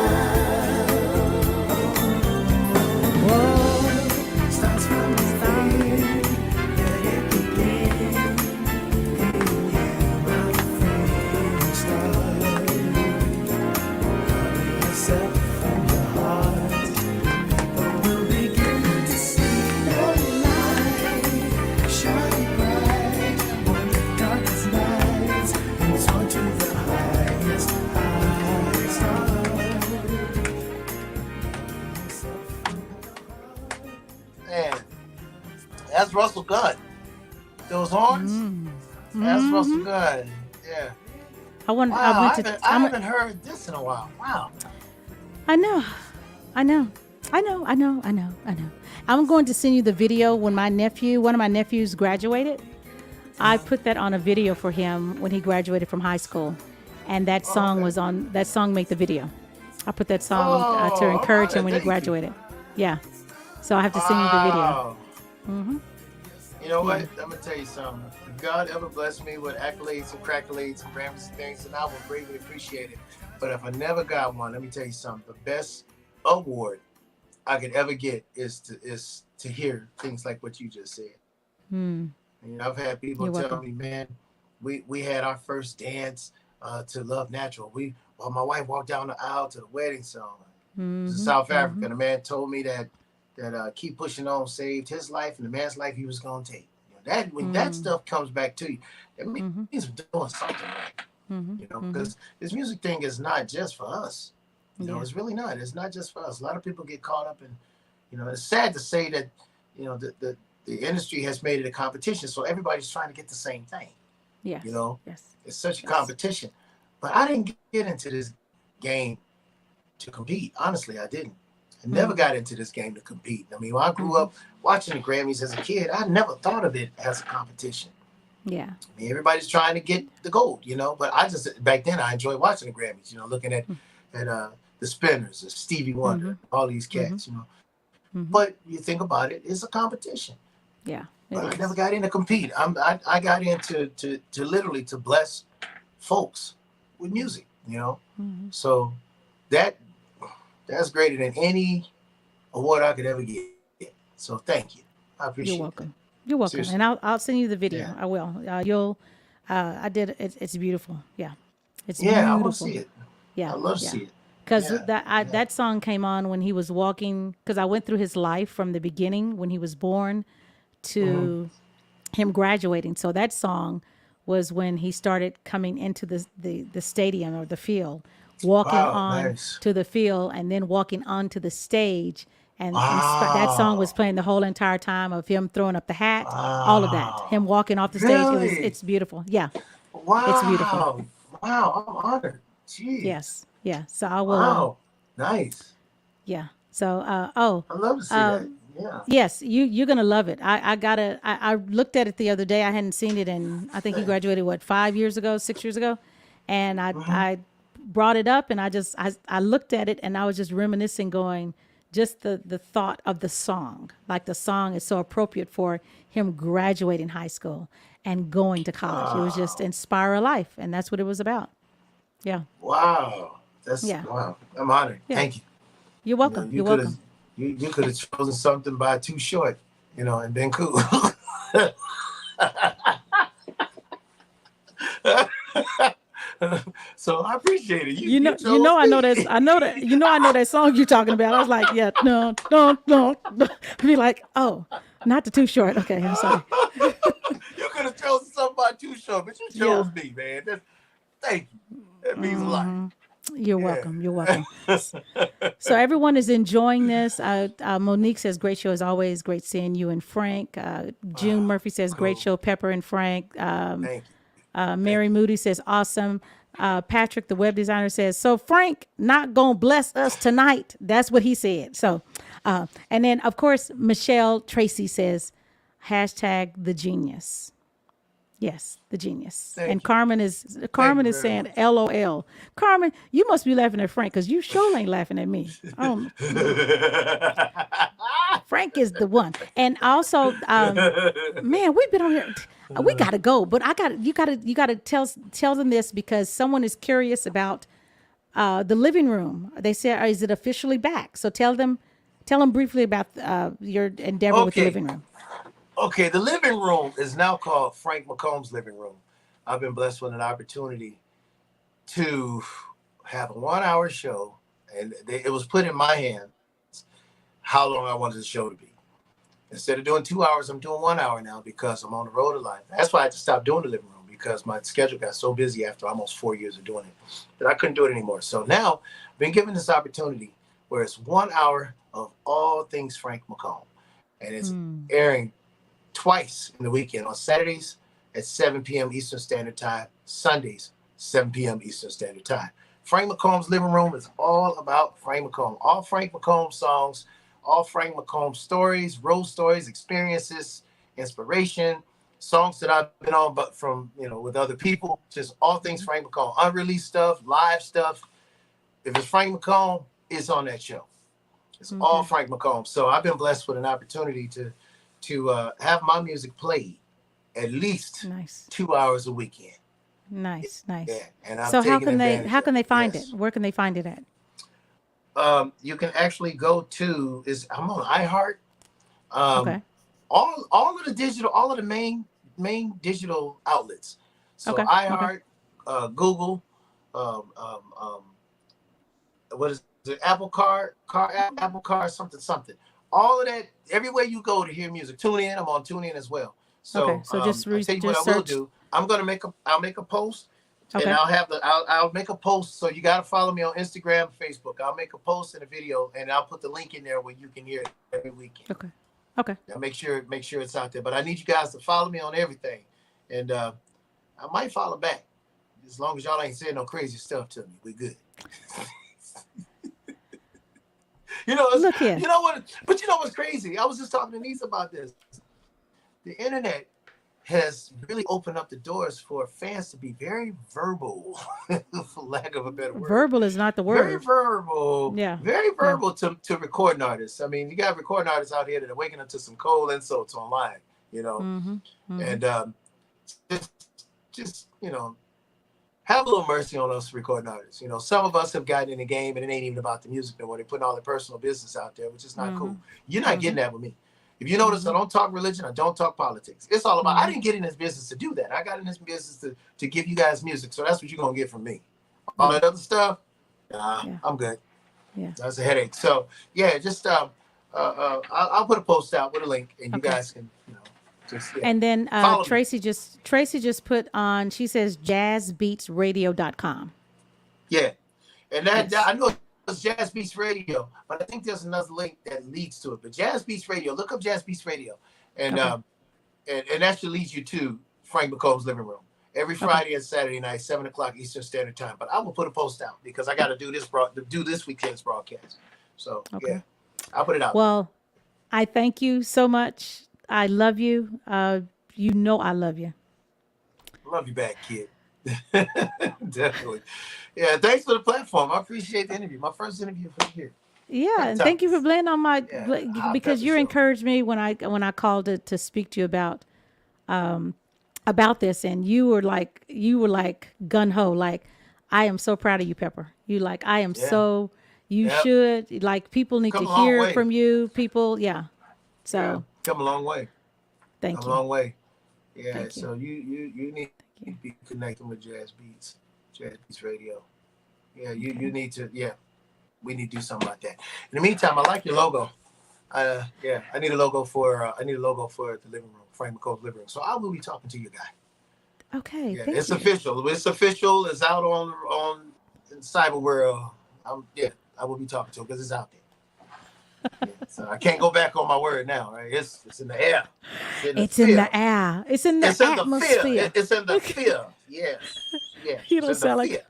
Whoa.
starts from within. Let it begin. My friend, start loving yourself from your heart. People will begin to see your light shine bright on the darkest nights and soar to the highest start.
Man, that's Russell Gunn. Those horns. That's Russell Gunn. Yeah.
I want.
Wow.
I went
I
to. I'm-
haven't heard this in a while. Wow.
I know. I'm going to send you the video when one of my nephews graduated. I put that on a video for him when he graduated from high school. And that song was on, that song made the video. I put that song to encourage him when he
thank you.
graduated. Yeah. So I have to send you the video.
Wow. You know what? I'm gonna tell you something. If God ever blessed me with accolades and crackolades and Grammys and things, and I would greatly appreciate it. But if I never got one, let me tell you something. The best award I could ever get is to hear things like what you just said.
Hmm.
And I've had people
You're
tell
welcome.
me, man, we had our first dance to Love Natural. While my wife walked down the aisle to the wedding song. It was in South Africa. The man told me that Keep Pushing On saved his life and the man's life he was gonna take. You know, that when that stuff comes back to you, that means we're doing something right. You know, because this music thing is not just for us. You know, it's really not. It's not just for us. A lot of people get caught up in, you know, it's sad to say that, you know, the industry has made it a competition, so everybody's trying to get the same thing.
Yes.
You know,
Yes.
it's such a competition. But I didn't get into this game to compete. Honestly, I didn't. I never got into this game to compete. I mean, when I grew up watching the Grammys as a kid, I never thought of it as a competition.
Yeah.
I mean, everybody's trying to get the gold, you know. But I just back then I enjoyed watching the Grammys, you know, looking at the Spinners, the Stevie Wonder, all these cats, you know. But you think about it, it's a competition.
Yeah.
But I never got in to compete. I got into to literally to bless folks with music, you know. So that's greater than any award I could ever get. So thank you. I appreciate
You're welcome. You're welcome.
Seriously.
And I'll send you the video.
Yeah.
I will. I did it. It's beautiful. Yeah. It's
Yeah, I
beautiful.
want to see it.
Yeah.
I love to see it.
Because
Yeah,
that song came on when he was walking. Because I went through his life from the beginning when he was born to him graduating. So that song was when he started coming into the stadium or the field, walking on
nice.
to the field, and then walking onto the stage. And that song was playing the whole entire time of him throwing up the hat, all of that, him walking off the stage.
Really?
It's beautiful. Yeah.
Wow.
It's beautiful.
Wow, I'm honored. Jeez.
Yes. Yeah. So I will.
Wow. Nice.
Yeah. So
I love to see that. Yeah.
Yes, you're gonna love it. I looked at it the other day. I hadn't seen it in, I think he graduated what, 5 years ago, 6 years ago, and
Mm-hmm.
I brought it up and I looked at it and I was just reminiscing, going, just the thought of the song, like the song is so appropriate for him graduating high school and going to college. It was just
Wow.
inspire a life, and that's what it was about. Yeah,
Wow. That's
yeah,
wow. I'm honored.
yeah.
Thank you.
You're
You know,
welcome.
you
You're
could have
welcome.
you could have chosen something by Too Short, and been cool. So I appreciate it. You chose
I know
me.
that's, I know that song you're talking about. I was like, yeah, no, no, no, no. Be like, oh, not the Too Short. Okay, I'm sorry.
You could have chosen something by Too Short, but you chose
Yeah.
me, man. Thank you. That means a lot.
You're
Yeah.
welcome. You're welcome. So everyone is enjoying this. Monique says, great show as always. Great seeing you and Frank. June
Wow.
Murphy says, great
Cool.
show, Pepper and Frank.
Thank you. Thank
Mary Moody says, awesome. Patrick, the web designer, says, so Frank not going to bless us tonight. That's what he said. So, and then, of course, Michelle Tracy says, hashtag the genius. Yes, the genius. And
Thank you. Thank
Carmen
you
is
very
saying
much.
LOL. Carmen, you must be laughing at Frank because you sure ain't laughing at me. Frank is the one. And also, man, we've been on here. We gotta go, but you gotta tell them this because someone is curious about the living room. They say, is it officially back? So tell them briefly about your endeavor with the
Okay.
living room.
Okay. The living room is now called Frank McComb's living room. I've been blessed with an opportunity to have a 1 hour show, and it was put in my hands how long I wanted the show to be. Instead of doing 2 hours, I'm doing 1 hour now because I'm on the road a lot. That's why I had to stop doing the living room because my schedule got so busy after almost 4 years of doing it that I couldn't do it anymore. So now I've been given this opportunity where it's 1 hour of all things Frank McComb, and it's airing twice in the weekend on Saturdays at 7 p.m. Eastern Standard Time, Sundays 7 p.m. Eastern Standard Time. Frank McComb's living room is all about Frank McComb. All Frank McComb songs, all Frank McComb stories, road stories, experiences, inspiration, songs that I've been on, but from with other people. Just all things Frank McComb, unreleased stuff, live stuff. If it's Frank McComb, it's on that show. It's all
Okay.
Frank McComb. So I've been blessed with an opportunity to have my music played at least
Nice.
2 hours a weekend.
Nice.
Yeah,
Nice.
and I'm
So
taking advantage
how
of
can
it.
they find it?
Yes.
Where can they find it at?
You can actually go to I'm on iHeart. Um,
Okay.
all of the digital, all of the main digital outlets. So
Okay. Okay.
iHeart, Google, um, um, um, what is it? Apple Car, something. All of that, everywhere you go to hear music. Tune in. I'm on Tune In as well.
Okay.
So
So just
I tell you what I
just
will
search.
do. I'll make a post, and
Okay.
I'll make a post. So you got to follow me on Instagram, Facebook. I'll make a post and a video, and I'll put the link in there where you can hear it every weekend.
Okay. Okay.
Now make sure it's out there. But I need you guys to follow me on everything, and I might follow back as long as y'all ain't saying no crazy stuff to me. We good.
Look here.
You know what? But you know what's crazy? I was just talking to Niece about this. The internet has really opened up the doors for fans to be very verbal, for lack of a better word.
Verbal is not the
Very
word.
verbal,
Yeah.
very
Yeah.
verbal to recording artists. I mean, you got recording artists out here that are waking up to some cold insults online,
Mm-hmm. Mm-hmm.
and just, have a little mercy on us recording artists. Some of us have gotten in the game and it ain't even about the music no more. They're putting all their personal business out there, which is not cool. You're not getting that with me. If you notice, I don't talk religion. I don't talk politics. It's all about, I didn't get in this business to do that. I got in this business to give you guys music. So that's what you're going to get from me. All that other stuff,
Yeah.
I'm good.
Yeah.
That's a headache. So yeah, just I'll put a post out with a link, and you
Okay.
guys can just
And then
follow me.
Tracy just put on, she says jazzbeatsradio.com.
Yeah, and that
Yes.
I know it's Jazz Beats Radio, but I think there's another link that leads to it. But Jazz Beats Radio, look up Jazz Beats Radio, and
Okay.
and that should lead you to Frank McComb's living room every Friday and Saturday night, 7 o'clock Eastern Standard Time. But I will put a post out because I got to do this weekend's broadcast. So
Okay.
yeah, I'll put it out.
Well, I thank you so much. I love you. You know I love you.
Love you back, kid. Definitely. Yeah, thanks for the platform. I appreciate the interview. My first interview for the year.
Yeah,
Pep
and thank you for
Talks.
playing on my
Yeah, hot
because
pepper
you
show.
encouraged me when I called to speak to you about this, and you were like gun ho, like I am so proud of you, Pepper. You like I am
Yeah.
so you
Yep.
should like people need to
Come a long
hear
way.
from you. People, yeah.
Yeah.
So
Come a long way. Come
thank
a
you,
long way. Yeah.
thank you,
So you need
thank
to
you.
be connecting with Jazz Beats Radio. Yeah. You
Okay.
need to. Yeah. We need to do something like that. In the meantime, I like your logo. Yeah. I need a logo for the living room, Frank McComb's living room. So I will be talking to you guy.
Okay,
Yeah,
thank
it's
you.
official. It's official. It's out on in cyber world. Yeah, I will be talking to him because it's out there. Yeah, so I can't go back on my word now. Right? It's in the air. It's in the
It's in
fear.
the air. It's in the
It's in the fear.
atmosphere.
It's in the fear. Yes. Yes.
You
It's
don't
in the
sound like
fear.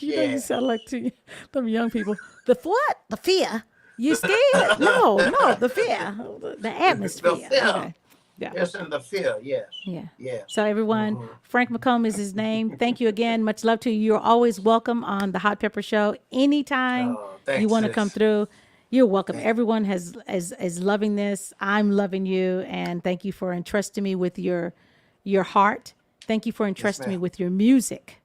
you
Yeah.
sound like to them young people. The what? The fear. You scared? No, no, the fear. The
The
atmosphere.
fear.
Okay. Yeah.
It's in the fear. Yes.
Yeah.
Yeah.
So everyone,
Hmm.
Frank McComb is his name. Thank you again. Much love to you. You're always welcome on the Hot Pepper Show. Anytime
Oh,
you
thanks,
want to come
sis.
through, you're welcome.
Thank you.
Everyone is loving this. I'm loving you, and thank you for entrusting me with your heart. Thank you for
Yes,
entrusting me
ma'am.
with your music.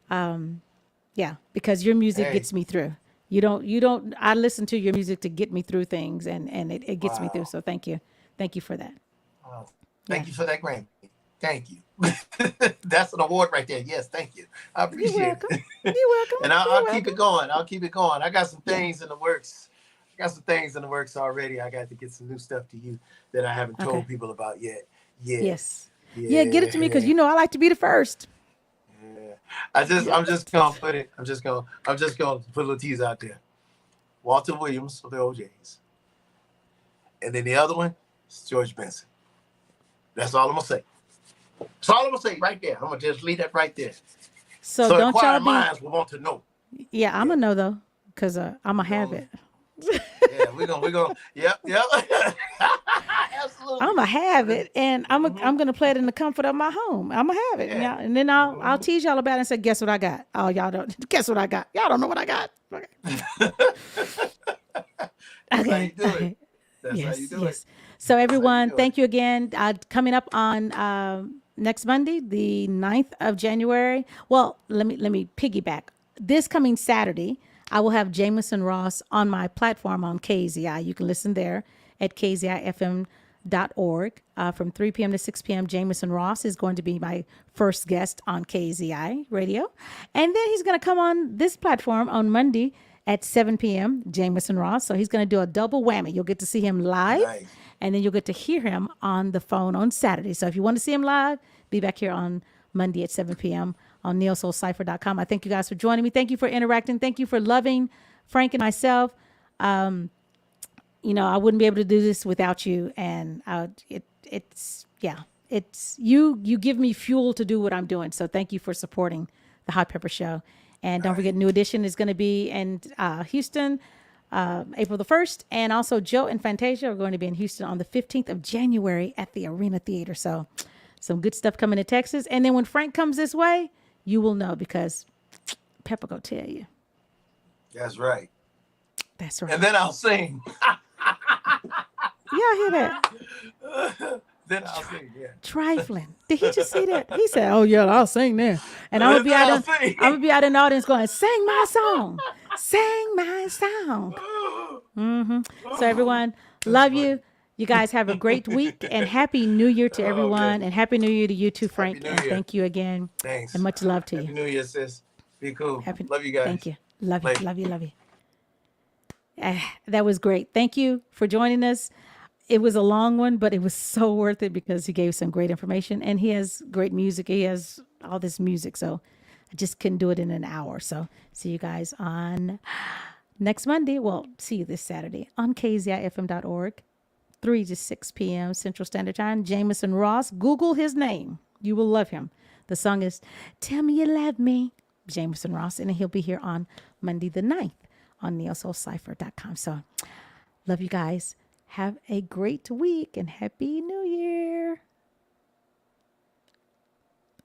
Yeah, because your music
Hey.
gets me through. You don't I listen to your music to get me through things, and it gets me through.
Wow.
So thank you. Thank you for that.
Wow.
Yeah.
Thank you for that Grammy. Thank you. That's an award right there. Yes, thank you. I
You're
appreciate
welcome.
it.
You're welcome.
And I'll
You're
keep it
welcome.
going. I'll keep it going. I got some
Yeah.
things in the works. I got some things in the works already. I got to get some new stuff to you that I haven't
Okay.
told people about yet. Yeah.
Yes. Yeah, get it to me because
Yeah.
you know I like to be the first.
Yeah.
Yeah.
I'm just gonna put it. I'm just gonna put a little tease out there. Walter Williams of the OJs. And then the other one is George Benson. That's all I'm gonna say. That's all I'm gonna say right there. I'm gonna just leave that right there.
So
So
don't y'all
inquiring
be.
minds will want to know.
Yeah, I'm
Yeah.
gonna know though, cause I'm gonna
We're
have
gonna,
it.
yeah, we're gonna, yep.
I'm
Absolutely.
gonna have it, and
Mm-hmm.
I'm gonna play it in the comfort of my home. I'm gonna have it, and,
Yeah.
y'all, and then I'll
Mm-hmm.
tease y'all about it and say, guess what I got? Oh, y'all don't guess what I got. Y'all don't know what I got. Okay.
That's how you
Okay.
do it.
Okay.
That's how you
Yes.
do it.
Yes. So
That's how you
everyone,
do it.
thank you again. Coming up on next Monday, the 9th of January. Well, let me piggyback. This coming Saturday, I will have Jameson Ross on my platform on KZI. You can listen there at kzifm.org from 3 p.m. to 6 p.m. Jameson Ross is going to be my first guest on KZI radio. And then he's going to come on this platform on Monday at 7 p.m. Jameson Ross. So he's going to do a double whammy. You'll get to see him live,
Nice.
and then you'll get to hear him on the phone on Saturday. So if you want to see him live, be back here on Monday at 7 p.m. on neosoulcipher.com. I thank you guys for joining me. Thank you for interacting. Thank you for loving Frank and myself. You know, I wouldn't be able to do this without you. And it's you give me fuel to do what I'm doing. So thank you for supporting the Hot Pepper Show. And
All
don't
right.
forget, New Edition is going to be in Houston, April the 1st. And also, Joe and Fantasia are going to be in Houston on the 15th of January at the Arena Theater. So, some good stuff coming to Texas. And then when Frank comes this way, you will know because Pepper go tell you.
That's right.
That's
And
right.
then I'll sing.
Y'all hear that?
Then I'll sing. Yeah.
Trifling. Did he just see that? He said, "Oh yeah, I'll sing there," and I'm gonna
Then
be out.
I'll sing.
I'm gonna be out in the audience going, "Sing my song, sing my song." So everyone, love you. You guys have a great week and happy New Year to
Oh
everyone,
man.
and happy New Year to you too,
Happy
Frank.
New
And
Year.
thank you again, and
Thanks.
much love to
Happy
you.
New Year, sis. Be cool.
Happy.
Love you
Thank
guys.
you. Love you.
Later.
Love you. Love you. That was great. Thank you for joining us. It was a long one, but it was so worth it because he gave some great information and he has great music. He has all this music. So I just couldn't do it in an hour. So see you guys on next Monday. Well, see you this Saturday on kzifm.org, 3 to 6 p.m. Central Standard Time. Jameson Ross. Google his name. You will love him. The song is Tell Me You Love Me, Jameson Ross. And he'll be here on Monday the 9th on neosoulcipher.com. So love you guys. Have a great week and Happy New Year.